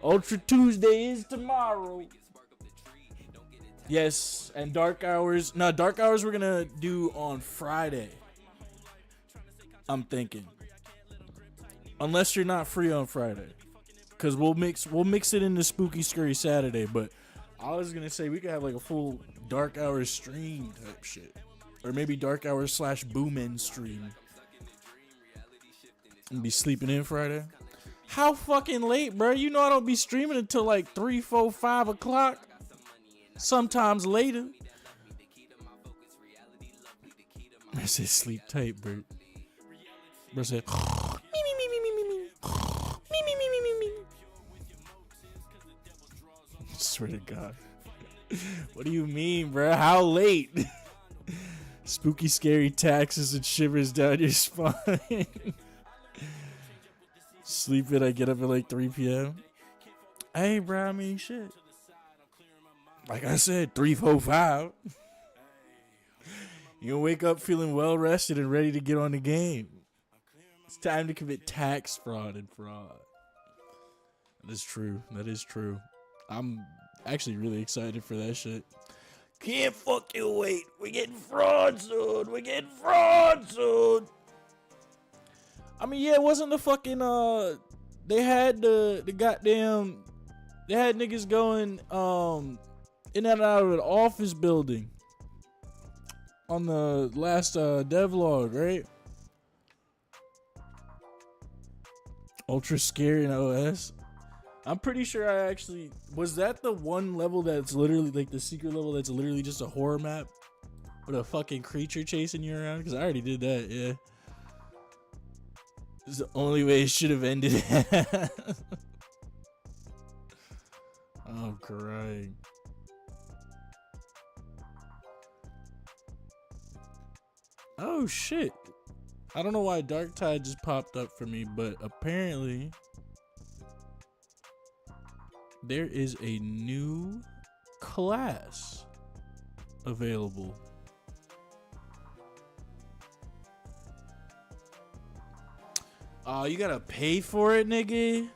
Ultra Tuesday is tomorrow. Yes, and Dark Hours. No, Dark Hours we're gonna do on Friday. I'm thinking. Unless you're not free on Friday. Cause we'll mix it into Spooky Scurry Saturday, but I was gonna say we could have like a full Dark Hours stream type shit. Or maybe Dark Hours / Boom-In stream. And be sleeping in Friday. How fucking late, bro? You know I don't be streaming until like 3, 4, 5 o'clock. Sometimes later. I said sleep tight, bro. Bro said swear to God. What do you mean, bro? How late? Spooky, scary taxes and shivers down your spine. Sleep in, I get up at like 3 p.m. Hey, bro, I mean, shit. Like I said, 3, 4, 5. You'll wake up feeling well rested and ready to get on the game. It's time to commit tax fraud and fraud. That is true. That is true. I'm actually really excited for that shit. Can't fucking wait. We're getting fraud soon. We're getting fraud soon. I mean, yeah, it wasn't the fucking, they had the goddamn, they had niggas going, in and out of an office building on the last, devlog, right? Ultra scary in OS. I'm pretty sure I actually, was that the one level that's literally, like the secret level that's literally just a horror map? With a fucking creature chasing you around? Because I already did that, yeah. This is the only way it should have ended. I'm crying. Oh shit. I don't know why Dark Tide just popped up for me, but apparently there is a new class available. Oh, you gotta pay for it, nigga?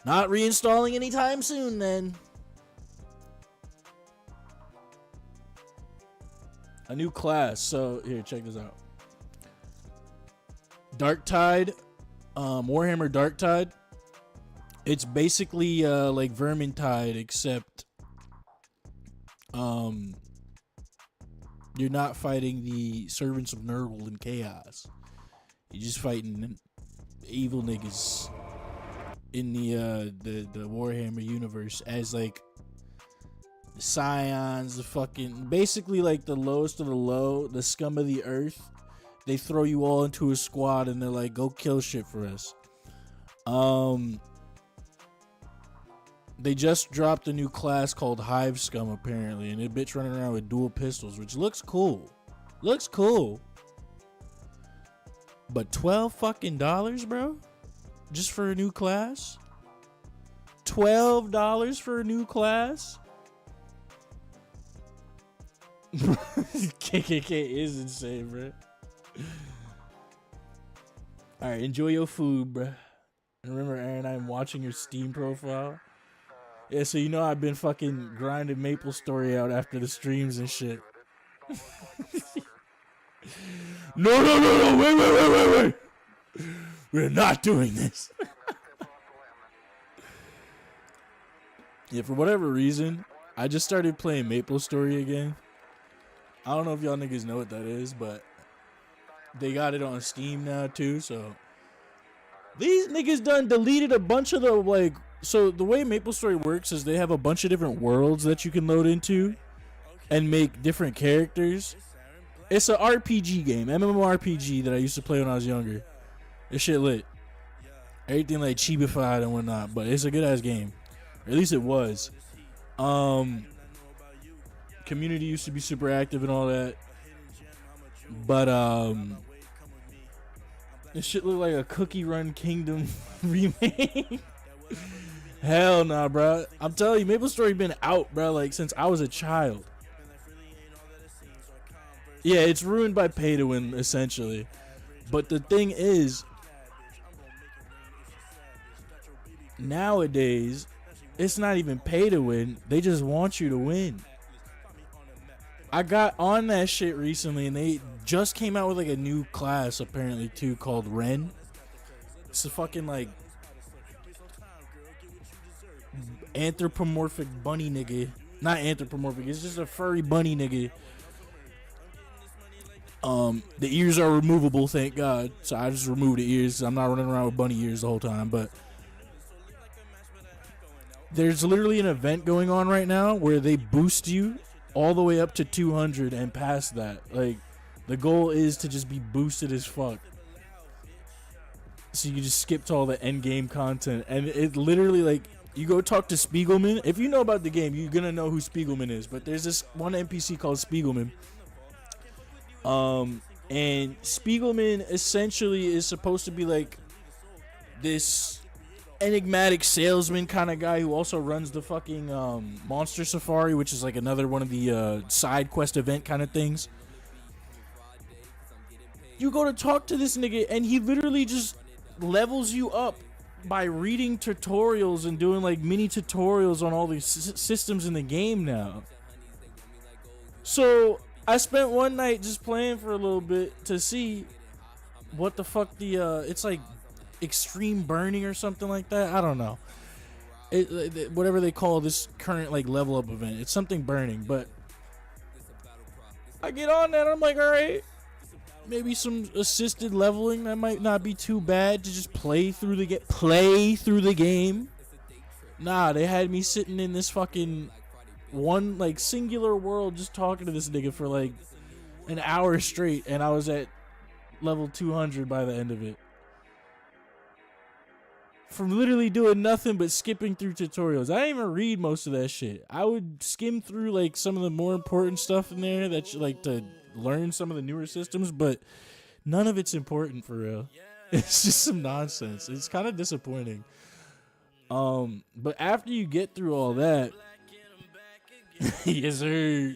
Not reinstalling anytime soon, then. A new class. So, here, check this out. Dark Tide. Warhammer Dark Tide. It's basically like Vermintide, except you're not fighting the servants of Nurgle and Chaos. You're just fighting evil niggas in the Warhammer universe as like the Scions, the fucking basically like the lowest of the low, the scum of the earth. They throw you all into a squad and they're like, go kill shit for us. They just dropped a new class called Hive Scum apparently, and a bitch running around with dual pistols, which looks cool. Looks cool. But $12 fucking dollars, bro? Just for a new class? $12 for a new class? KKK is insane, bro. Alright, enjoy your food, bro. And remember, Aaron, I'm watching your Steam profile. Yeah, so you know I've been fucking grinding MapleStory out after the streams and shit. No, wait. We're not doing this. Yeah, for whatever reason, I just started playing MapleStory again. I don't know if y'all niggas know what that is, but they got it on Steam now too, so these niggas done deleted a bunch of the like. So the way MapleStory works is they have a bunch of different worlds that you can load into and make different characters. It's an RPG game, MMORPG that I used to play when I was younger. This shit lit. Everything like chibified and whatnot, but it's a good ass game. Or at least it was. Community used to be super active and all that. But this shit looked like a Cookie Run Kingdom remake. Hell nah, bro. I'm telling you, MapleStory been out, bro, like since I was a child. Yeah, it's ruined by pay to win, essentially. But the thing is, nowadays, it's not even pay to win. They just want you to win. I got on that shit recently, and they just came out with like a new class, apparently, too, called Ren. It's a fucking like anthropomorphic bunny nigga. Not anthropomorphic, it's just a furry bunny nigga. The ears are removable, thank God. So I just removed the ears. I'm not running around with bunny ears the whole time, but there's literally an event going on right now where they boost you all the way up to 200 and past that. Like, the goal is to just be boosted as fuck. So you just skipped all the end game content, and it literally like You go talk to Spiegelman. If you know about the game, you're gonna know who Spiegelman is. But there's this one NPC called Spiegelman. And Spiegelman essentially is supposed to be like this enigmatic salesman kind of guy who also runs the fucking Monster Safari, which is like another one of the side quest event kind of things. You go to talk to this nigga and he literally just levels you up by reading tutorials and doing like mini tutorials on all these systems in the game now. So I spent one night just playing for a little bit to see what the fuck the it's like extreme burning or something like that. I don't know. Whatever they call this current like level up event. It's something burning, but I get on that, I'm like, all right, maybe some assisted leveling, that might not be too bad to just play through the game. Nah, they had me sitting in this fucking one like singular world just talking to this nigga for like an hour straight, and I was at level 200 by the end of it. From literally doing nothing but skipping through tutorials. I didn't even read most of that shit. I would skim through like some of the more important stuff in there that you like to learn some of the newer systems, but none of it's important for real. It's just some nonsense. It's kind of disappointing. But after you get through all that, yes sir.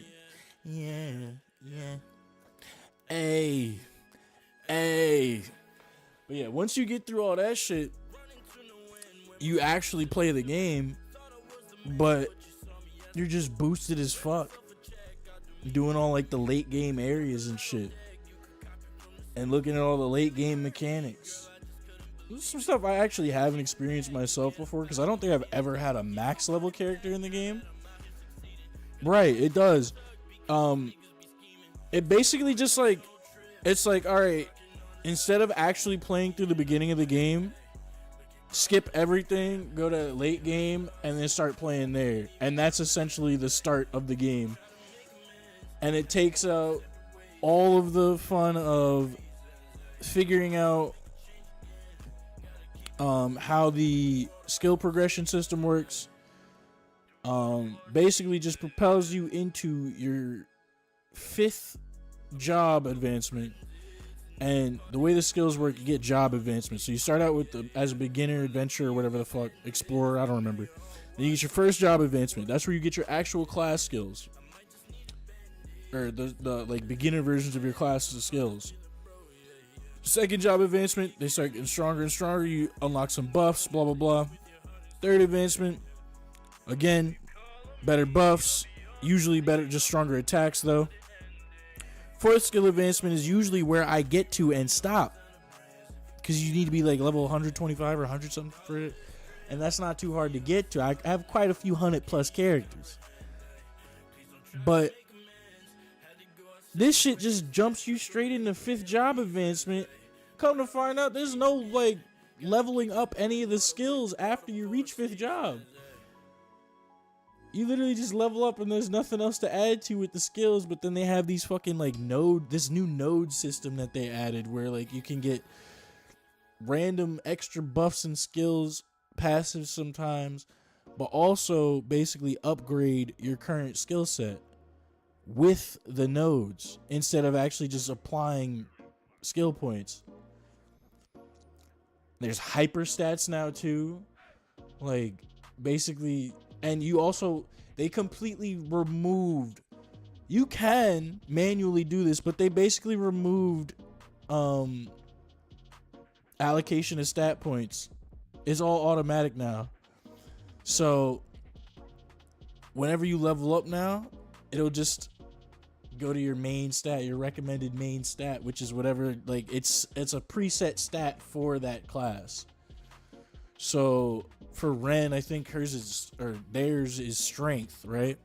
Yeah. Hey. But yeah, once you get through all that shit, you actually play the game, but you're just boosted as fuck. Doing all like the late game areas and shit. And looking at all the late game mechanics. This is some stuff I actually haven't experienced myself before, because I don't think I've ever had a max level character in the game. Right, it does. It basically just like, it's like, alright, instead of actually playing through the beginning of the game, skip everything, go to late game, and then start playing there. And that's essentially the start of the game. And it takes out all of the fun of figuring out how the skill progression system works. Basically just propels you into your 5th job advancement. And the way the skills work, you get job advancement. So you start out with as a beginner, adventurer, whatever the fuck, explorer, I don't remember. Then you get your first job advancement. That's where you get your actual class skills. Or the like beginner versions of your classes' skills. Second job advancement, they start getting stronger and stronger. You unlock some buffs, blah blah blah. Third advancement, again, better buffs, usually better, just stronger attacks though. Fourth skill advancement is usually where I get to and stop, because you need to be like level 125 or 100 something for it, and that's not too hard to get to. I have quite a few 100+ characters, but this shit just jumps you straight into 5th job advancement. Come to find out, there's no like leveling up any of the skills after you reach 5th job. You literally just level up and there's nothing else to add to with the skills. But then they have these fucking like this new node system that they added, where like you can get random extra buffs and skills, passives sometimes, but also basically upgrade your current skill set with the nodes instead of actually just applying skill points. There's hyper stats now too, like basically. And you also, they completely removed, you can manually do this, but they basically removed allocation of stat points. It's all automatic now. So whenever you level up now, it'll just go to your main stat, your recommended main stat, which is whatever, like it's a preset stat for that class. So for Ren, I think theirs is strength, right?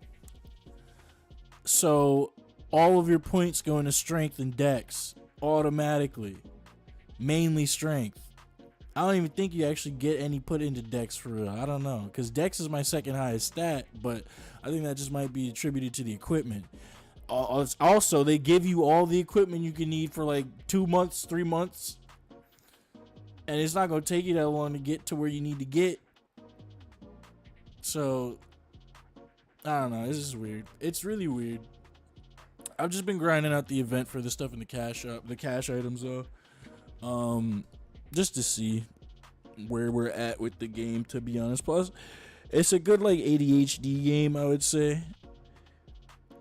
So all of your points go into strength and dex automatically, mainly strength. I don't even think you actually get any put into dex for real. I don't know, because dex is my second highest stat, but I think that just might be attributed to the equipment. Also, they give you all the equipment you can need for like 2 months, 3 months. And it's not going to take you that long to get to where you need to get. So I don't know. This is weird. It's really weird. I've just been grinding out the event for the stuff in the cash items though. Just to see where we're at with the game, to be honest. Plus, it's a good like ADHD game, I would say,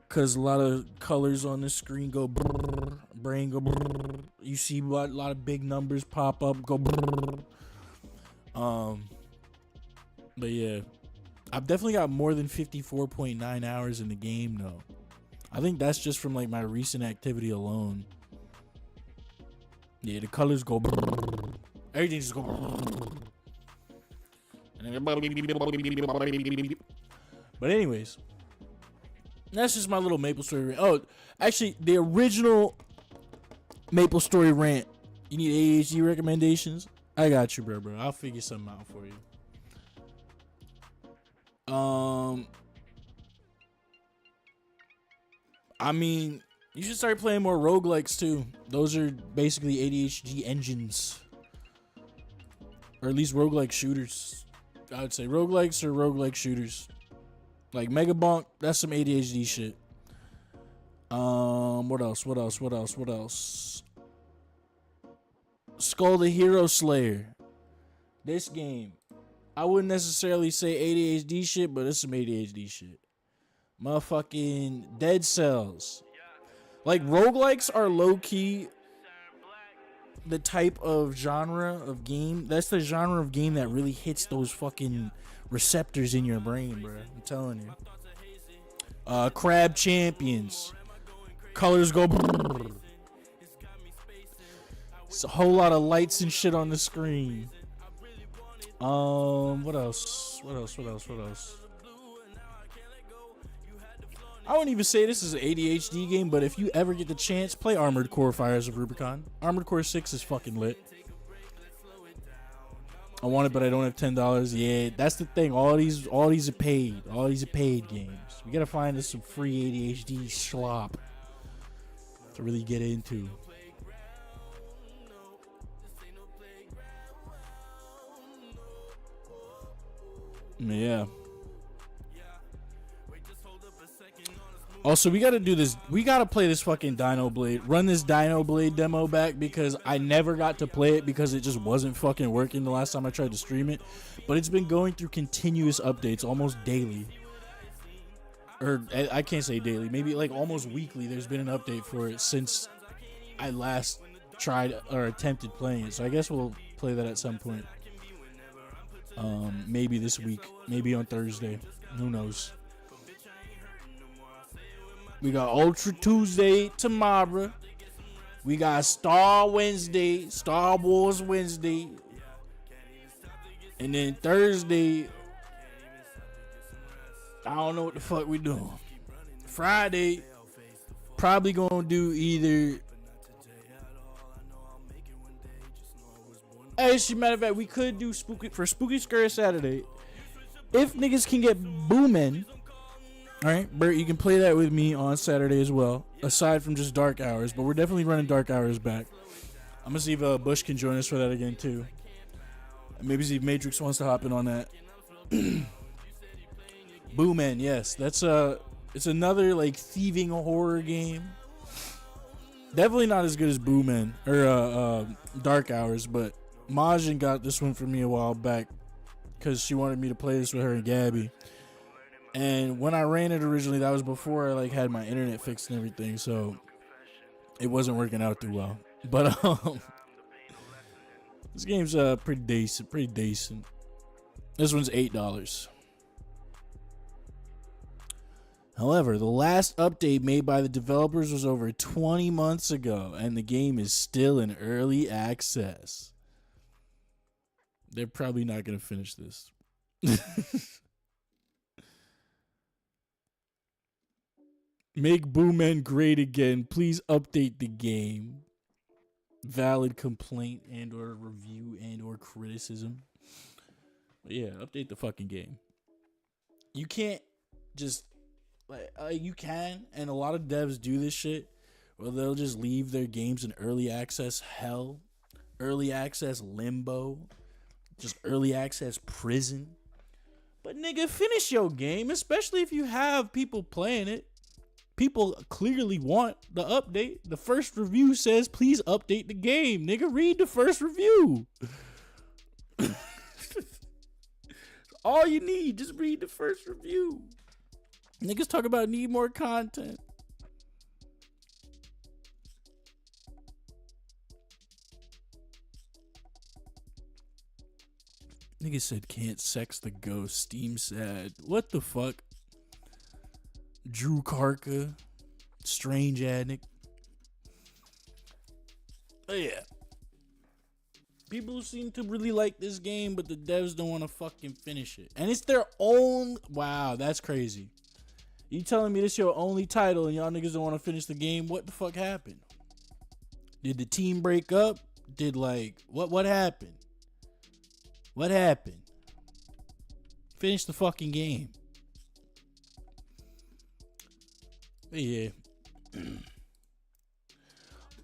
cause a lot of colors on the screen go brrr, brain go brrr. You see a lot of big numbers pop up, go brrr. But yeah, I've definitely got more than 54.9 hours in the game though. I think that's just from like my recent activity alone. Yeah, the colors go brrr. Everything just go brrr. But anyways, that's just my little Maple Story rant. Oh, actually, the original Maple Story rant. You need ADHD recommendations? I got you, bro. I'll figure something out for you. I mean, you should start playing more roguelikes too. Those are basically ADHD engines. Or at least roguelike shooters. I would say roguelikes or roguelike shooters. Like Mega Bonk, that's some ADHD shit. What else? Skull the Hero Slayer. This game, I wouldn't necessarily say ADHD shit, but it's some ADHD shit. Motherfucking Dead Cells. Like, roguelikes are low-key the type of genre of game. That's the genre of game that really hits those fucking receptors in your brain, bro. I'm telling you. Crab Champions. Colors go brrr. It's a whole lot of lights and shit on the screen. What else? I wouldn't even say this is an ADHD game, but if you ever get the chance, play Armored Core Fires of Rubicon. Armored Core 6 is fucking lit. I want it, but I don't have $10. Yeah, that's the thing. All these are paid. All these are paid games. We gotta find us some free ADHD slop to really get into. Yeah. Also, we gotta do this. We gotta play this fucking Dino Blade. Run this Dino Blade demo back because I never got to play it because it just wasn't fucking working the last time I tried to stream it. But it's been going through continuous updates almost daily. Or I can't say daily. Maybe like almost weekly. There's been an update for it since I last tried or attempted playing it. So I guess we'll play that at some point. Maybe this week. Maybe on Thursday. Who knows? We got Ultra Tuesday tomorrow. We got Star Wednesday, Star Wars Wednesday. And then Thursday, I don't know what the fuck we doing. Friday, probably gonna do either. Actually, matter of fact, we could do Spooky Skirt Saturday. If niggas can get booming. Alright, Bert, you can play that with me on Saturday as well, aside from just Dark Hours, but we're definitely running Dark Hours back. I'm gonna see if Bush can join us for that again too. And maybe see if Matrix wants to hop in on that. Boo Man, yes, that's it's another like thieving horror game. Definitely not as good as Boo Man or Dark Hours, but Majin got this one for me a while back because she wanted me to play this with her and Gabby. And when I ran it originally, that was before I like had my internet fixed and everything, so it wasn't working out too well. But this game's pretty decent. This one's $8. However, the last update made by the developers was over 20 months ago, and the game is still in early access. They're probably not gonna finish this. Make Booman great again. Please update the game. Valid complaint and or review and or criticism. But yeah, update the fucking game. You can't just like you can, and a lot of devs do this shit where they'll just leave their games in early access hell, early access limbo, just early access prison. But nigga, finish your game, especially if you have people playing it. People clearly want the update. The first review says, please update the game. Nigga, read the first review. All you need, just read the first review. Niggas talk about need more content. Nigga said can't sex the ghost. Steam sad. What the fuck? Drew Karka. Strange addict. Oh yeah. People seem to really like this game, but the devs don't want to fucking finish it. And it's their own. Wow, that's crazy. You telling me this your only title and y'all niggas don't want to finish the game? What the fuck happened? Did the team break up? Did like what happened? What happened? Finish the fucking game. Yeah.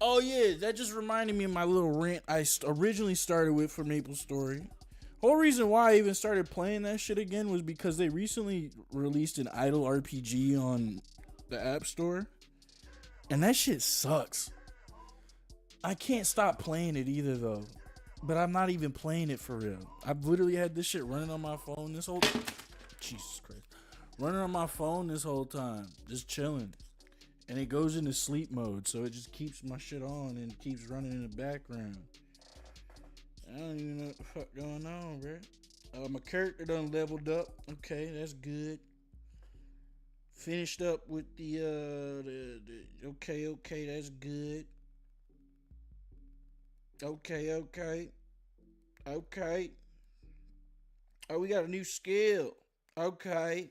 Oh yeah, that just reminded me of my little rant I originally started with for Maple Story. Whole reason why I even started playing that shit again was because they recently released an idle RPG on the App Store. And that shit sucks. I can't stop playing it either though. But I'm not even playing it for real. I've literally had this shit running on my phone this whole Jesus Christ. Running on my phone this whole time. Just chilling. And it goes into sleep mode, so it just keeps my shit on and keeps running in the background. I don't even know what the fuck going on, bro. My character done leveled up. Okay, that's good. Finished up with the okay, that's good. Okay. Oh, we got a new skill. Okay.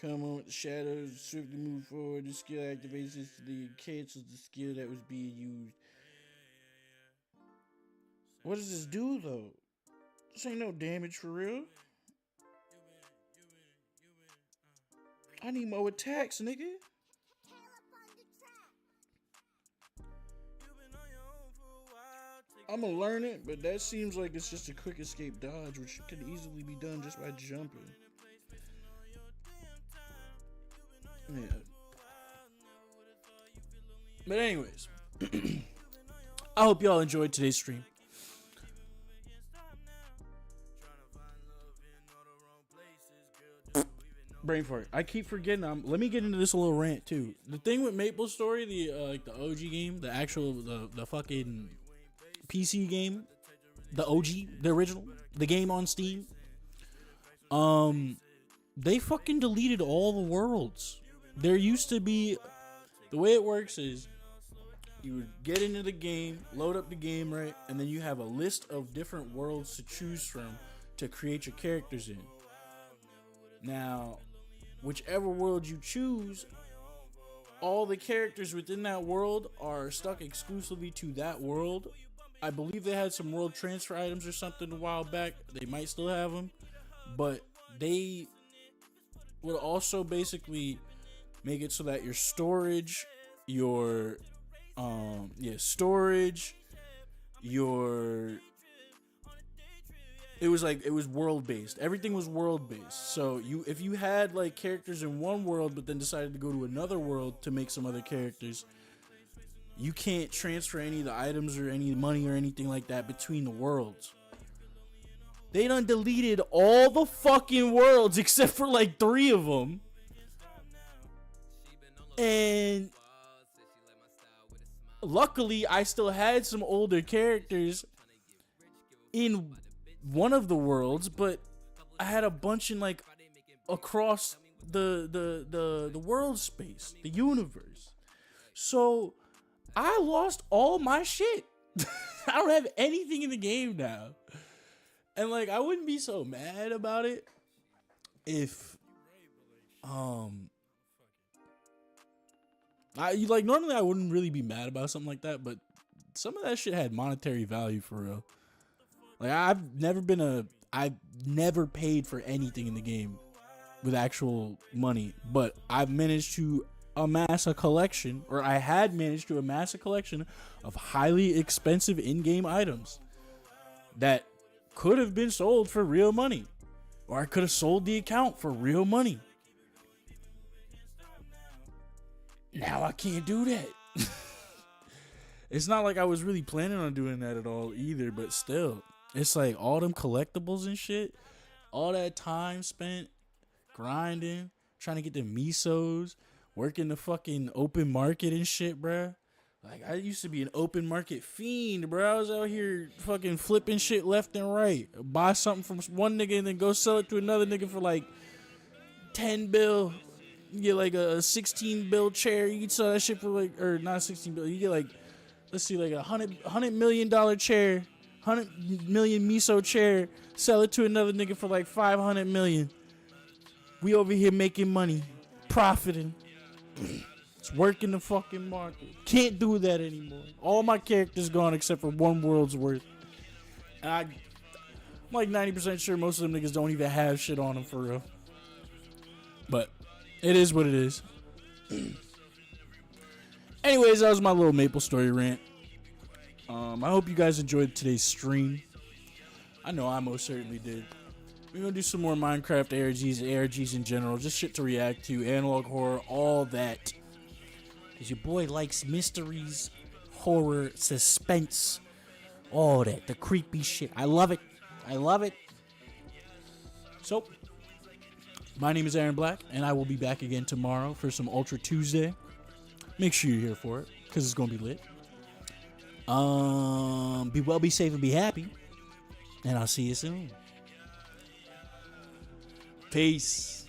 Come on with the shadows, swiftly move forward. The skill activates instantly and cancels the skill that was being used. What does this do, though? This ain't no damage for real. I need more attacks, nigga. I'm gonna learn it, but that seems like it's just a quick escape dodge, which could easily be done just by jumping. Yeah. But anyways, I hope y'all enjoyed today's stream. Brain fart. I keep forgetting. Let me get into this little rant too. The thing with Maple Story, the OG game, the actual the fucking PC game, the OG, the original, the game on Steam. They fucking deleted all the worlds. There used to be, the way it works is you would get into the game, load up the game, right? And then you have a list of different worlds to choose from to create your characters in. Now, whichever world you choose, all the characters within that world are stuck exclusively to that world. I believe they had some world transfer items or something a while back. They might still have them, but they would also basically make it so that your storage, your it was world based. Everything was world based. So if you had like characters in one world but then decided to go to another world to make some other characters, you can't transfer any of the items or any money or anything like that between the worlds. They done deleted all the fucking worlds except for like 3 of them. And luckily, I still had some older characters in one of the worlds, but I had a bunch in like across the world space, the universe. So I lost all my shit. I don't have anything in the game now. And like I wouldn't be so mad about it if normally I wouldn't really be mad about something like that, but some of that shit had monetary value for real. Like I've never paid for anything in the game with actual money, but I've managed to amass a collection, or I had managed to amass a collection of highly expensive in-game items that could have been sold for real money. Or I could have sold the account for real money. Now I can't do that. It's not like I was really planning on doing that at all either, but still, it's like all them collectibles and shit, all that time spent grinding, trying to get the misos, working the fucking open market and shit, bruh. Like, I used to be an open market fiend, bro. I was out here fucking flipping shit left and right. Buy something from one nigga and then go sell it to another nigga for like 10 bill. You get like a 16 bill chair. You can sell that shit for like, or not 16 bill. You get like, let's see, like $100 million chair, 100 million miso chair. Sell it to another nigga for like 500 million. We over here making money, profiting. It's working the fucking market. Can't do that anymore. All my characters gone except for one world's worth. And I'm like 90% sure most of them niggas don't even have shit on them for real. But it is what it is. Anyways, that was my little Maple Story rant. I hope you guys enjoyed today's stream. I know I most certainly did. We're going to do some more Minecraft ARGs in general. Just shit to react to. Analog horror, all that. Because your boy likes mysteries, horror, suspense, all that. The creepy shit. I love it. I love it. So, my name is Aaron Black, and I will be back again tomorrow for some Ultra Tuesday. Make sure you're here for it, because it's going to be lit. Be well, be safe, and be happy. And I'll see you soon. Peace.